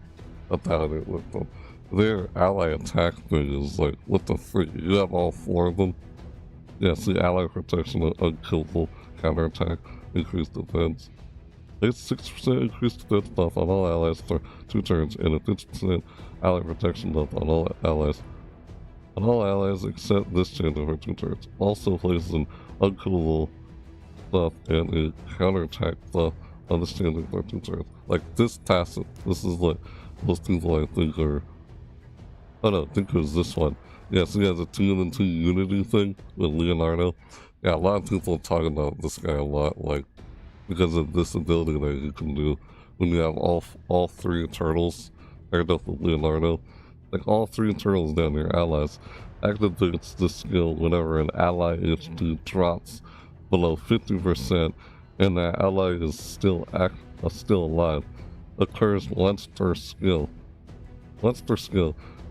about it with them. Their ally attack thing is like, what the freak? You have all 4 of them? Yeah, see, ally protection, unkillable, counterattack, increased defense. It's 6% increased defense buff on all allies for 2 turns, and a 50% ally protection buff on all allies. On all allies except this champion for 2 turns. Also places an unkillable buff and a counterattack buff on this champion for 2 turns. Like, this tacit, this is like, most people I think are, oh no, I think it was this one. Yeah, so he has a 2 and 2 unity thing with Leonardo. Yeah, a lot of people are talking about this guy a lot, like, because of this ability that you can do when you have all 3 turtles paired up with Leonardo. Like, all 3 turtles down your allies activates this skill whenever an ally HP drops below 50% and that ally is still alive. Occurs once per skill.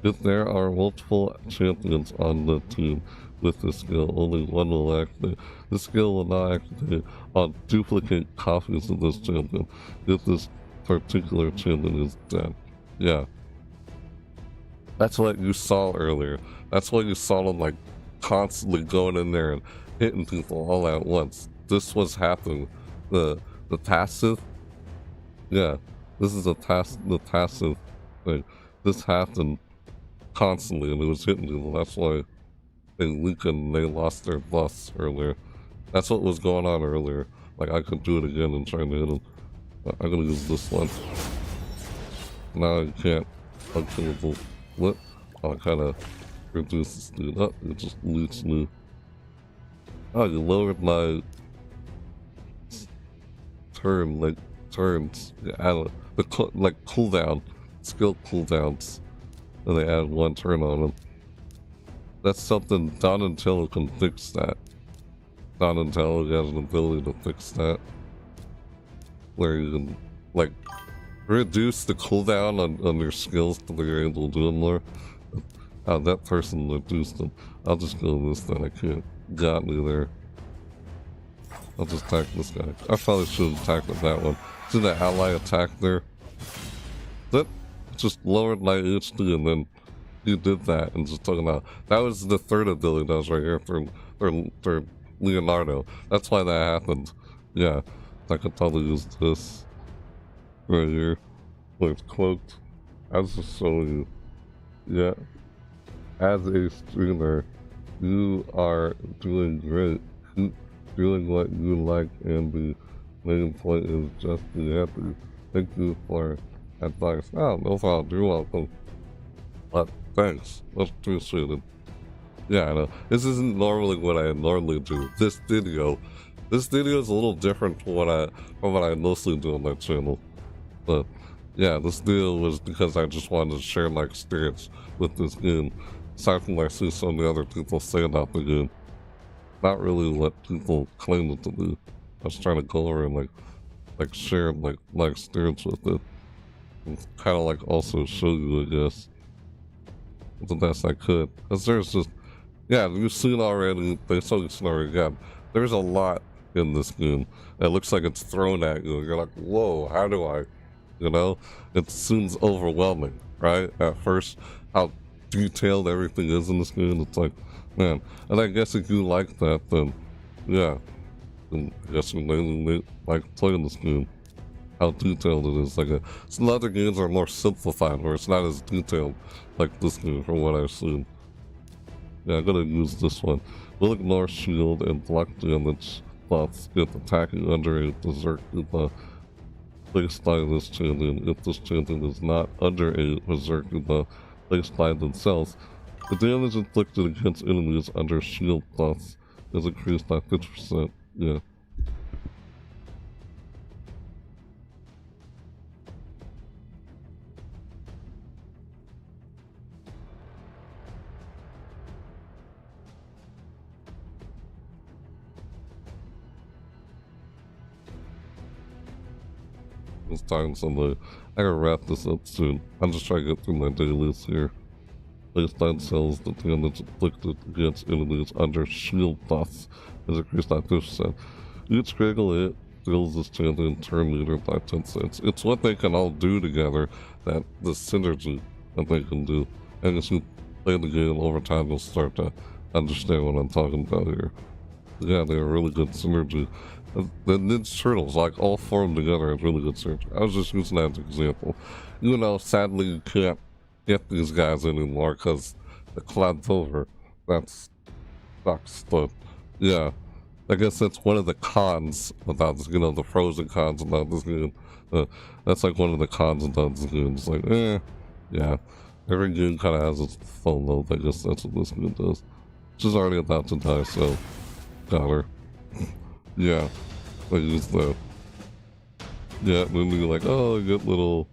If there are multiple champions on the team with this skill, only one will activate. The skill will not activate on duplicate copies of this champion if this particular champion is dead. Yeah. That's what you saw earlier. That's what you saw them like constantly going in there and hitting people all at once. This was happening. The passive. Yeah. This is the passive thing. This happened constantly and it was hitting people. That's why they weakened, they lost their buffs earlier. That's what was going on earlier. Like, I could do it again and try to hit them. I'm gonna use this one. Now you can't. Unkillable. What? Oh, I kinda reduced this dude up. It just leads me. Oh, you lowered my turn, like, turns. You added the cooldown, skill cooldowns. And they add 1 turn on them. That's something Donatello can fix that. Donatello has an ability to fix that. Where you can, like, reduce the cooldown on your skills to where you're able to do them more. That person reduced them. I'll just go with this then. I can't. Got me there. I'll just attack this guy. I probably should have attacked with that one. See that ally attack there? That just lowered my HP and then he did that and just talking about that was the 3rd ability that was right here for Leonardo. That's why that happened. Yeah. I could probably use this right here where it's cloaked. I'll just show you. Yeah. As a streamer, you are doing great. Keep doing what you like, and the main point is just be happy. Thank you for advice. Oh, no problem. You're welcome. But thanks. That's appreciated. Yeah, I know. This isn't normally what I normally do. This video is a little different from what I mostly do on my channel. But yeah, this video was because I just wanted to share my experience with this game. Aside from I see so many other people say about the game. Not really what people claim it to be. I was trying to go over and like share like my experience with it. And kind of like also show you, I guess. the best I could. Because there's just, yeah, you've seen already, they show you scenario again. There's a lot in this game. It looks like it's thrown at you. You're like, whoa, how do I, you know? It seems overwhelming, right? At first, how detailed everything is in this game. It's like, man. And I guess if you like that, then, yeah. And I guess you may like playing this game. How detailed it is. Like some other games are more simplified, where it's not as detailed like this game, from what I've seen. Yeah, I'm gonna use this one. Will ignore shield and block damage buffs if attacking under a berserk buff placed by this champion. If this champion is not under a berserk buff placed by themselves, the damage inflicted against enemies under shield buffs is increased by 50%. Yeah. It's time Sunday. I gotta wrap this up soon. I'm just trying to get through my dailies here. Baseline cells, the damage inflicted against enemies under shield buffs is increased by 50%. Each critical hit fills this champion turn meter by 10 cents. It's what they can all do together, that the synergy that they can do. And as you play the game over time, you'll start to understand what I'm talking about here. Yeah, they're a really good synergy. The Ninja Turtles, like, all formed together is really good synergy. I was just using that as an example. You know, sadly, you can't get these guys anymore because the cloud's over. That sucks, but yeah. I guess that's one of the cons about this, you know, the pros and cons about this game. That's like one of the cons about this game. It's like, yeah. Every game kind of has its phone load. I guess that's what this game does. She's already about to die, so got her. Yeah, I use that. Yeah, then you're like, oh, I get little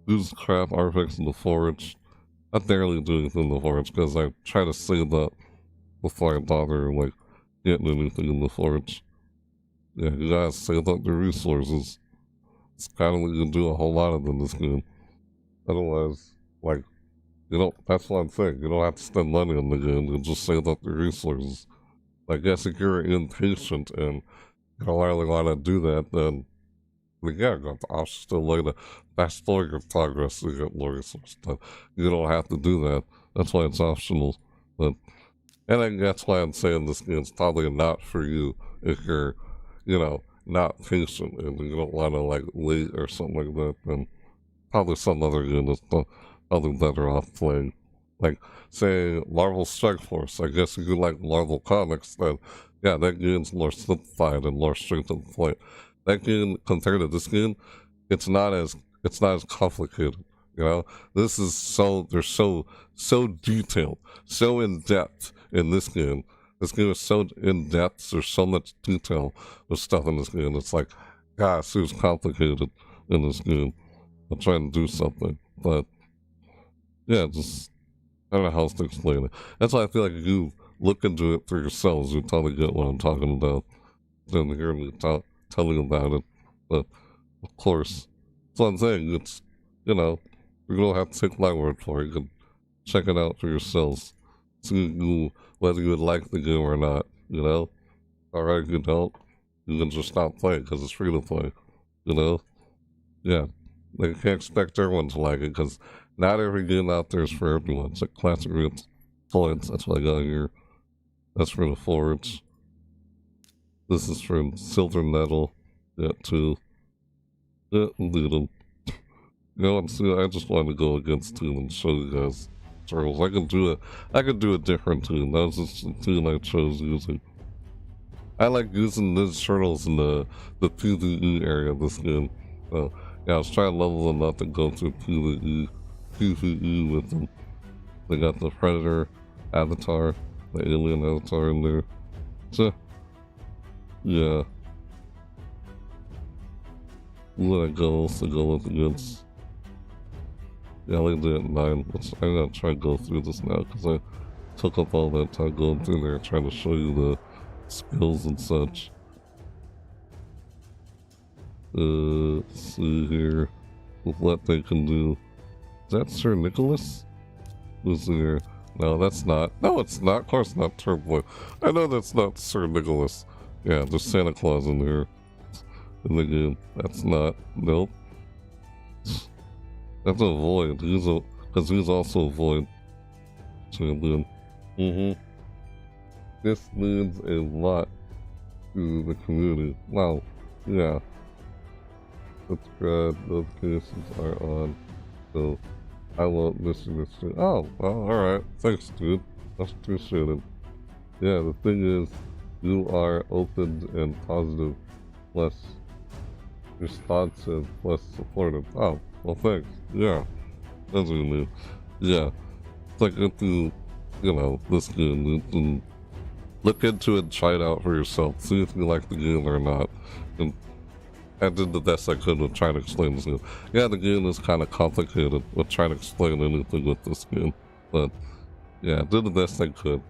use crap artifacts in the forge. I barely do anything in the forge because I try to save that before I bother like getting anything in the forge. Yeah, you gotta save up the resources. It's kind of what you can do a whole lot of in this game. Otherwise, like, you know, that's one thing. You don't have to spend money on the game. You just save up the resources. I guess if you're impatient and you don't really want to do that, then yeah, go to options to later. Fast forward your progress to get more resources. But you don't have to do that. That's why it's optional. But and I think that's why I'm saying this game's probably not for you if you're, you know, not patient and you don't want to like wait or something like that. Then probably some other game that's probably better off playing. Like, say, Marvel Strike Force. I guess if you like Marvel Comics, then, yeah, that game's more simplified and more straight to the point. That game, compared to this game, it's not as complicated, you know? This is they're so detailed, so in-depth in this game. This game is so in-depth, there's so much detail with stuff in this game. It's like, God, it seems complicated in this game. I'm trying to do something, but, yeah, just... I don't know how else to explain it. That's why I feel like if you look into it for yourselves, you probably get what I'm talking about. Then hear me telling about it. But, of course, that's what I'm saying. It's, you know, you don't have to take my word for it. You can check it out for yourselves. See whether you would like the game or not, you know? Alright, if you don't, you can just stop playing because it's free to play, you know? Yeah. They can't expect everyone to like it because not every game out there is for everyone. It's like classic roots points. That's what I got here. That's for the forge. This is from silver metal. Yeah, too. Yeah, lead them. You know what? See, I just wanted to go against team and show you guys turtles. I can do a different team. That was just the team I chose using. I like using these turtles in the PvE area of this game. So, yeah, I was trying to level them up and go through PvE with them. They got the Predator avatar, the Alien avatar in there. So, yeah. Who did I go to go up against? Yeah, I did at 9. I'm gonna try to go through this now because I took up all that time going through there trying to show you the skills and such. Let's see here with what they can do. Is that Sir Nicholas? Who's here? No, that's not. No, it's not. Of course not Turbo. I know that's not Sir Nicholas. Yeah, there's Santa Claus in here. In the game. That's not. Nope. That's a void. Because he's also a void. So then. This means a lot to the community. Wow. Yeah. Subscribe. Notifications are on. So I won't miss this thing. Oh, well, alright. Thanks, dude. That's appreciated. Yeah, the thing is, you are open and positive, less responsive, less supportive. Oh, well, thanks. Yeah. That's what you mean. Yeah. It's like if you know, this game, you can look into it and try it out for yourself. See if you like the game or not. And I did the best I could with trying to explain this game. Yeah, the game is kind of complicated with trying to explain anything with this game. But, yeah, I did the best I could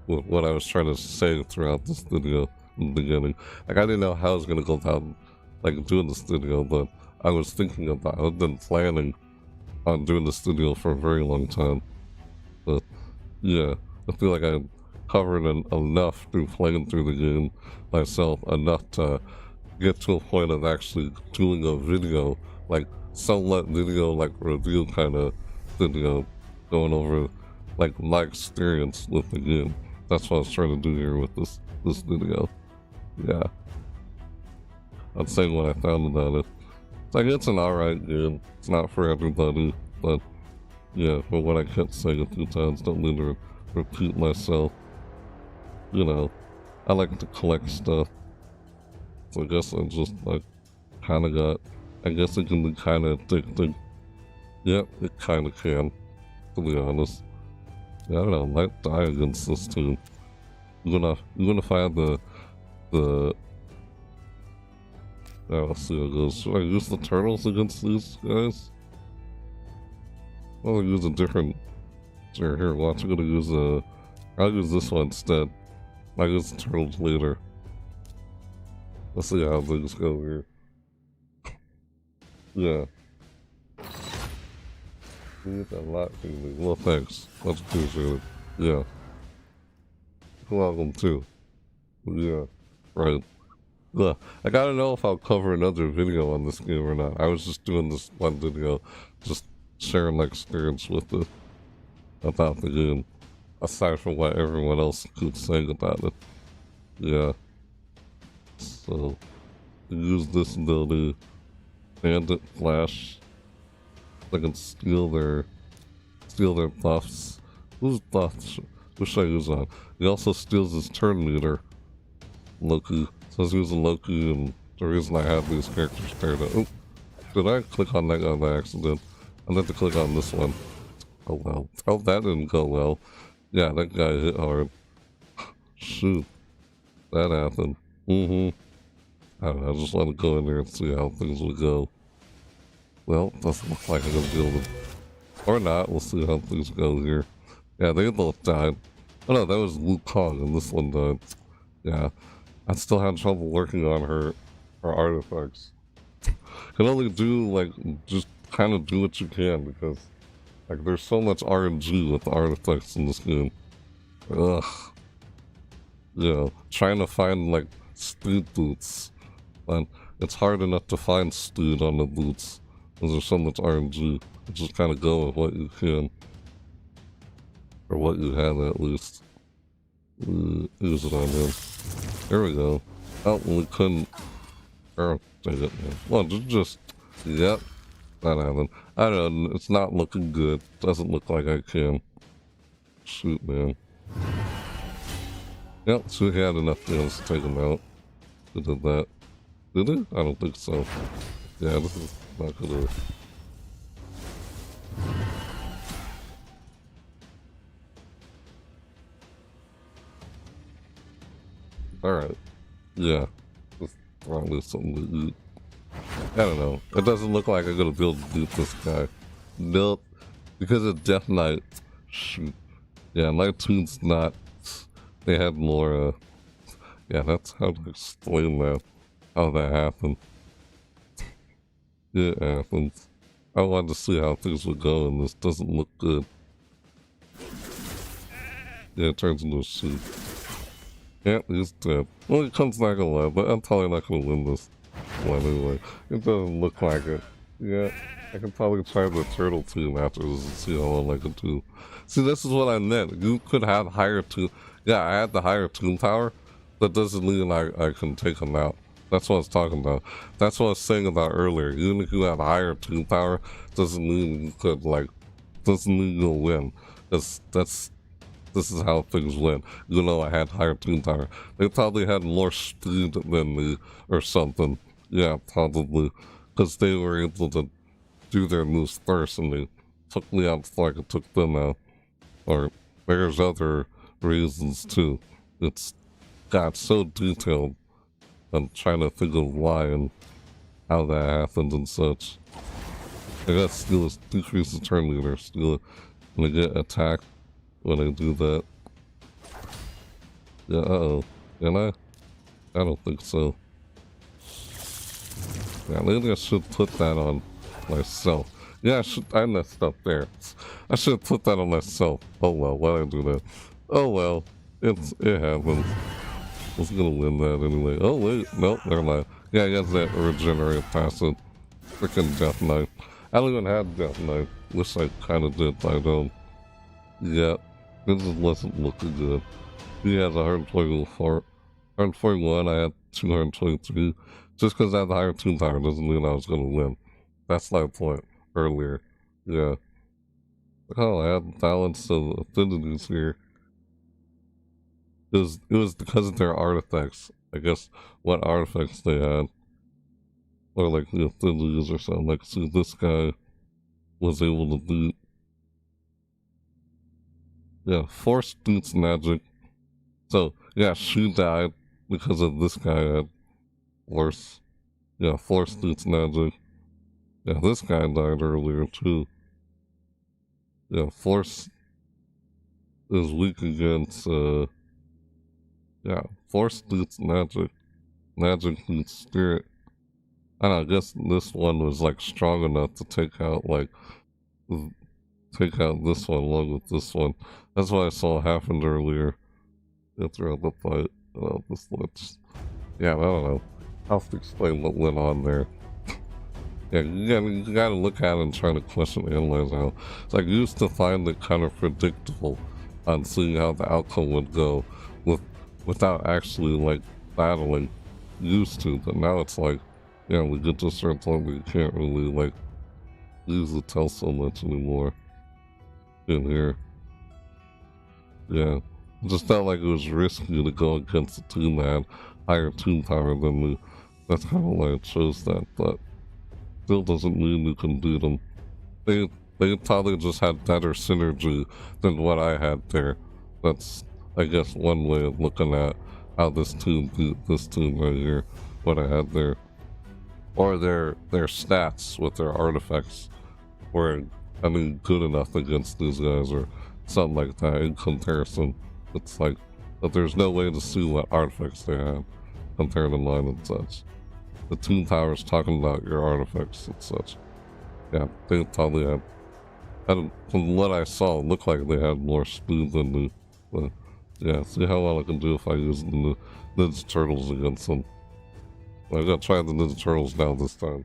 with what I was trying to say throughout this video in the beginning. Like, I didn't know how I was going to go down, like, doing this video, but I was thinking about it. I've been planning on doing this video for a very long time. But, yeah, I feel like I covered enough through playing through the game myself, enough to get to a point of actually doing a video, like somewhat video, like review kind of video, going over like my experience with the game. That's what I was trying to do here with this video. Yeah, I'm saying what I found about it. It's like it's an alright game. It's not for everybody, but yeah, for what I kept saying a few times, don't need to repeat myself. You know, I like to collect stuff. So I guess I just like kind of got. I guess it can be kind of addicting. Yep, it kind of can, to be honest. Yeah, I don't know. I might die against this too. I'm gonna find the. Let's see how it goes. Should I use the turtles against these guys? I'll use a different. Here, watch. I'm gonna use a. I'll use this one instead. I'll use the turtles later. Let's see how things go here. Yeah. We get that lot from me. Well, thanks. Much appreciated. Yeah. You're welcome too. Yeah. Right. Yeah. I gotta know if I'll cover another video on this game or not. I was just doing this one video, just sharing my experience with it about the game, aside from what everyone else could say about it. Yeah. So, use this ability, Bandit Flash. I can steal their buffs. Whose buffs? What should I use on? He also steals his turn meter. Loki. So I was using Loki, and the reason I have these characters paired up. Oh, did I click on that guy by accident? I meant to click on this one. Oh well. Oh, that didn't go well. Yeah, that guy hit hard. Shoot. That happened. I don't know, I just want to go in there and see how things will go. Well, doesn't look like I'm gonna be able to. Or not, we'll see how things go here. Yeah, they both died. Oh no, that was Wukong and this one died. Yeah, I still had trouble working on her artifacts. Can only do, like, just kind of do what you can because, like, there's so much RNG with the artifacts in this game. Ugh. Yeah, trying to find, like, speed boots. And it's hard enough to find speed on the boots because there's so much RNG. You just kind of go with what you can. Or what you have, at least. Use it on him. There we go. Oh, we couldn't. Oh, dang it, man. Well, just. Yep. That happened. I don't know. It's not looking good. Doesn't look like I can. Shoot, man. Yep, so he had enough guns to take him out. He did that. Did he? I don't think so. Yeah, this is not gonna. Alright. Yeah. Just probably something to eat. I don't know. It doesn't look like I'm gonna be able to beat this guy. Nope. Because of Death Knight. Shoot. Yeah, Night Tune's not. They had more, yeah, that's how to explain that. How that happened. It happens. I wanted to see how things would go, and this doesn't look good. Yeah, it turns into a sheep. Yeah, he's dead. Well, he comes back alive, but I'm probably not gonna win this one anyway. It doesn't look like it. Yeah, I can probably try the turtle team after this and see how well I can do. See, this is what I meant. You could have higher tomb. Yeah, I had the higher tomb power. That doesn't mean I can take him out. That's what I was talking about. That's what I was saying about earlier. Even if you have higher tomb power, doesn't mean you could, like, doesn't mean you'll win. This is how things went. You know, I had higher team power. They probably had more speed than me or something. Yeah, probably. Because they were able to do their moves first and they took me out before I could took them out. Or there's other reasons too. It's got so detailed. I'm trying to think of why and how that happened and such. I got still decrease the turn leader, still when I get attacked when I do that. Yeah, uh-oh. Can I? I don't think so. Yeah, maybe I should put that on myself. Yeah, I messed up there. I should put that on myself. Oh well, why did I do that? Oh well, it happens. I was gonna win that anyway. Oh wait, nope, never mind. Yeah, I got that regenerate passive. Freaking Death Knight. I don't even have Death Knight. Wish I kinda did, but I don't. Yeah, this wasn't looking good. He has 124. 141, I had 223. Just because I have the higher team power doesn't mean I was gonna win. That's my point earlier. Yeah. Oh, I have balance of affinities here. It was because of their artifacts. I guess what artifacts they had. Or like the affinities or something. Like, see, this guy was able to do. Yeah, Force boots magic. So, yeah, she died because of this guy had Force. Yeah, Force boots magic. Yeah, this guy died earlier too. Yeah, Force is weak against, yeah, Force boots magic. Magic boots spirit. I don't know, I guess this one was like strong enough to take out this one along with this one. That's what I saw happened earlier. Throughout the fight. This looks. Yeah, I don't know. I'll have to explain what went on there. Yeah, you gotta look at it and try to question and analyze how. It's like, I used to find it kind of predictable on seeing how the outcome would go without actually, like, battling. Used to, but now it's like, yeah, we get to a certain point where you can't really, like, use the tell so much anymore. In here. Yeah. It just felt like it was risky to go against a team that had higher team power than me. That's kind of why I chose that, but still doesn't mean you can beat them. They probably just had better synergy than what I had there. That's, I guess, one way of looking at how this team beat this team right here, what I had there. Or their stats with their artifacts were, I mean, good enough against these guys or something like that in comparison. It's like, but there's no way to see what artifacts they have compared to mine and such. The Toon Tower's talking about your artifacts and such. Yeah, they probably had, from what I saw, it looked like they had more speed than me. But yeah, see how well I can do if I use the Ninja Turtles against them. I gotta try the Ninja Turtles now this time.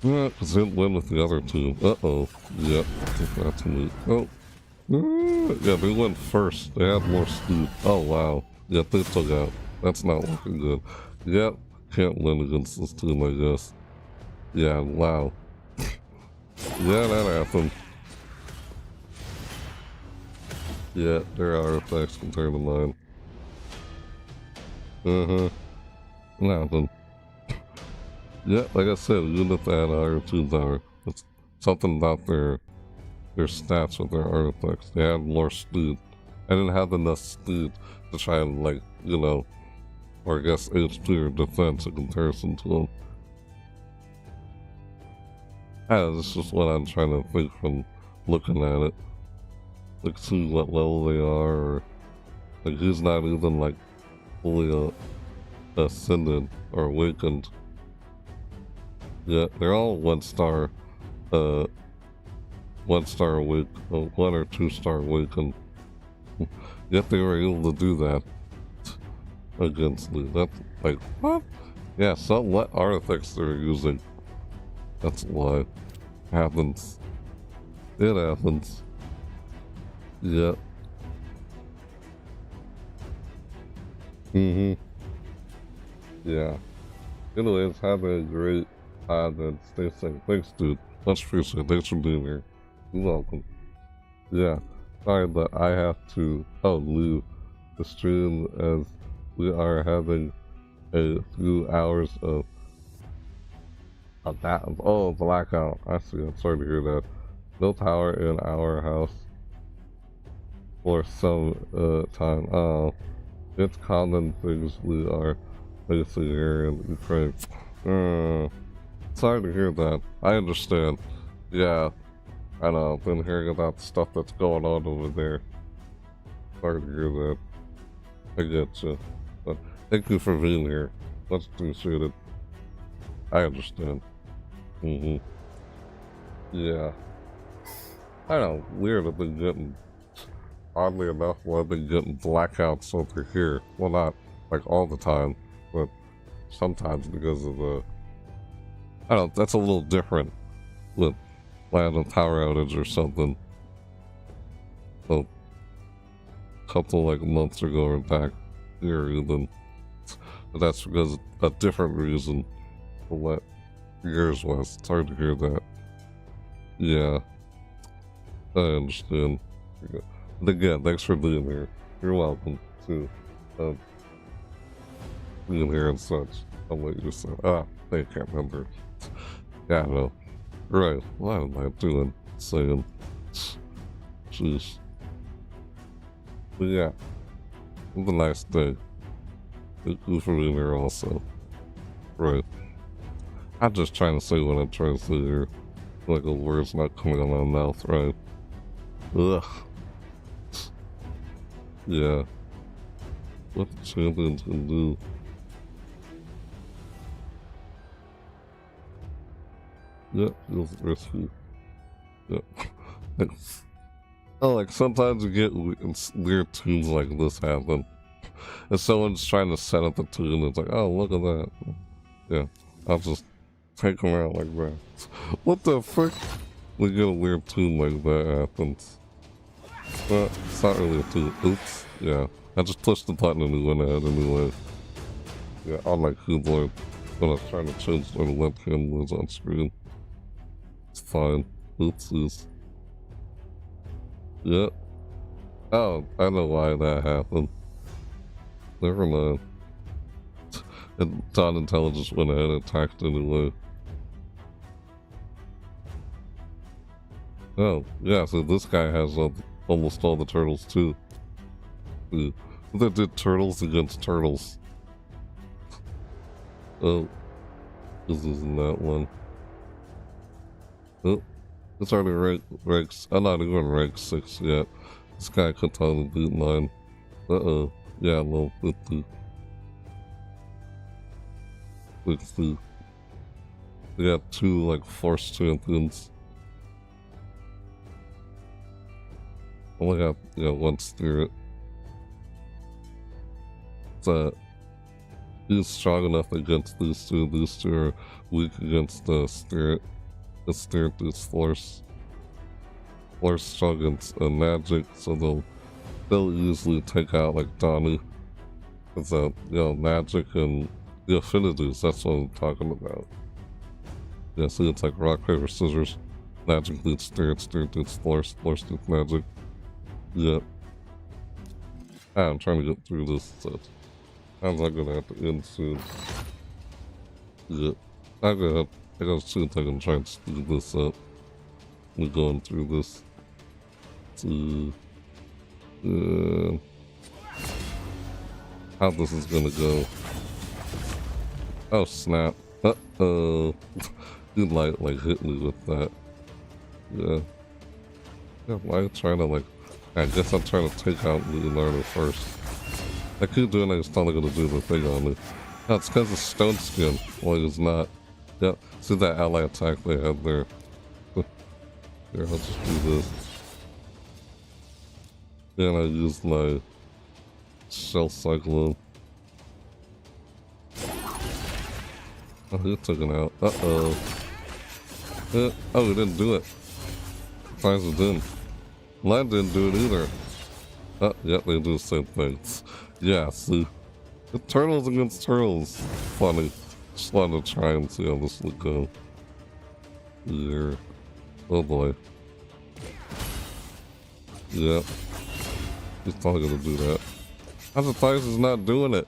Yeah, because they didn't win with the other two. Uh-oh. Yep, that's me. Oh. Yeah, they went first. They had more speed. Oh, wow. Yeah, they took out. That's not looking good. Yep, can't win against this team, I guess. Yeah, wow. Yeah, that happened. Yeah, their artifacts compared to mine. It happened. Yeah, like I said, even if they had a higher team power, it's something about their stats with their artifacts. They had more speed. I didn't have enough speed to try and, like, you know, or I guess HP or defense in comparison to them. That's just what I'm trying to think from looking at it. Like, see what level they are, or like, he's not even, like, fully ascended or awakened. Yeah, they're all 1-star 1-star awake, 1 or 2-star awaken. Yet they were able to do that against me. That's like, what? Yeah, what artifacts they're using. That's why. Happens. It happens. Yeah. Yeah. Anyways, have a great time and stay safe. Thanks, dude. Much appreciated. Thanks for being here. You're welcome. Yeah. Sorry that I have to leave the stream as we are having a few hours of that. Oh, blackout. I see. I'm sorry to hear that. No power in our house for some time. Oh, it's common things we are facing here in Ukraine. Sorry to hear that. I understand. Yeah, I know. I've been hearing about the stuff that's going on over there. Sorry to hear that. I get you. But thank you for being here. Much appreciated. I understand. Yeah. I know. Weird. I've been getting, oddly enough, I've been getting blackouts over here. Well, not like all the time, but sometimes because of the, I don't know, that's a little different with land and power outage or something. So, a couple like months ago or back here even. But that's because of a different reason for what yours was. It's hard to hear that. Yeah. I understand. And again, thanks for being here. You're welcome to being here and such. I'll let you say. I can't remember. Yeah, no. Right. What am I doing? Saying. Jeez. But yeah. Have a nice day. Thank you for being here also. Right. I'm just trying to say what I'm trying to say here. Like a word's not coming out of my mouth, right? Ugh. Yeah. What the champions can do. Yeah, feels risky. Yeah. Oh, like sometimes you get weird tunes like this happen. And someone's trying to set up the tune, it's like, oh, look at that. Yeah, I'll just take them out like that. What the frick? We get a weird tune like that happens. Well, it's not really a tune. Oops. Yeah, I just pushed the button and it went ahead anyway. Yeah, on my keyboard when I was trying to change where the webcam was on screen. It's fine. Oopsies. Yep. Oh, I know why that happened. Never mind. And Dawn Intelligence went ahead and attacked anyway. Oh, yeah, so this guy has almost all the turtles too. Yeah. They did turtles against turtles. Oh, this isn't that one. Oh, it's already rank. I'm not even rank 6 yet. This guy could totally beat mine. Uh-oh. Yeah, level 50. 60. We got 2, like, force champions. Only got, 1 spirit. So, he's strong enough against these two. These two are weak against the spirit. The spirit is force. Force strong against magic, so they'll easily take out like Donnie. It's magic and the affinities, that's what I'm talking about. Yeah, see, it's like rock, paper, scissors. Magic leads spirit, spirit leads force, force leads magic. Yep. I'm trying to get through this set. I'm not gonna have to end soon. Yep. I gotta see if I can try and speed this up. We're going through this. How this is gonna go. Oh snap. Uh-oh. You like hit me with that. Yeah. Yeah, why trying to I guess I'm trying to take out Leonardo first. I keep doing it, it's probably gonna do the thing on me. No, it's because of Stone Skin. Well, it's not. Yep. See that ally attack they had there. Here, I'll just do this. And I use my shell cyclone. Oh, he took it out. Uh-oh. Oh, he didn't do it. Surprised it didn't. Mine didn't do it either. Oh, yeah, they do the same things. Yeah, see. The turtles against turtles. Funny. Just wanted to try and see how this would go. Here. Oh boy. Yep. He's probably gonna do that. I'm surprised he's not doing it.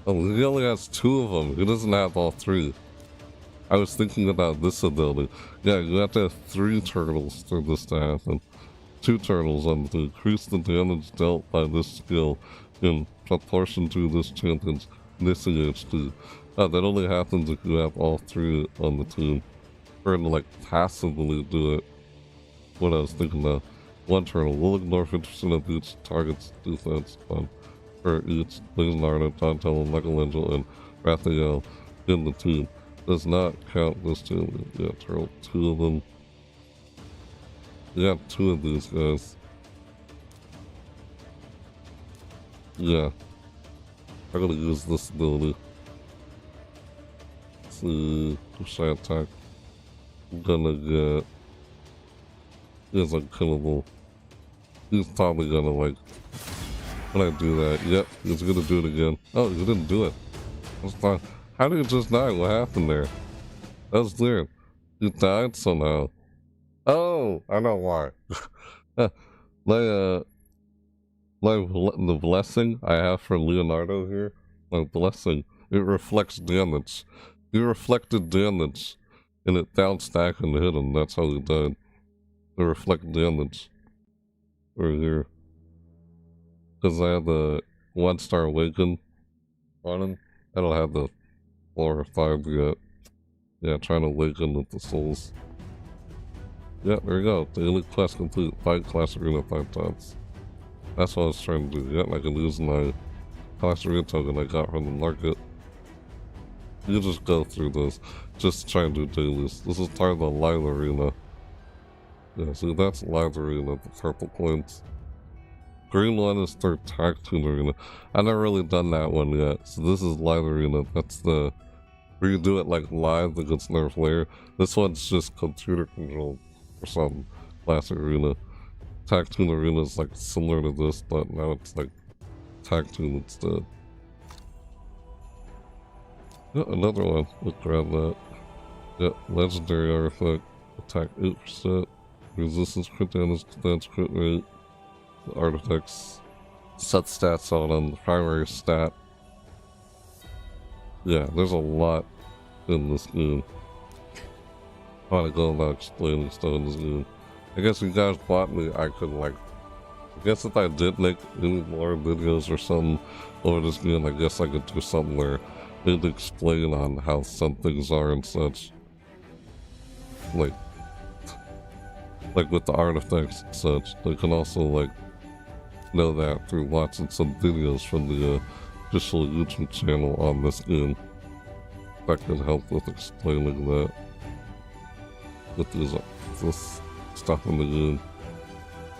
Oh, he only has 2 of them. He doesn't have all 3. I was thinking about this ability. Yeah, you have to have 3 turtles for this to happen. 2 turtles on to increase the damage dealt by this skill in proportion to this champion's missing HP. That only happens if you have all 3 on the team. Or to like passively do it. What I was thinking of. 1 turtle will ignore 50% of each target's defense for each Leonardo, Donatello, Michelangelo, and Raphael in the team. Does not count this team. Yeah, turtle 2 of them. You have 2 of these guys. Yeah. I'm gonna use this ability. Let's see. Who should I attack? I'm gonna get. He's unkillable. He's probably gonna like. When I do that, yep, he's gonna do it again. Oh, he didn't do it. That's fine. How did he just die? What happened there? That was weird. He died somehow. Oh, I know why. The blessing I have for Leonardo here, my blessing, it reflects damage. He reflected damage, and it bounced back and hit him. That's how he died. It reflect damage. Right here. Because I have the 1-star awaken on him. I don't have the 4 or 5 yet. Yeah, trying to awaken with the souls. Yeah, there you go. Daily quest complete. 5 class arena 5 times. That's what I was trying to do. Yeah, I can use my class arena token I got from the market. You just go through this. Just try and do dailies. This is part of the live arena. Yeah, see, that's live arena, the purple coins. Green one is their tag team arena. I've never really done that one yet. So this is live arena. That's the where you do it like live against another player. This one's just computer controlled or something. Classic arena. Tag team arena is like similar to this, but now it's like tag team instead. Yeah, another one. Let's grab that. Yeah, legendary artifact. Attack 8%. Resistance crit damage, defense crit rate. The artifacts set stats out on the primary stat. Yeah, there's a lot in this game. I want to go about explaining stuff in this game. I guess if you guys bought me, I could like. I guess if I did make any more videos or something over this game, I guess I could do something where it'd explain on how some things are and such. Like with the artifacts and such. They can also like know that through watching some videos from the official YouTube channel on this game. That could help with explaining that. With this stuff in the game.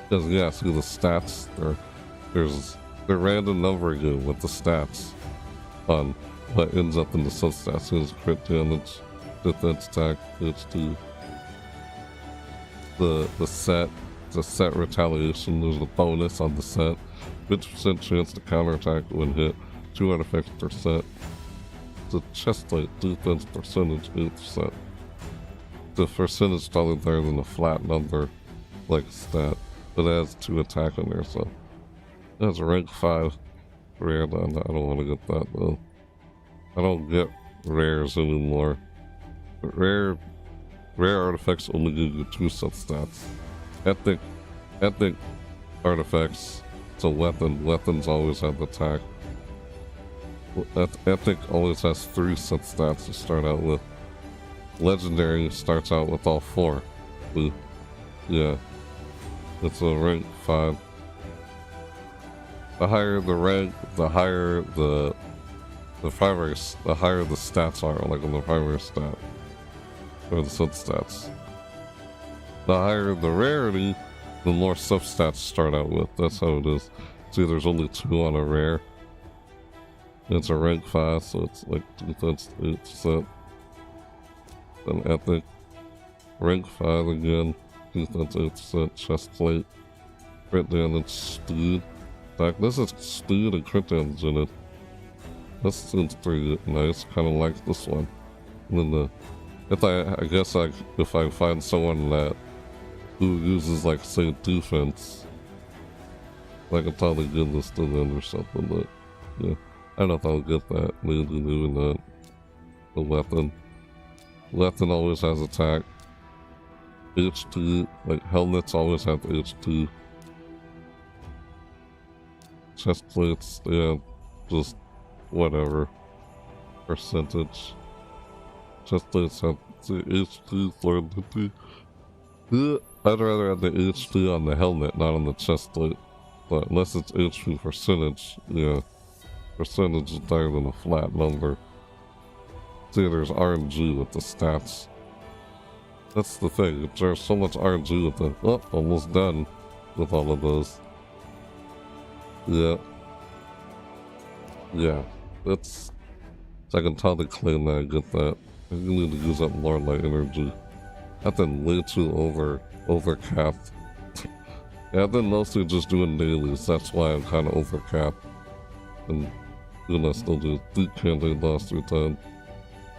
Because yeah, see the stats, they're random numbering game with the stats on what ends up in the substats. Here's crit damage, defense attack, HP. The set retaliation, there's a bonus on the set. 50% chance to counterattack when hit, 2 artifacts per set. The chest plate defense percentage 8%. The percentage is probably better than a flat number like stat, but it has 2 attack in there, so it has a rank 5 rare. I don't want to get that though. I don't get rares anymore. But rare artifacts only give you 2 substats. Epic artifacts, it's a weapon. Weapons always have attack. Epic always has 3 substats to start out with. Legendary starts out with all 4. Yeah, it's a rank 5. The higher the rank, the higher the primary, the higher the stats are, like on the primary stat. Or the substats. the higher the rarity, the more substats start out with. That's how it is. See, there's only 2 on a rare. It's a rank 5, so it's like 8%. Then epic. Rank 5 again. 8% chest plate. Crit damage, speed. Like, this is speed and crit damage in it. This seems pretty nice, kind of like this one. And then I guess if I find someone that who uses like say defense, I can probably give this to them or something. But yeah, I don't know if I'll get that. Maybe doing that. The weapon always has attack. H2, like helmets always have H2. Chest plates, yeah, just whatever percentage. Chest plates have the H2 fluidity. I'd rather have the H2 on the helmet, not on the chest plate. But unless it's HP percentage, yeah, percentage is better than a flat number. See, there's RNG with the stats. That's the thing. There's so much RNG with it. Oh, almost done with all of those. Yeah. Yeah. That's... I can totally claim that I get that. I need to use up more light energy. I've been way too overcapped. Yeah, I've been mostly just doing dailies. That's why I'm kind of overcapped. And then I still do 3 campaign loss 3 times.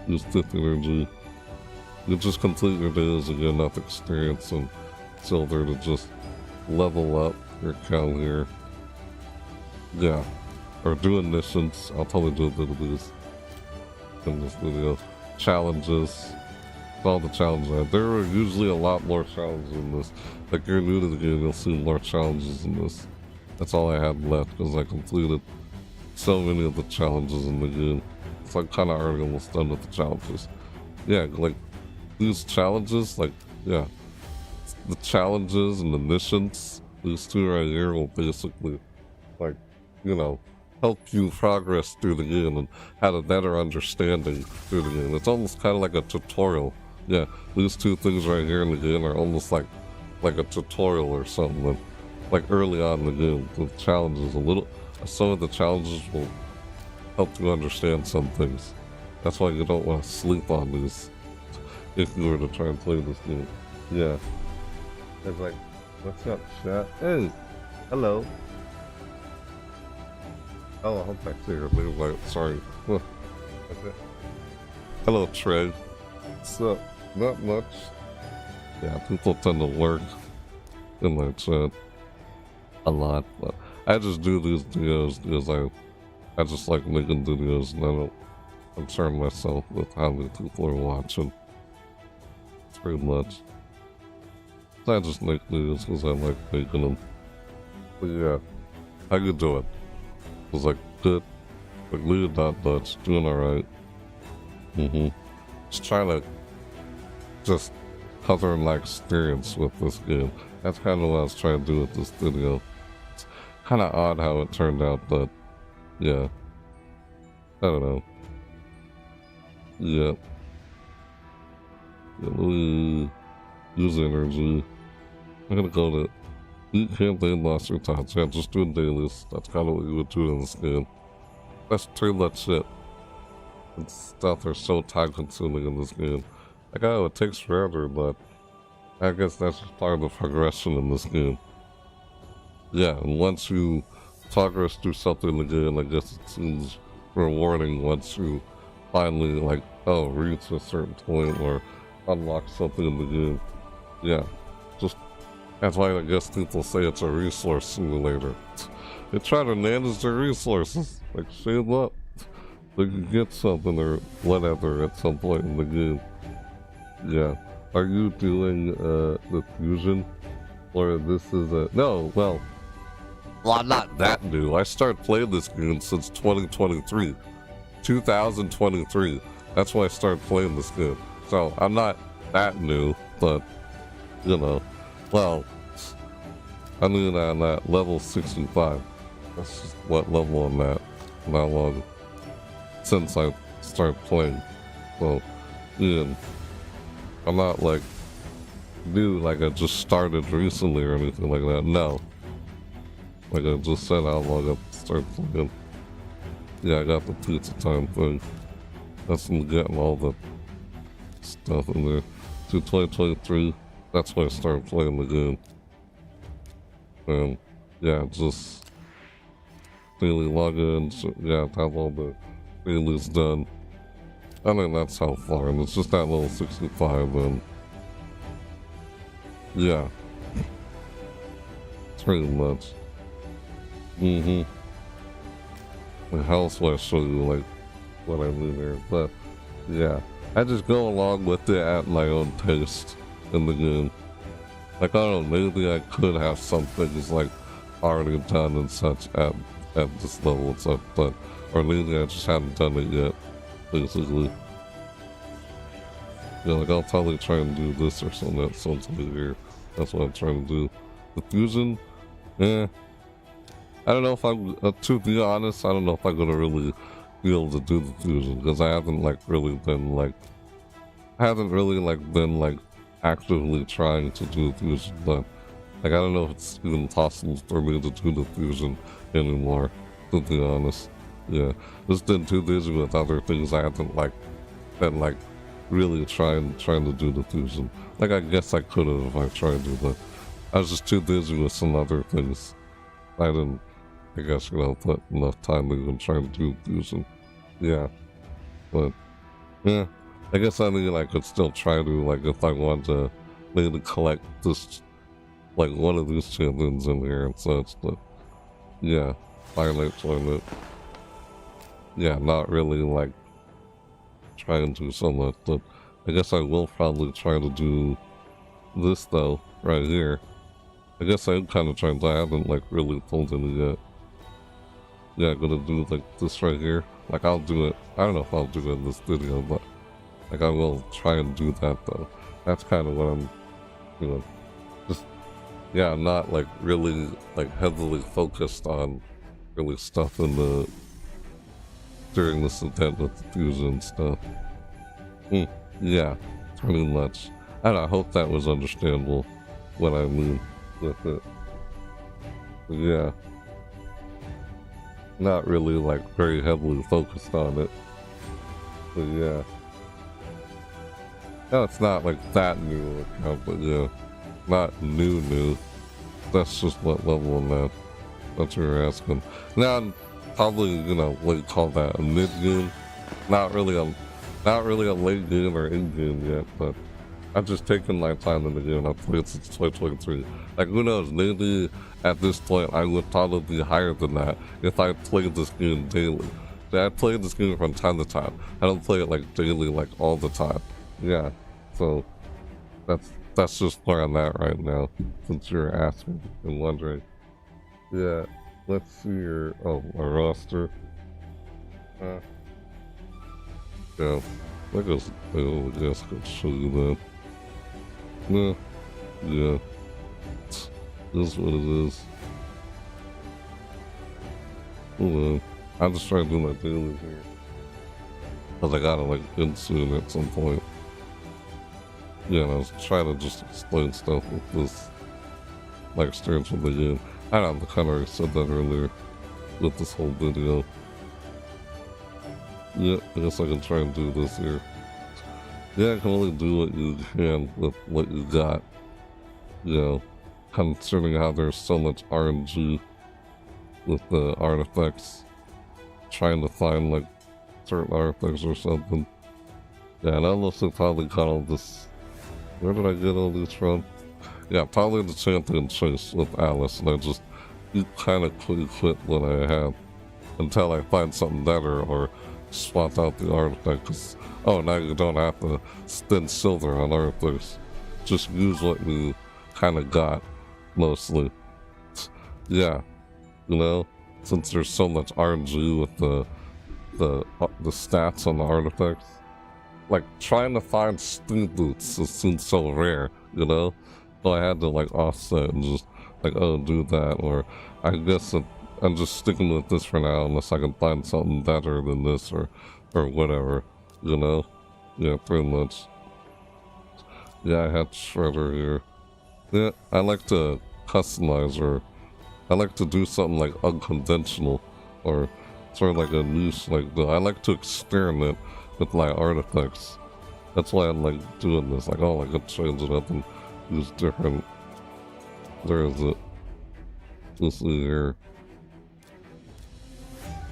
Use 50 energy. You just complete your dailies and get enough experience and silver to just level up your account here. Yeah. Or doing missions. I'll probably do a bit of these in this video. Challenges. All the challenges. There are usually a lot more challenges in this. Like, you're new to the game, you'll see more challenges in this. That's all I have left, because I completed so many of the challenges in the game. So I'm kind of already almost done with the challenges. Yeah, like, these challenges, like, yeah. The challenges and the missions, these 2 right here will basically, like, you know, help you progress through the game and have a better understanding through the game. It's almost kind of like a tutorial. Yeah, these 2 things right here in the game are almost like a tutorial or something. Like early on in the game, the challenges some of the challenges will help you understand some things. That's why you don't want to sleep on these if you were to try and play this game. Yeah. It's like, what's up, chat? Hey, hello. Oh, I'm back there. They were like, sorry. Hello, Trey. What's up? Not much. Yeah, people tend to lurk in my chat a lot, but I just do these videos because I just like making videos and I don't concern myself with how many people are watching. It's pretty much. I just make videos because I like making them. But yeah, how you doing? It was like, good. Like, Leah not much, doing alright. Just trying to just cover my experience with this game. That's kind of what I was trying to do with this video. It's kind of odd how it turned out, but yeah. I don't know. Yeah. Use energy. I'm gonna go to eat campaign lost your time. Yeah, just doing dailies. That's kind of what you would do in this game. That's pretty much it. And stuff are so time consuming in this game. Like, oh, it takes forever, but I guess that's just part of the progression in this game. Yeah, and once you progress through something in the game, I guess it seems rewarding once you finally, like, oh, reach a certain point or unlock something in the game. Yeah, just, that's why I guess people say it's a resource simulator. They try to manage their resources, like, save up. They can get something or whatever at some point in the game. Yeah. Are you doing the fusion? Or this is a... No, well, I'm not that new. I started playing this game since 2023. 2023. That's why I started playing this game. So, I'm not that new, but, you know, well, I mean, I'm at level 65. That's just what level I'm at. Not long since I started playing. So, yeah. I'm not like new, like I just started recently or anything like that. No. Like I just said how long I started playing. Yeah, I got the pizza time thing. That's from getting all the stuff in there. To 2023, that's when I started playing the game. And yeah, just daily logins, yeah, have all the dailies done. I mean, that's how far, and it's just that little 65, and yeah, pretty much. Like, how else will I show you, like, what I mean there? But yeah, I just go along with it at my own taste in the game. Like, I don't know, maybe I could have some things, like, already done and such at this level and such, but, or maybe I just haven't done it yet, basically. Yeah, like, I'll probably try and do this or something at some point here. That's what I'm trying to do. The fusion, I don't know if I'm, to be honest, I don't know if I'm gonna really be able to do the fusion, because I haven't, like, really been, like, actively trying to do the fusion, but, like, I don't know if it's even possible for me to do the fusion anymore, to be honest. Yeah, just been too busy with other things I haven't, like, been, like, really trying to do the fusion. Like, I guess I could have if I tried to, but I was just too busy with some other things. I didn't, I guess, you know, put enough time to even try to do fusion. Yeah, but, yeah, I guess I mean, I could still try to, like, if I wanted to maybe collect this, like, one of these champions in here and such, but, yeah, highlight tournament. Yeah, not really, like, trying to so much, but I guess I will probably try to do this, though, right here. I guess I'm kind of trying to, I haven't, like, really pulled any yet. Yeah, I'm gonna do, like, this right here. Like, I'll do it, I don't know if I'll do it in this video, but, like, I will try and do that, though. That's kind of what I'm doing. Just, yeah, I'm not, like, really, like, heavily focused on really stuff in the, during this event with the fusion stuff. Yeah, pretty much. And I hope that was understandable, what I mean with it. But yeah. Not really, like, very heavily focused on it. But yeah. No, it's not, like, that new account, but yeah. Not new. That's just what level I'm at. That's what you're asking. Now, I'm probably, you know, what you call that, a mid-game. Not really a late game or in-game yet, but I've just taken my time in the game. I've played since 2023. Like, who knows, maybe at this point I would probably be higher than that if I played this game daily. I played this game from time to time. I don't play it, like, daily, like, all the time. Yeah, so that's just where I'm at right now, since you're asking and wondering. Yeah, let's see your, oh, my roster. Yeah, I guess I could show you that. Yeah. This is what it is. Hold on. I'm just trying to do my daily here. Because I gotta, like, end soon at some point. Yeah, and I was trying to just explain stuff with this, like, experience with the game. I don't know, I kind of already said that earlier with this whole video. Yeah, I guess I can try and do this here. Yeah, I can only do what you can with what you got. You know, considering how there's so much RNG with the artifacts. Trying to find, like, certain artifacts or something. Yeah, and I also probably got all this. Where did I get all these from? Yeah, probably the champion chase with Alice, and I just kind of quit what I have until I find something better or swap out the artifact. Cause, oh, now you don't have to spend silver on artifacts. Just use what you kind of got, mostly. Yeah, you know, since there's so much RNG with the stats on the artifacts. Like, trying to find speed boots seems so rare, you know? So I had to, like, offset and just, like, oh, do that, or I guess I'm just sticking with this for now unless I can find something better than this or whatever, you know? Yeah, pretty much. Yeah, I had Shredder here. Yeah, I like to customize, or I like to do something like unconventional, or sort of like a niche. I like to experiment with my artifacts. That's why I like doing this. Like, oh, I could change it up and use different. There is it. This here.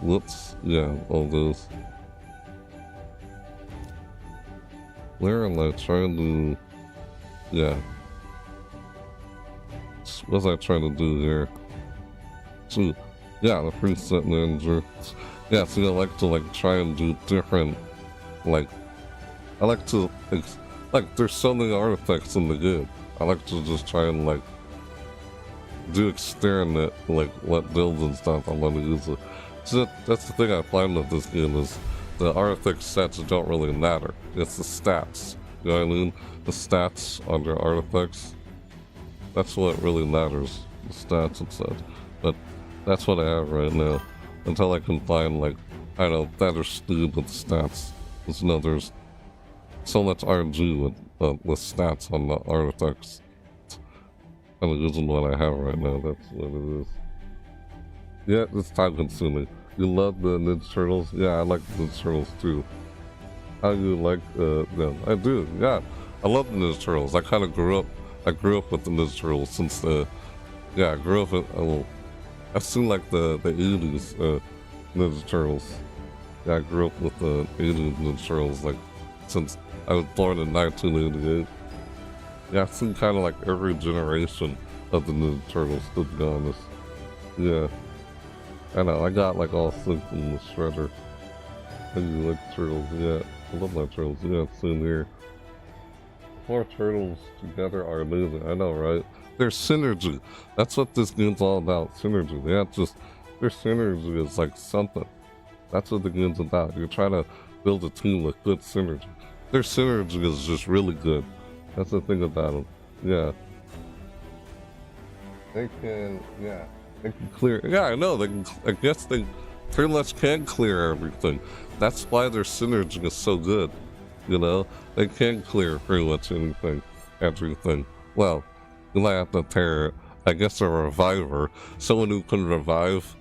Whoops. Yeah, all those. Where am I trying to? Yeah. What was I trying to do here? So, yeah, the preset manager. Yeah, so I like to try and do different. Like, I like to there's so many artifacts in the game. I like to just try and do experiment, what builds and stuff I want to use it. So that's the thing I find with this game is the artifact stats don't really matter. It's the stats. You know what I mean? The stats on your artifacts. That's what really matters. The stats and stuff. But that's what I have right now. Until I can find I don't know, better speed with stats. Because there's so much RNG with stats on the artifacts. I'm using what I have right now. That's what it is. Yeah, it's time consuming. You love the Ninja Turtles? Yeah, I like the Ninja Turtles too. How do you like them? I do, yeah. I love the Ninja Turtles. I grew up with the Ninja Turtles since I grew up with, I've seen the 80s Ninja Turtles. Yeah, I grew up with the 80s Ninja Turtles since I was born in 1988. Yeah, I've seen every generation of the Ninja Turtles, to be honest. Yeah. I know, I got all six in the Shredder. I do like turtles, yeah. I love my turtles, yeah, it's in here. 4 turtles together are amazing, I know, right? There's synergy. That's what this game's all about, synergy. Their synergy is something. That's what the game's about. You're trying to build a team with good synergy. Their synergy is just really good. That's the thing about them. Yeah. They can clear. Yeah, I know. I guess they pretty much can clear everything. That's why their synergy is so good. They can clear pretty much everything. Well, you might have to pair, I guess, a reviver. Someone who can revive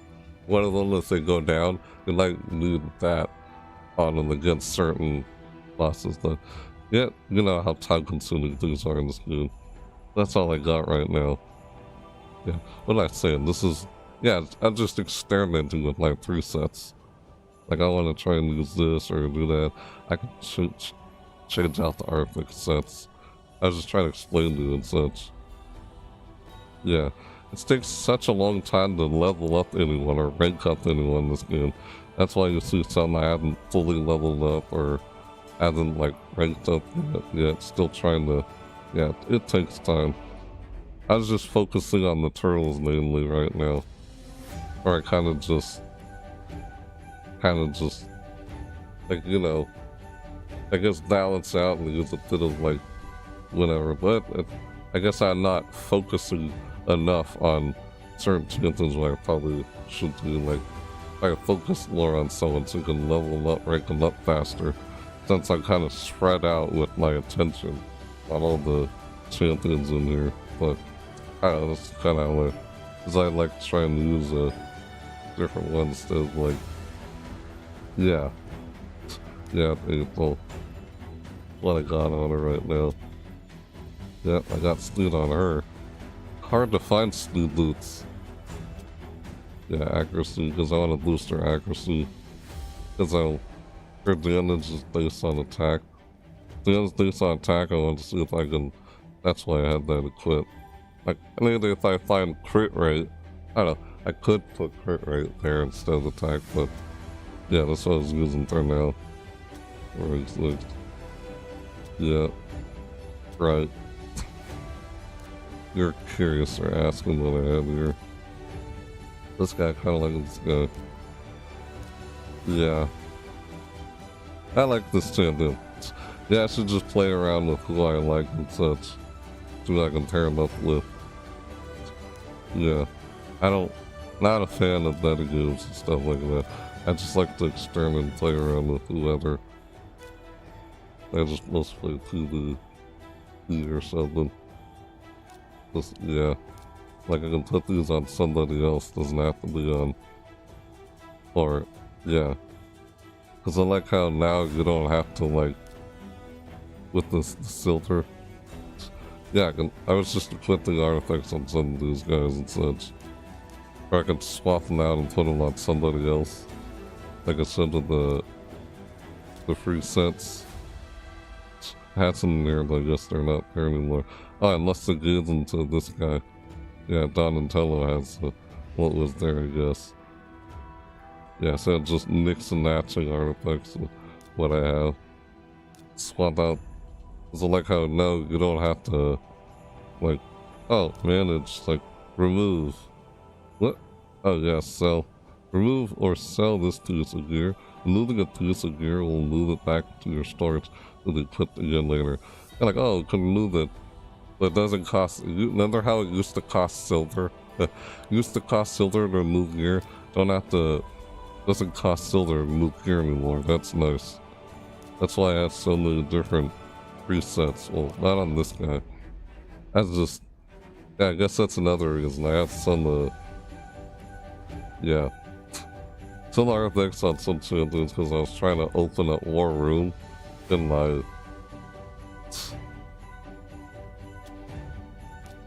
one of them if they go down. You might need that on them against certain bosses. But yeah, you know how time consuming things are in this game. That's all I got right now. Yeah, what am I saying? This is, yeah, I'm just experimenting with my presets. I want to try and use this or do that. I can change out the artifact sets. I was just trying to explain to you and such. Yeah, it takes such a long time to level up anyone or rank up anyone in this game. That's why you see some I haven't fully leveled up or hasn't ranked up yet. Still trying to, yeah, it takes time. I was just focusing on the turtles mainly right now. Or I kind of just, I guess balance out and use a bit of whatever. But I guess I'm not focusing enough on certain champions where I probably should do. I focus more on someone so you can level up, rank them up faster. Since I'm kind of spread out with my attention on all the champions in here. But I don't know, that's kind of because I like trying to use different ones instead of yeah, April. What I got on her right now. Yep, I got Snoot on her. Hard to find Snoot boots. Yeah, accuracy, because I want to boost her accuracy. Because her damage is based on attack. Damage based on attack, I want to see if I can. That's why I had that equipped. Maybe if I find crit rate, I don't know, I could put crit rate there instead of attack, but yeah, that's what I was using for now. Where it's yeah, right. You're curious or asking what I have here. This guy kind of like this guy. Yeah. I like this champion. Yeah, I should just play around with who I like and such. See what I can pair him up with. Yeah. Not a fan of meta games and stuff like that. I just like to experiment and play around with whoever. I just mostly play 2D. or something. Just, yeah. Like I can put these on somebody else, doesn't have to be on, or, yeah. Cause I like how now you don't have to like, with this filter. Yeah, I was just equipping artifacts on some of these guys and such. Or I can swap them out and put them on somebody else. Like I said with the free sets. Had some there, but I guess they're not there anymore. Oh, unless it goes into this guy. Yeah, Donatello has what was there, I guess. Yeah, so just mix and matching artifacts with what I have. Swap out. So like how now you don't have to, like, oh, manage, like, remove. What? Oh yeah, sell. Remove or sell this piece of gear. Moving a piece of gear will move it back to your storage to be put again later. And like, oh, you can move it, but it doesn't cost. Remember how it used to cost silver? It used to cost silver to move gear. Don't have to. Doesn't cost silver to move gear anymore. That's nice. That's why I have so many different presets. Well, not on this guy. That's just. Yeah, I guess that's another reason. I have some. Yeah. Some artifacts on some champions because I was trying to open up War Room in my.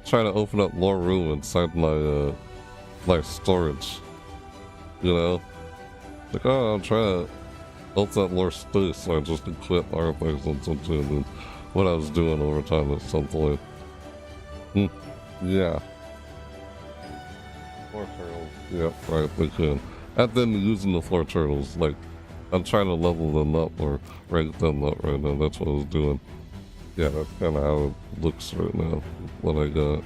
Trying to open up more room inside my my storage. You know? Like, oh, I'm trying to open up more space, so I just equip artifacts on some champions. What I was doing over time at some point. Yeah. Floor turtles. Yep, right, they can. I've been using the floor turtles, like, I'm trying to level them up or rank them up right now. That's what I was doing. Yeah, that's kind of how it looks right now. What I got.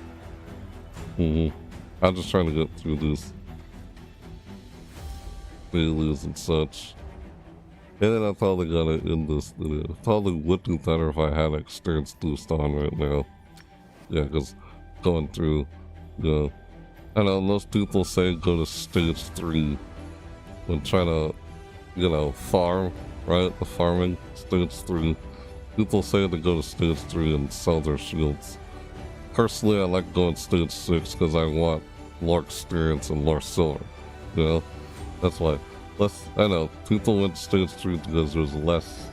I'm just trying to get through these dailies and such. And then I probably gotta end this video. Probably would be better if I had experience boost on right now. Yeah, because going through, you know, I know most people say go to stage 3 when trying to, you know, farm, right? The farming, stage 3. People say to go to stage 3 and sell their shields. Personally, I like going stage 6 because I want more experience and more silver, you know? That's why. I know, people went to stage 3 because there's less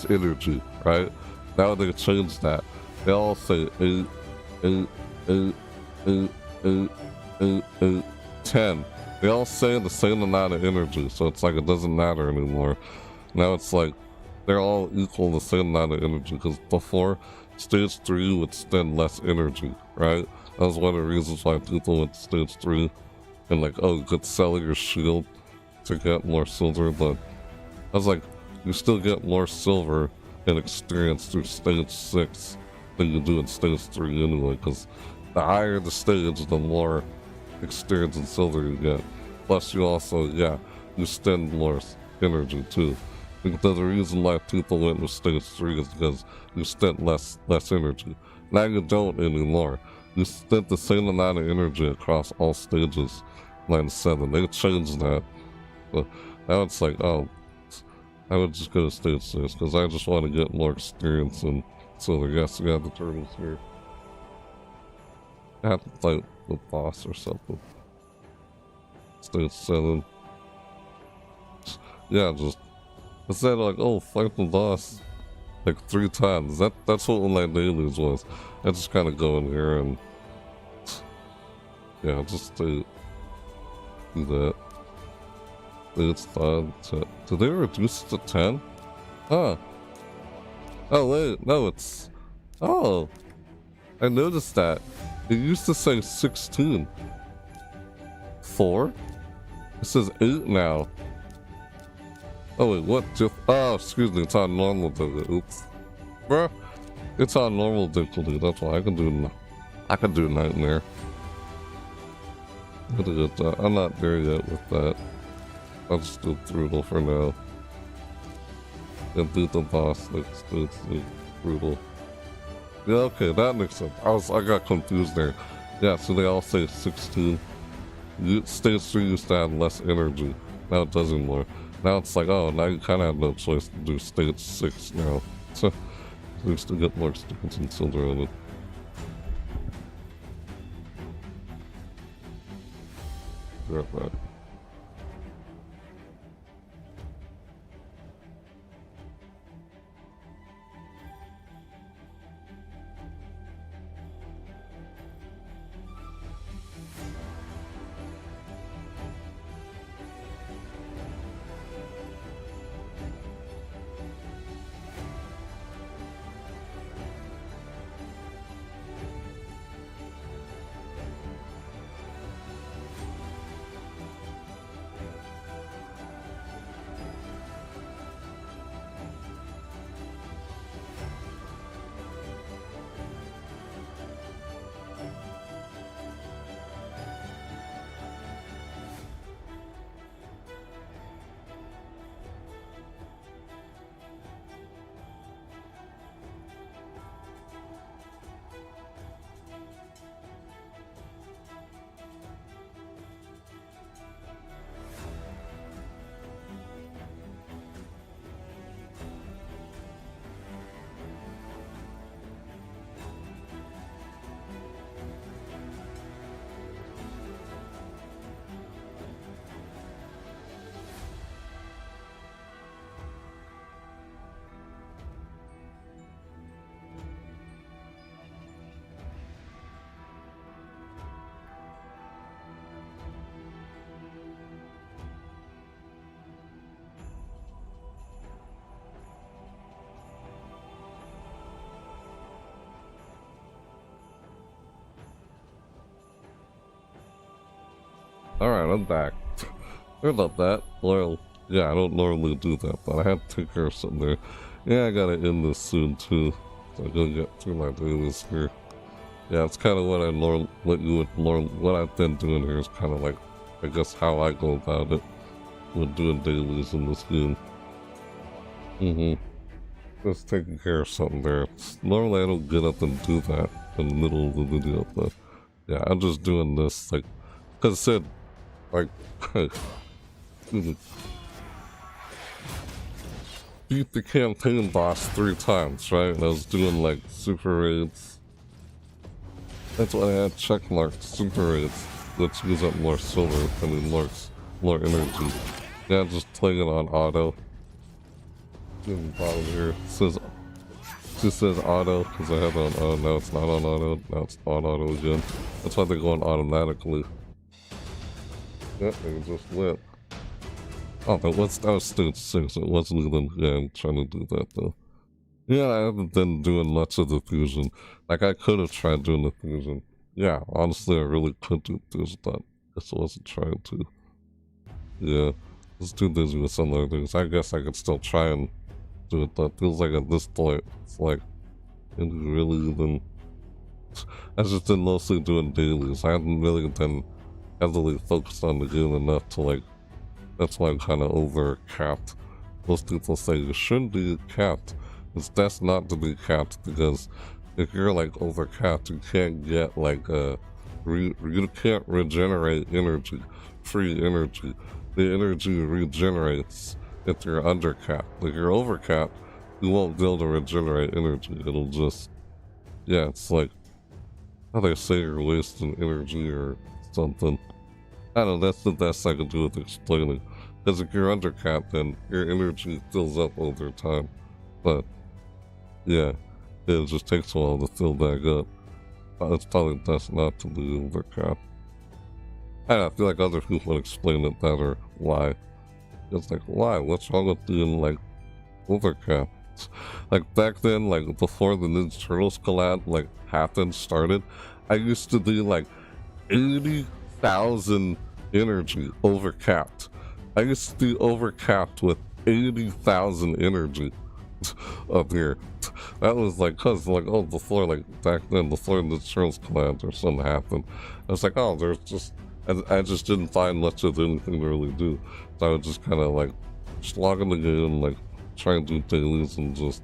energy, right? Now they changed that. They all say 10. They all say the same amount of energy, so it's like it doesn't matter anymore. Now it's like they're all equal the same amount of energy, because before, stage 3 would spend less energy, right? That was one of the reasons why people went to stage 3 and like, oh, you could sell your shield to get more silver, but I was like, you still get more silver and experience through stage 6 than you do in stage 3 anyway, because the higher the stage, the more experience and silver you get. Plus you also, yeah, you spend more energy too. Because the reason why people went to stage 3 is because you spent less energy. Now you don't anymore. You spent the same amount of energy across all stages. Line 7. They changed that. But now it's like, oh, I would just go to stage 6 because I just want to get more experience and silver. Yes, we have the turtles here. I have to fight the boss or something. Stage 7. Yeah, just instead of like, oh, fight the boss like 3 times. That's what one of my dailies was. I just kind of go in here and yeah, just do that. It's 5. Did they reduce it to 10? Huh. Oh wait, no, it's. Oh, I noticed that. It used to say 16. 4? It says 8 now. Oh wait, what? Just, oh, excuse me, it's on normal difficulty. Oops. Bruh. It's on normal difficulty, that's why I can do Nightmare. I'm not there yet with that. I'll just do Brutal for now. And beat the boss next to Brutal. Yeah, okay, that makes sense. I got confused there. Yeah, so they all say 16. Stage 3 used to have less energy. Now it doesn't anymore. Now it's like, oh, now you kind of have no choice to do stage 6 now. So, There's to get more sticks and silver on it. Right back. Alright, I'm back. Sorry about that. Well, yeah, I don't normally do that, but I had to take care of something there. Yeah, I gotta end this soon too. So I'm gonna get through my dailies here. Yeah, it's kind of what I learn, what you would learn, what I've been doing here is kind of like, I guess, how I go about it when doing dailies in this game. Just taking care of something there. Normally I don't get up and do that in the middle of the video, but yeah, I'm just doing this, like, because it said, like, beat the campaign boss 3 times, right? And I was doing, like, super raids. That's why I had checkmarked super raids, which use up more silver, I mean, more energy. Yeah, just playing it on auto. In the bottom here, it just says auto, because I have it on auto, now it's not on auto, now it's on auto again. That's why they're going automatically. Yep, they just lit. Oh, that was stage 6, it wasn't even, yeah, I'm trying to do that though. Yeah, I haven't been doing much of the fusion. Like, I could have tried doing the fusion. Yeah, honestly, I really could do this, but I just wasn't trying to. Yeah, just too busy with some other things. I guess I could still try and do it, but feels like at this point, it's like, it really even... I just been mostly doing dailies. I haven't really been heavily focused on the game enough to, like, that's why I'm kind of over-capped. Most people say you shouldn't be capped. It's best not to be capped, because if you're, like, over-capped, you can't get, like, you can't regenerate energy, free energy. The energy regenerates if you're under-capped. If you're over-capped, you won't be able to regenerate energy. It'll just, yeah, it's like, how they say you're wasting energy or something. I don't know, that's the best I can do with explaining. Because if you're under-capped, then your energy fills up over time. But, yeah, it just takes a while to fill back up. It's probably best not to be over-capped. I feel like other people would explain it better. Why? It's like, why? What's wrong with being, like, overcapped? Like, back then, like, before the Ninja Turtles collab, like, started, I used to do, like, 80,000 energy overcapped. I used to be overcapped with 80,000 energy up here. That was like, cause like, oh, before, like, back then, before the Turtles collab or something happened, I was like, oh, there's just, I just didn't find much of anything to really do. So I would just kind of like slog in the game, like try and do dailies and just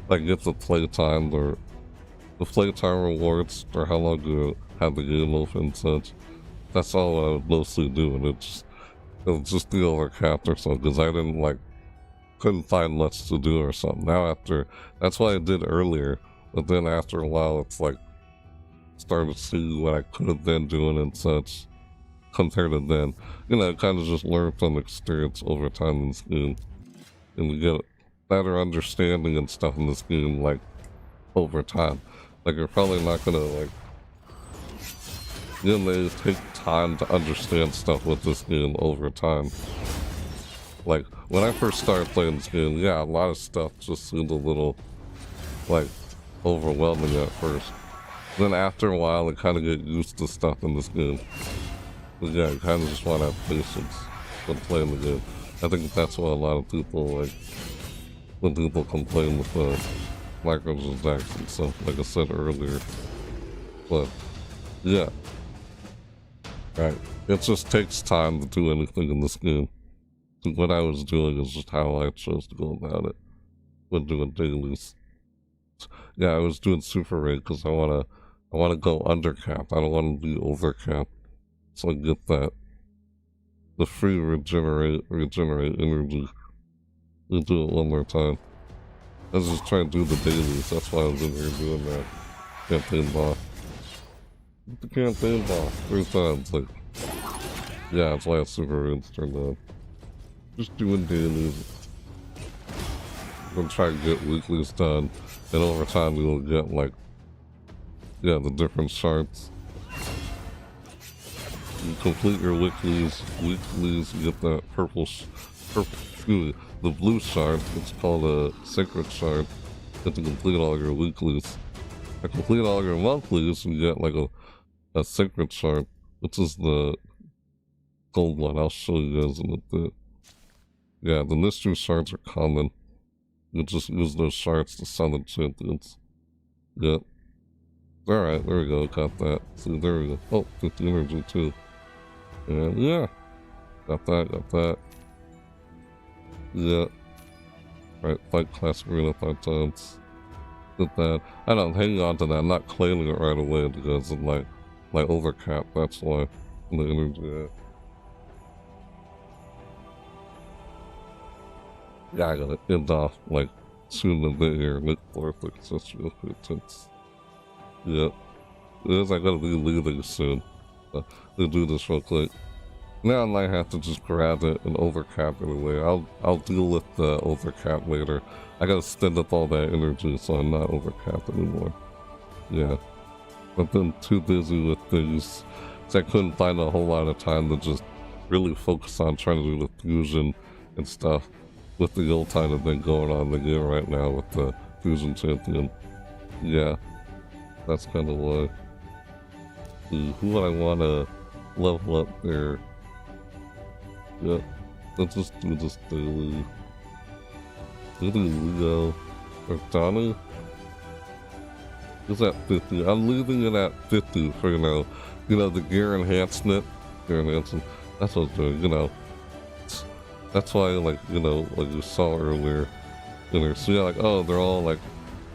like get the playtime or the playtime rewards or how long you have the game open and such. That's all I would mostly do, and it was just the overcapped or something, because I didn't like, couldn't find much to do or something. Now after, that's what I did earlier, but then after a while it's like, started to see what I could have been doing and such, compared to then. You know, kind of just learn from experience over time in this game. And you get better understanding and stuff in this game, like, over time. Like, you're probably not gonna, like, you know, take time to understand stuff with this game over time. Like, when I first started playing this game, yeah, a lot of stuff just seemed a little, like, overwhelming at first. Then after a while, I kind of get used to stuff in this game. But yeah, you kind of just want to have patience when playing the game. I think that's why a lot of people, like, when people complain with microtransactions and stuff, like I said earlier. But, yeah. Right. It just takes time to do anything in this game. What I was doing is just how I chose to go about it when doing dailies. Yeah, I was doing super rate because I wanna go under cap. I don't want to be over cap. So I get that. The free regenerate energy. We'll do it one more time. I was just trying to do the dailies. That's why I was in here doing that campaign boss. The campaign boss 3 times. Like, yeah, that's why it's super rate turned on. Just doing dailies. I'm gonna try to get weeklies done, and over time we'll get like, yeah, the different shards. You complete your weeklies, you get that the blue shard. It's called a sacred shard. You have to complete all your weeklies. I complete all your monthlies, and you get like a sacred shard, which is the gold one. I'll show you guys in a bit. Yeah, the mystery shards are common. You just use those shards to summon champions. Yep. Alright, there we go, got that. See, there we go. Oh, 50 energy too. And yeah. Got that. Yeah. Right, fight class arena 5 times. Get that. I don't hang on to that, I'm not claiming it right away because of my overcap, that's why. The energy, yeah. Yeah, I gotta end off, like, soon in the air, Nick Forfeit, that's real intense. Yep. It is, I gotta be leaving soon. To do this real quick. Now I might have to just grab it and overcap anyway. I'll deal with the overcap later. I gotta spend up all that energy so I'm not overcapped anymore. Yeah. I've been too busy with things, so I couldn't find a whole lot of time to just really focus on trying to do the fusion and stuff. With the old time that's been going on in the game right now with the Fusion Champion. Yeah, that's kind of why. Who would I want to level up there? Yep, let's just do this daily. Leo or Donnie? It's at 50. I'm leaving it at 50 for now. You know, the gear enhancement. That's what I'm doing, you know. That's why, like, you know, like you saw earlier in there. So yeah, like, oh, they're all like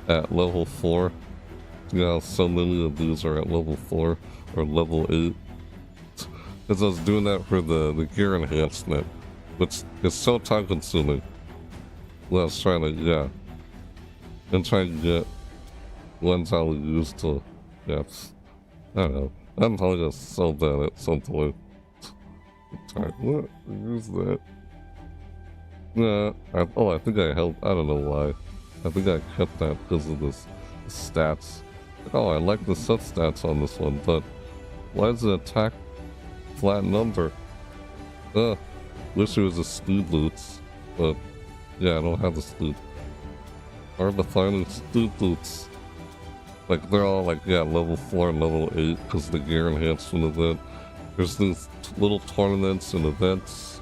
at level 4. You know, so many of these are at level 4 or level 8. Because I was doing that for the gear enhancement, which is so time consuming. Well, I was trying to, yeah. And trying to get ones I would use to, yeah. I don't know. I'm probably gonna sell that at some point. What? Use that. Yeah, I think I held, I don't know why. I think I kept that because of this stats. Oh, I like the set stats on this one, but why is the attack flat number? Wish it was a speed boots, but yeah, I don't have the speed. Hard to find the speed boots. Like, they're all like, yeah, level 4 and level 8 because the gear enhancement event. There's these little tournaments and events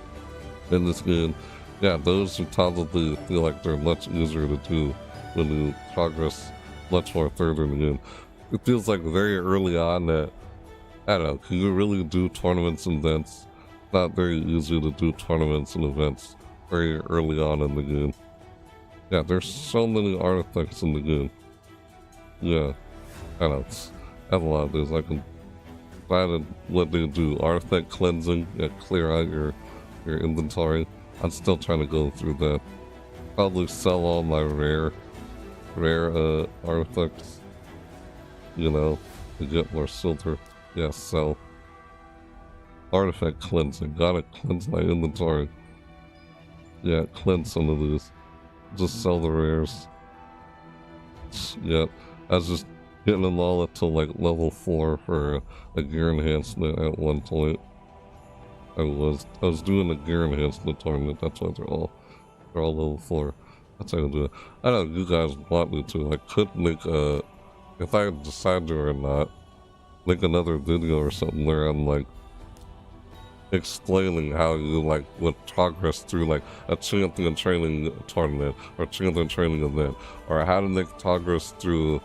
in this game. Yeah, those would probably feel like they're much easier to do when you progress much more further in the game. It feels like very early on that, I don't know, can you really do tournaments and events? Not very easy to do tournaments and events very early on in the game. Yeah, there's so many artifacts in the game. Yeah, I don't know, I have a lot of these. I can find what they do. Artifact cleansing, yeah, clear out your inventory. I'm still trying to go through that. probably sell all my rare artifacts, you know, to get more silver. Yeah, sell. Artifact cleansing. Gotta cleanse my inventory. Yeah, cleanse some of these. Just sell the rares. Yeah, I was just getting them all up to like level 4 for a gear enhancement at one point. I was doing a gear enhancement tournament. That's why they're all level 4. That's how I do it. I don't know if you guys want me to. I could make if I decide to or not, make another video or something where I'm like explaining how you like would progress through like a champion training tournament or champion training event, or how to make progress through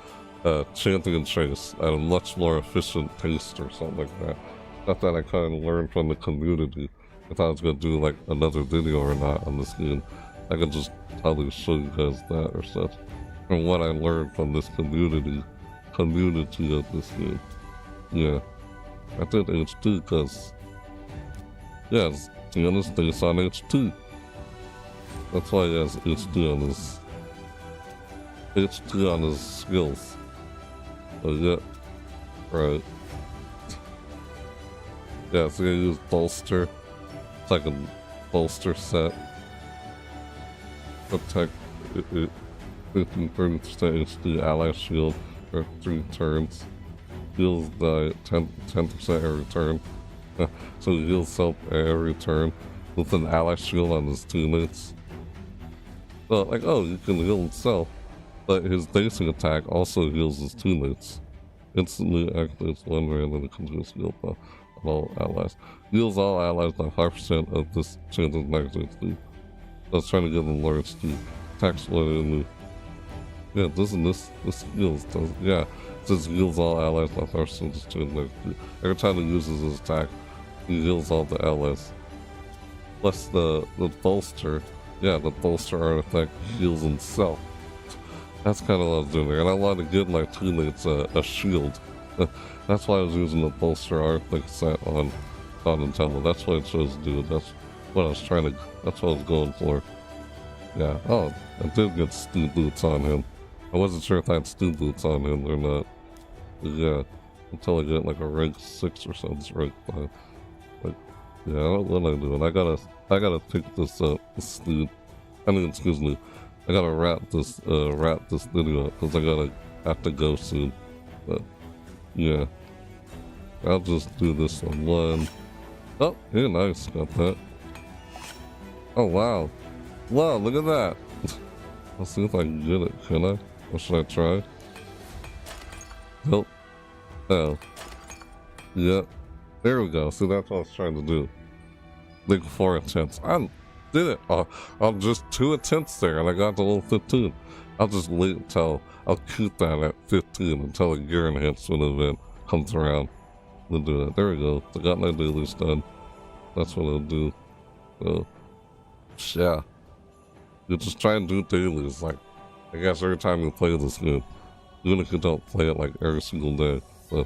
champion chase at a much more efficient pace or something like that. Stuff that I kind of learned from the community. If I was gonna do like another video or not on this game, I could just probably show you guys that or such, from what I learned from this community of this game. Yeah, I did H2 because yes, he understands on H2. That's why he has H2 on his skills. So yeah, right. Yeah, so I use bolster. It's like a bolster set. Protect 15-30% HD ally shield for 3 turns. Heals by 10% every turn. So he heals self every turn with an ally shield on his teammates. So like, oh, you can heal himself, but his basic attack also heals his teammates. Instantly activates one random continuous heal on all allies. Heals all allies by 5% of this change's max HP. I was trying to get them lower HP. Attacks one. Yeah, doesn't this heals? Yeah, it says heals all allies by 5% of this change's max HP. Every time he uses his attack, he heals all the allies. Plus the bolster. Yeah, the bolster artifact heals himself. That's kind of what I was doing there. And I wanted to give my teammates a shield. That's why I was using the bolster artifact set on Nintendo. That's what it chose to do. That's what I was trying to, that's what I was going for. Yeah, oh, I did get Stu Boots on him. I wasn't sure if I had Stu Boots on him or not. But yeah, until I get like a rank 6 or something, rank 5. But yeah, what am I doing? I gotta pick this up, this dude. I mean, excuse me. I gotta wrap this video up because I have to go soon. But yeah, I'll just do this one. Oh, yeah, nice, got that. Oh wow, wow, look at that. Let's see if I can get it. Can I? Or should I try? Nope. Oh, yeah. There we go. See, that's what I was trying to do. Like 4 attempts. I did it. I'm just 2 attempts there, and I got to level 15. I'll just wait until I'll keep that at 15 until a gear enhancement event comes around. We'll do that. There we go. I got my dailies done. That's what I'll do. So, yeah. You just try and do dailies. Like, I guess every time you play this game, even if you don't play it like every single day, but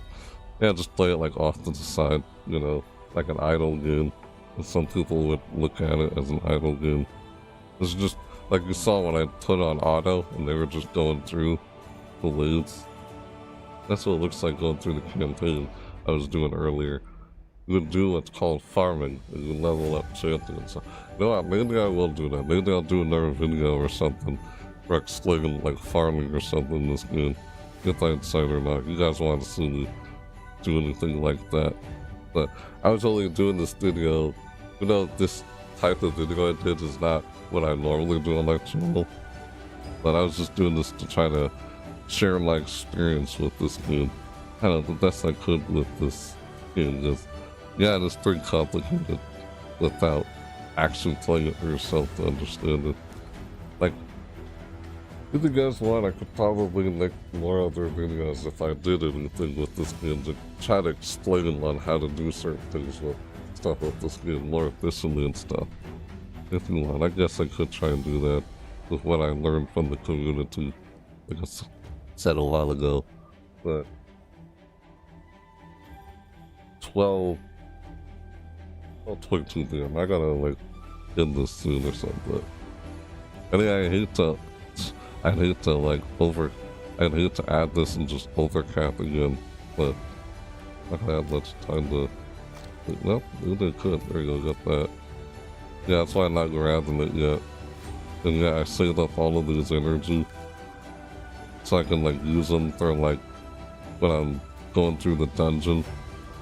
yeah, just play it like off to the side. You know, like an idle game. And some people would look at it as an idle game. It's just like you saw when I put on auto and they were just going through the leads. That's what it looks like going through the campaign I was doing earlier. You would do what's called farming, and you level up champions. So, you know what, maybe I will do that. Maybe I'll do another video or something for explaining like farming or something in this game. If I decide or not. You guys want to see me do anything like that. But I was only doing this video, you know, this type of video I did is not what I normally do on my channel. But I was just doing this to try to share my experience with this game. Kind of the best I could with this game. Because, yeah, it's pretty complicated without actually playing it for yourself to understand it. Like, if you guys want, I could probably make more other videos if I did anything with this game to try to explain on how to do certain things with stuff with this game more efficiently and stuff. If you want, I guess I could try and do that with what I learned from the community, like I said a while ago. But 12:22 p.m. I gotta like end this soon or something. But I think I'd hate to like I'd hate to add this and just overcap again, but I had much time to. Nope, they could. There you go, got that. Yeah, that's why I'm not grabbing it yet. And yeah, I saved up all of these energy so I can like use them for like when I'm going through the dungeon.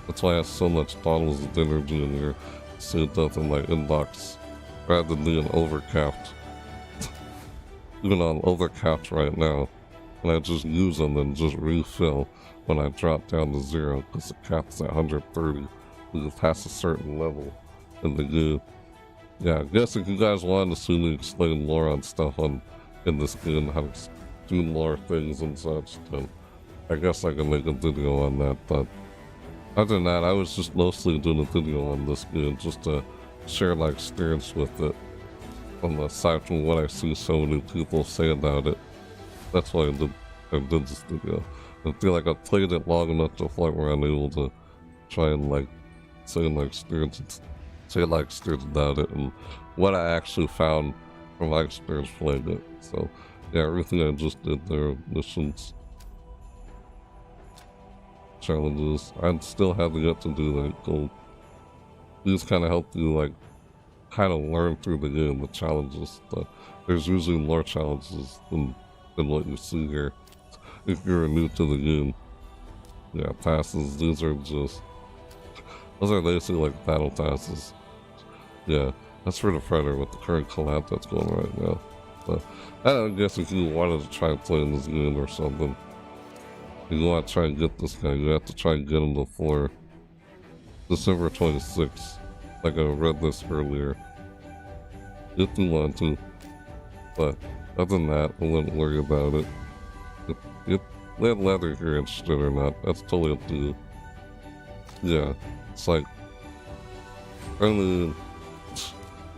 That's why I have so much bottles of energy in here saved up in my inbox rather than being overcapped. Even on overcapped right now, and I just use them and just refill when I drop down to 0 because the cap's at 130. We get past a certain level in the game. Yeah, I guess if you guys wanted to see me explain more on stuff in this game, how to do more things and such, then I guess I can make a video on that. But other than that, I was just mostly doing a video on this game just to share my experience with it. Aside from what I see so many people say about it, that's why I did this video. I feel like I've played it long enough to the point where I'm able to try and like say my experience about it and what I actually found from my experience playing it. So yeah, everything I just did there, missions, challenges, I still haven't yet to do that gold. These kind of help you like kind of learn through the game, the challenges, but there's usually more challenges than what you see here if you're new to the game. Yeah, passes, these are basically like battle passes. Yeah, that's for the Predator with the current collab that's going right now. But I guess if you wanted to try playing this game or something, if you want to try and get this guy, you have to try and get him before December 26th. Like I read this earlier. If you want to. But other than that, I wouldn't worry about it. If they had leather here interested or not, that's totally up to you. Yeah, it's like, I mean,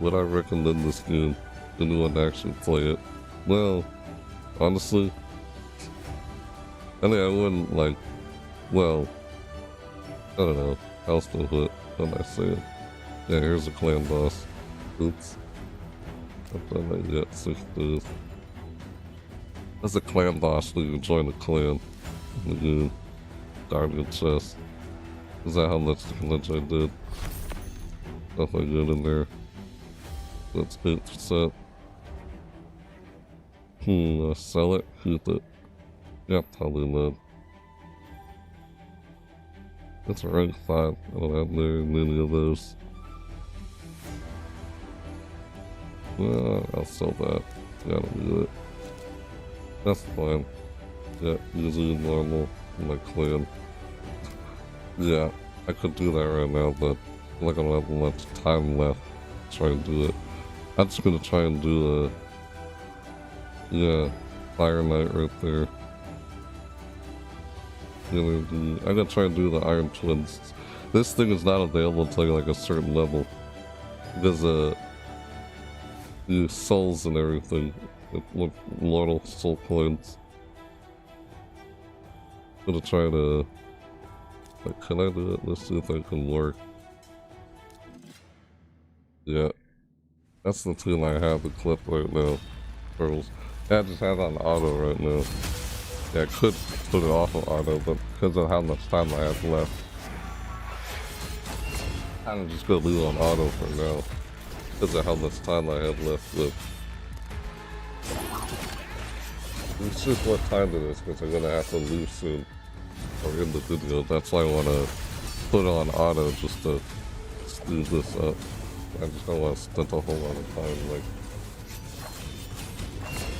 would I recommend this game to anyone actually play it? Well, honestly, I mean, I wouldn't like, well, I don't know, I'll still hit when I say it. Yeah, here's a clan boss. Oops. I thought I got 6 dudes. That's a clan boss, so you can join the clan. In the game. Guardian chest. Is that how much damage I did? Stuff I did in there. That's 8%. Sell it? Keep it? Yeah, probably not. It's a rank 5. I don't have very many of those. Well, I'll sell that. Gotta do it. That's fine. Yeah, usually normal in my clan. Yeah, I could do that right now, but I don't have much time left to try and do it. I'm just gonna try and do Fire Knight right there. I'm gonna try and do the Iron Twins. This thing is not available until like a certain level. Because the souls and everything. With mortal soul coins. I'm gonna try to like, can I do it? Let's see if I can work. Yeah. That's the tool I have the clip right now. Pearls. Yeah, I just have it on auto right now. Yeah, I could put it off of auto, but because of how much time I have left, I'm just gonna leave it on auto for now. Because of how much time I have left with. It's just what time it is, because I'm gonna have to leave soon. Or in the video. That's why I wanna put it on auto just to speed this up. I just don't want to spend a whole lot of time, like...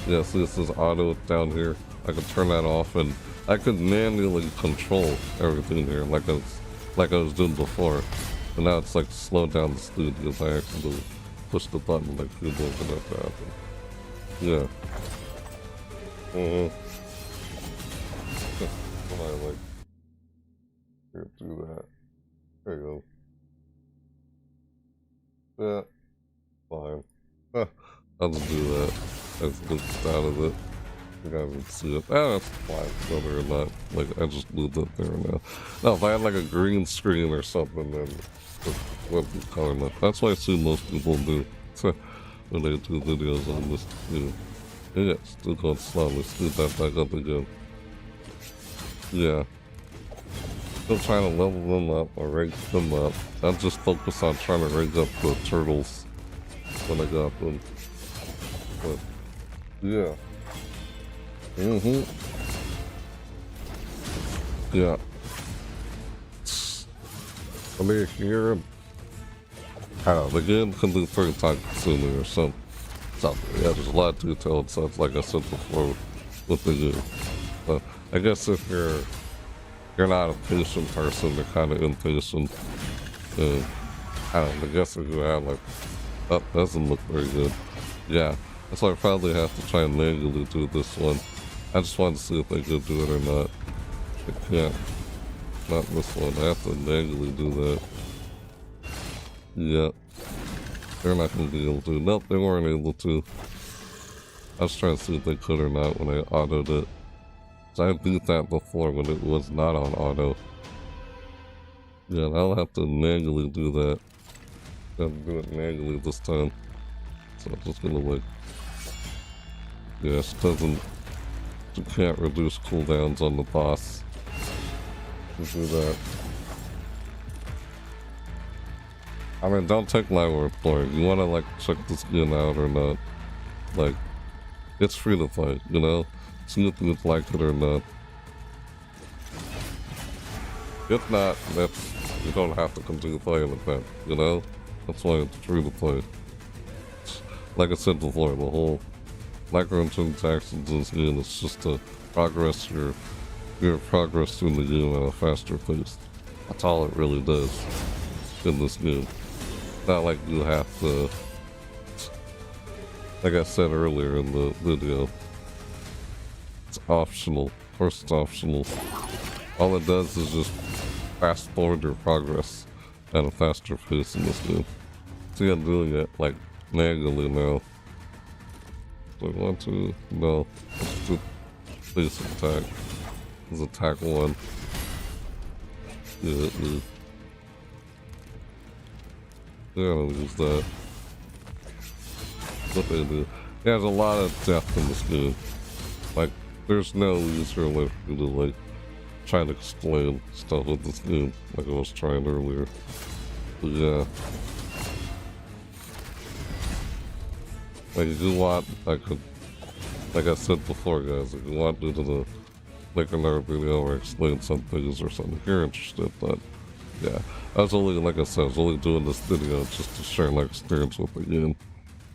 Yeah, see this is auto down here. I can turn that off and I could manually control everything here like I was doing before. And now it's like slow down the speed because I actually push the button like you don't want that to happen. Yeah. When I like get through that. There you go. Yeah. Fine. I'll just do that. Let's get out of it. I gotta see it. That's fine, whether or not. Like, I just moved up there now. No, if I had like a green screen or something, then it wouldn't be color enough. That's what I see most people do. So, when they do videos on this too. Yeah, still going slow. Let's do that back up again. Yeah. Still trying to level them up or rank them up. I just focus on trying to rank up the turtles when I got them. But yeah. Yeah. I mean, here, I don't know, the game can do 3 times sooner or something. Yeah, there's a lot of detailed stuff, like I said before, with the game. But I guess if you're not a patient person, you're kind of impatient. And I don't know, I guess if you have like, that doesn't look very good. Yeah, that's why I probably have to try and manually do this one. I just wanted to see if they could do it or not. I can't. Not this one. I have to manually do that. Yeah. They're not going to be able to. Nope, they weren't able to. I was trying to see if they could or not when I autoed it. So I beat that before when it was not on auto. Yeah, I'll have to manually do that. Gotta do it manually this time. So I'm just gonna like... Yes, doesn't... You can't reduce cooldowns on the boss. To do that. I mean, don't take my word for it. You wanna like check this game out or not? Like, it's free to play, you know? See if you like it or not. If not, you don't have to continue playing with that, you know? That's why it's free to play. Like I said before, the whole microtransactions in this game is just to progress your progress through the game at a faster pace. That's all it really does in this game. Not like you have to, like I said earlier in the video, it's optional. Of course it's optional. All it does is just fast forward your progress at a faster pace in this game. See, I'm doing it like manually now. Do I want to? No. Let's do basic attack. This is attack 1. Yeah, I'll use that. What they do. Yeah, there's a lot of depth in this game. Like, there's no easier way for you to, like, try to explain stuff with this game, like I was trying earlier. But yeah. Like, if you want, like I said before, guys, if you want me to make another video or explain some things or something, if you're interested, but yeah. I was only, like I said, I was only doing this video just to share my experience with the game.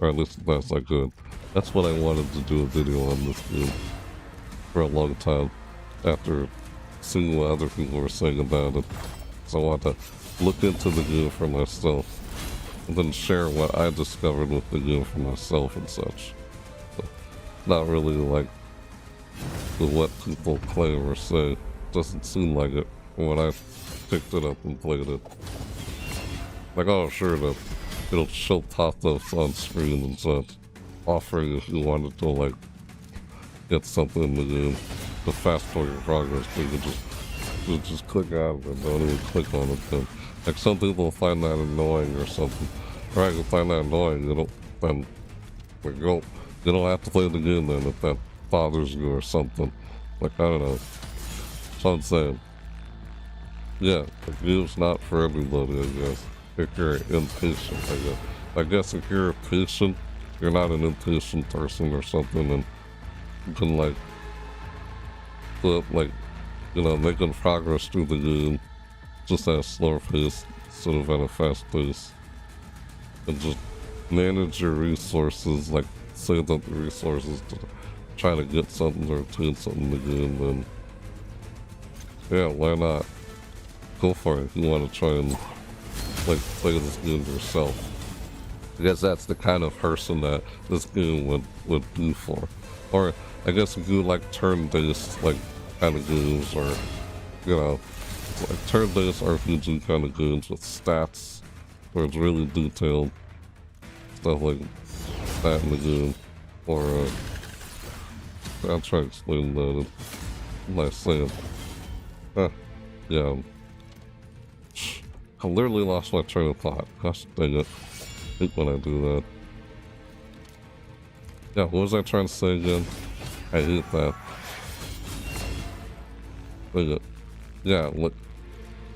Or at least the best I could. That's what I wanted to do a video on this game for a long time, after seeing what other people were saying about it. So I wanted to look into the game for myself, and then share what I discovered with the game for myself and such. So, not really like what people claim or say. Doesn't seem like it when I picked it up and played it. Like, oh sure, it'll show pop-ups on screen and such, offering if you wanted to like get something in the game to fast forward your progress, but you can just click out of it, don't even click on it then. Like, some people find that annoying or something. Or I can find that annoying, then like, you don't have to play the game then if that bothers you or something. Like, I don't know. That's what I'm saying. Yeah, the game's not for everybody, I guess. If you're impatient, I guess. I guess if you're patient, you're not an impatient person or something, and you can like, making progress through the game just at a slower pace instead of at a fast pace. And just manage your resources, like save up the resources to try to get something or obtain something in the game, then yeah, why not? Go for it if you want to try and like play this game yourself. I guess that's the kind of person that this game would be for. Or I guess if you like turn-based like kind of games, or you know, like turn-based RPG kind of games with stats where it's really detailed, stuff like that in the game. Or I'll try to explain that. I'm not saying. Yeah. I literally lost my train of thought. Gosh dang it. I hate when I do that. Yeah, what was I trying to say again? I hate that. Look, yeah, look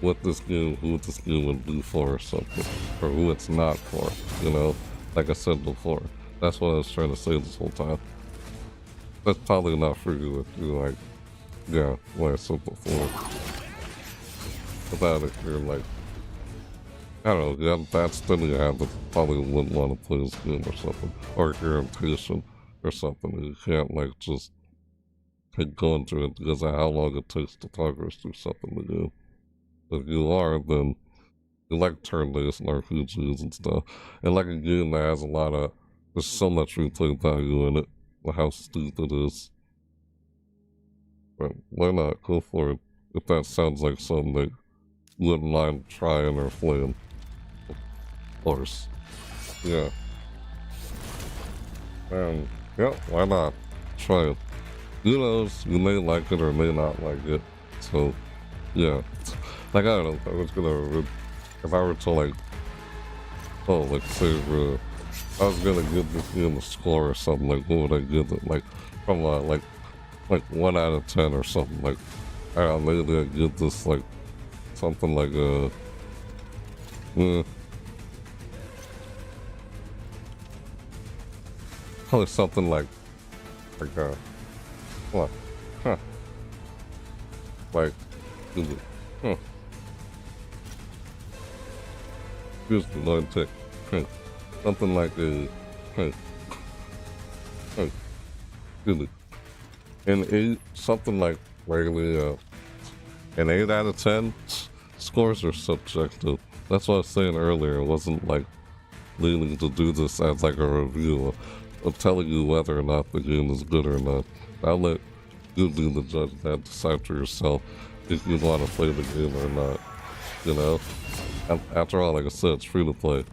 what this game, who this game would be for or something. Or who it's not for, you know? Like I said before. That's what I was trying to say this whole time. That's probably not for you if you like, yeah, like I said before. Without if you're like, I don't know, yeah, that's the thing you have that probably wouldn't want to play this game or something. Or if you're impatient or something. You can't like just keep going through it because of how long it takes to progress through something to do. If you are, then you like turn-based RPGs and stuff. And like a game that has a lot of, there's so much replay value in it, how stupid it is. But why not? Go for it. If that sounds like something that you wouldn't mind trying or playing. Of course. Yeah. And, yeah, why not? Try it. Who knows? You may like it or may not like it. So, yeah. Like, I don't know. I was gonna, if I were to, like, oh, like, say, I was gonna give this game a score or something, like, what would I give it? Like, from, like 1 out of 10 or something. Like, I don't know, maybe I'd give this, like, something like, probably something like, what? Huh. Like, huh. Here's the Lord Tech. Something like a, really. An 8, something like really, an 8 out of 10. Scores are subjective. That's what I was saying earlier. It wasn't like leaning to do this as like a review of telling you whether or not the game is good or not. I'll let you be the judge of that, decide for yourself if you want to play the game or not. You know? And after all, like I said, it's free to play.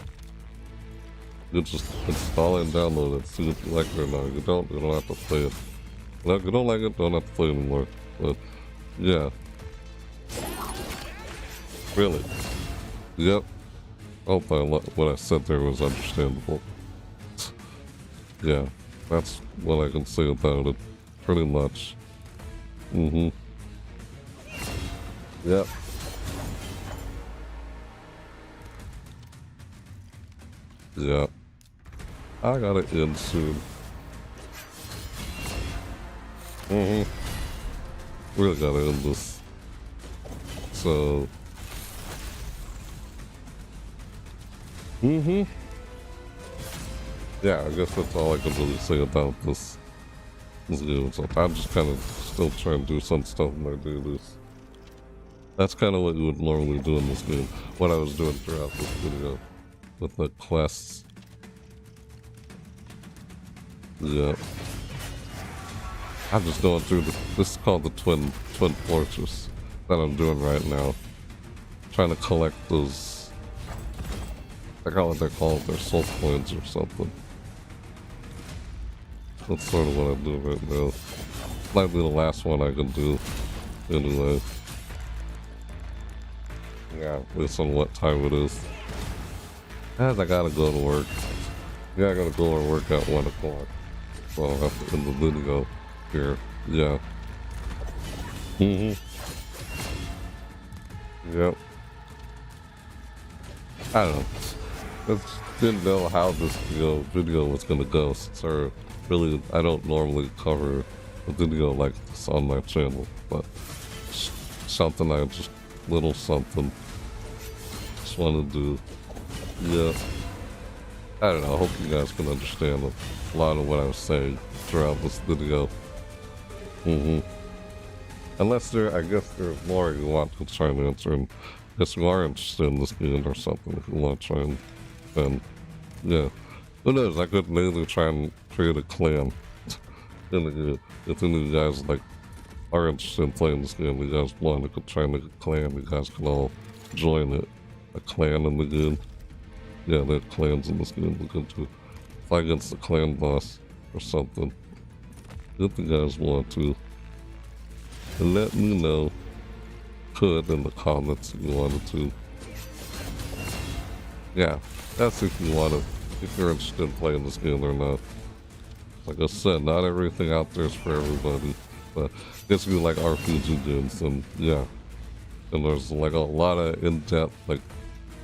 You just install it and download it, see if you like it or not. You don't have to play it. If you don't like it, don't have to play it anymore. But, yeah. Really. Yep. Hope what I said there was understandable. Yeah, that's what I can say about it. Pretty much. Yep. Yeah. I gotta end soon. Really gotta end this. So. Yeah, I guess that's all I can really say about this game. So I'm just kind of still trying to do some stuff when I do this. That's kind of what you would normally do in this game. What I was doing throughout this video with the quests. Yeah. I'm just going through this is called the Twin Fortress that I'm doing right now. Trying to collect those, I forgot what they're called, their soul coins or something. That's sort of what I'm doing right now. Might be the last one I can do. Anyway. Yeah, based on what time it is. And I gotta go to work. Yeah, I gotta go to work at 1 o'clock. So I'll have to end the video here. Yeah. Yep. I don't know. Just didn't know how this video was gonna go since really, I don't normally cover a video like this on my channel, but something I just, little something, just want to do. Yeah. I don't know, I hope you guys can understand a lot of what I was saying throughout this video. Unless I guess there's more you want to try and answer, and I guess you are interested in this game or something, if you want to try and, then, yeah. Who knows, I could maybe try and create a clan. If any of you guys, like, are interested in playing this game, you guys want, I could try and make a clan, you guys can all join it. A clan in the game. Yeah, there are clans in this game, we could do fight against the clan boss or something. If you guys want to. And let me know, could, in the comments if you wanted to. Yeah, that's if you want to, if you're interested in playing this game or not. like I said, not everything out there is for everybody. But it's you like RPG games, and yeah, and there's like a lot of in-depth, like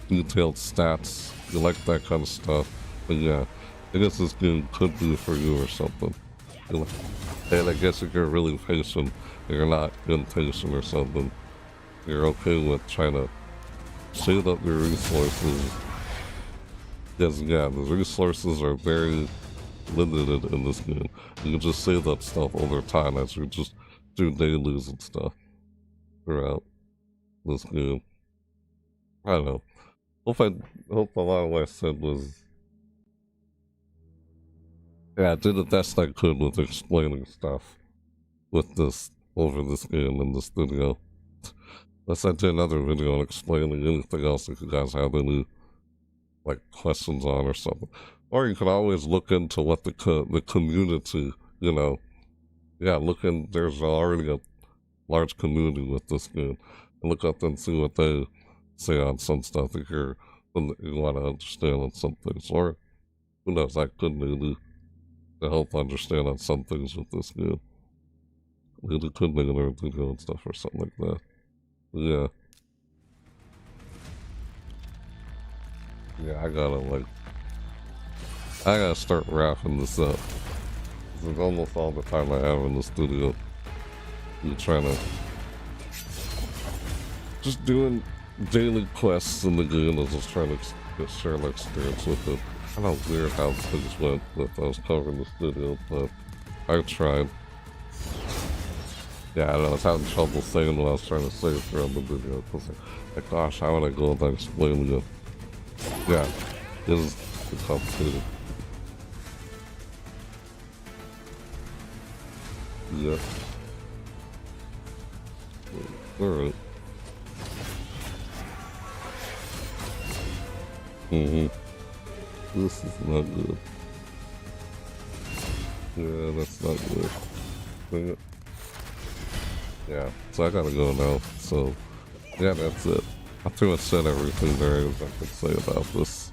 detailed stats. You like that kind of stuff, but yeah, I guess this game could be for you or something. And I guess if you're really patient, and you're not impatient or something, you're okay with trying to save up your resources. Yes, yeah, the resources are very limited in this game. You can just save up stuff over time as you just do dailies and stuff throughout this game. I don't know. Hope a lot of what I said was, yeah, I did the best I could with explaining stuff with this over this game in this video. Unless I did another video explaining anything else if you guys have any like questions on or something. Or you can always look into what the community, you know, yeah, there's already a large community with this game. And look up and see what they say on some stuff if you want to understand on some things. Or who knows, I could maybe to help understand on some things with this game. Maybe could make another video and stuff or something like that. But yeah. Yeah, I gotta start wrapping this up. This is almost all the time I have in the studio. I'm trying to just doing daily quests in the game and just trying to share my experience with it. I know weird how things went with I was covering the studio, but I tried. Yeah, I know, I was having trouble saying what I was trying to say throughout the video. Because like, gosh, how would I go about explaining it? Yeah, it is complicated. Yeah. Alright. This is not good. Yeah, that's not good. Bring it. Yeah, so I gotta go now. So, yeah, that's it. I pretty much said everything there is I could say about this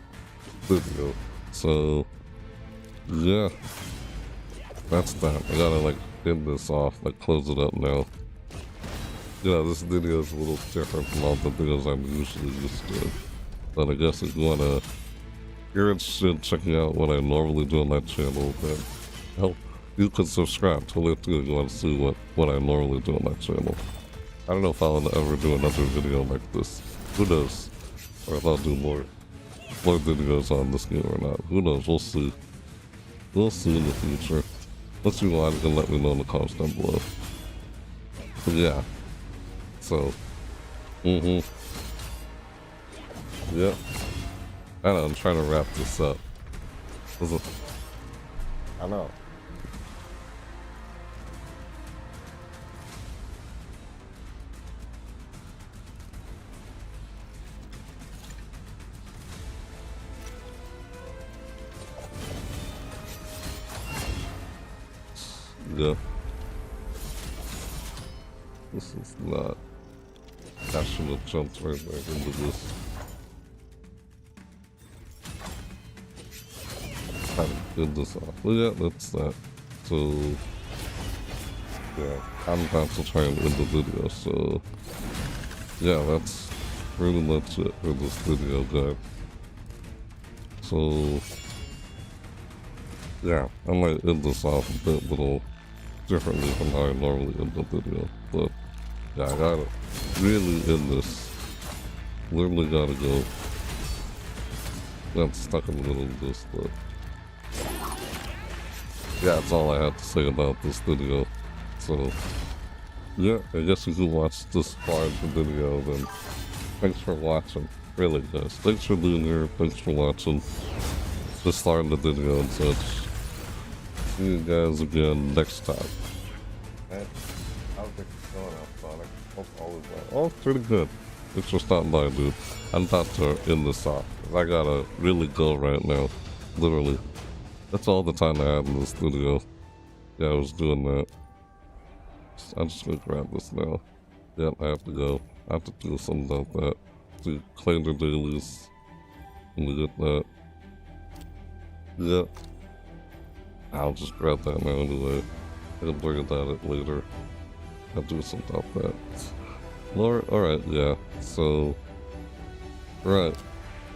video. So, yeah, that's that. I gotta like end this off, like close it up now. Yeah, this video is a little different from all the videos I'm usually used to. But I guess if you wanna, you're interested in checking out what I normally do on my channel, then help. You can subscribe to it too if you want to see what I normally do on my channel. I don't know if I'll ever do another video like this. Who knows? Or if I'll do more videos on this game or not. Who knows? We'll see. We'll see in the future. Unless you want, you can let me know in the comments down below. But yeah. So. Yep. I know, I'm trying to wrap this up. I know. Yeah. This is not. I should have jumped right back into this. How to build this off. But yeah, that's that. So, yeah, I'm about to try and end the video. So, yeah, that's pretty much it for this video, guys. So, yeah, I might end this off a bit little differently from how I normally end the video, but yeah, I gotta really end this. Literally gotta go. I'm stuck in the middle of this, but yeah, that's all I have to say about this video. So yeah, I guess if you watched this far in the video, then thanks for watching. Really, guys. Thanks for being here. Thanks for watching this far in the video and such. See you guys again next time. Hey, how's it going out, Sonic? Hope all is well. Oh, pretty good. Thanks for stopping by, dude. I'm about to end this off. I gotta really go right now. Literally. That's all the time I have in this video. Yeah, I was doing that. I'm just gonna grab this now. Yep, I have to go. I have to do something about that. To claim the dailies. And get that. Yep. I'll just grab that now anyway. I'll bring it at it later. I'll do something about that. Alright, yeah. So, right.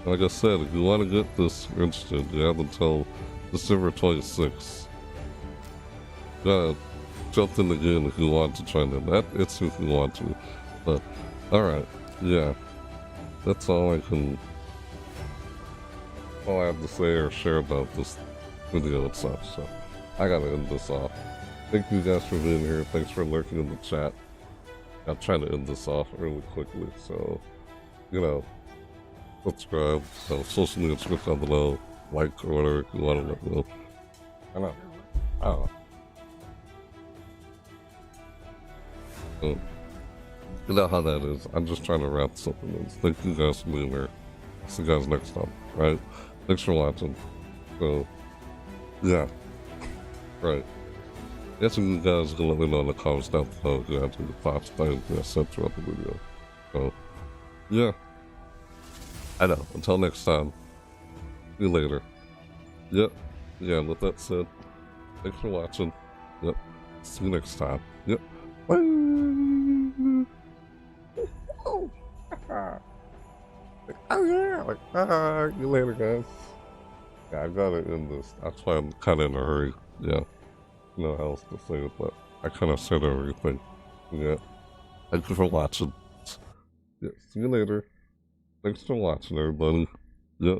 Like I said, if you want to get this instant, you have until December 26th. You gotta jump in the game if you want to try to. It's if you want to. But, alright, yeah. That's all I have to say or share about this video itself. So, I gotta end this off. Thank you guys for being here. Thanks for lurking in the chat. I'm trying to end this off really quickly. So, subscribe. So, social media switch down below. Like or whatever if you want to let me know. I don't know. You know how that is. I'm just trying to wrap something in. Thank you guys for being here. See you guys next time, right? Thanks for watching. So, yeah. Right. Yes, you guys can let me know in the comments down below if you have any thoughts, things that I said throughout the video. So, yeah. I know. Until next time. See you later. Yep. Yeah, with that said, thanks for watching. Yep. See you next time. Yep. Bye. Oh, oh yeah. See you later, guys. Yeah, I gotta end this. That's why I'm kind of in a hurry. Yeah. No else to say, but I kind of said everything. Yeah. Thank you for watching. Yeah. See you later. Thanks for watching, everybody. Yeah.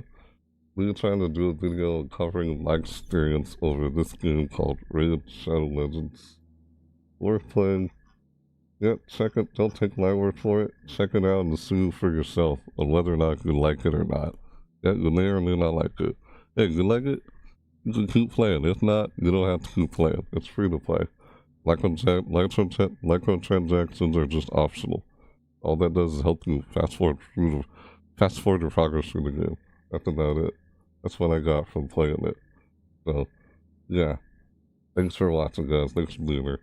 We're trying to do a video covering my experience over this game called Raid Shadow Legends. Worth playing. Yep, check it. Don't take my word for it. Check it out and see for yourself on whether or not you like it or not. Yeah, you may or may not like it. Hey, you like it? You can keep playing. If not, you don't have to keep playing. It's free to play. Microtransactions are just optional. All that does is help you fast forward your progress through the game. That's about it. That's what I got from playing it. So, yeah. Thanks for watching, guys. Thanks for being here.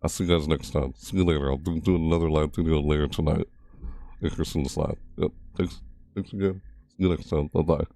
I'll see you guys next time. See you later. I'll be doing another live video later tonight. If you're in this live. Yep. Thanks. Thanks again. See you next time. Bye-bye.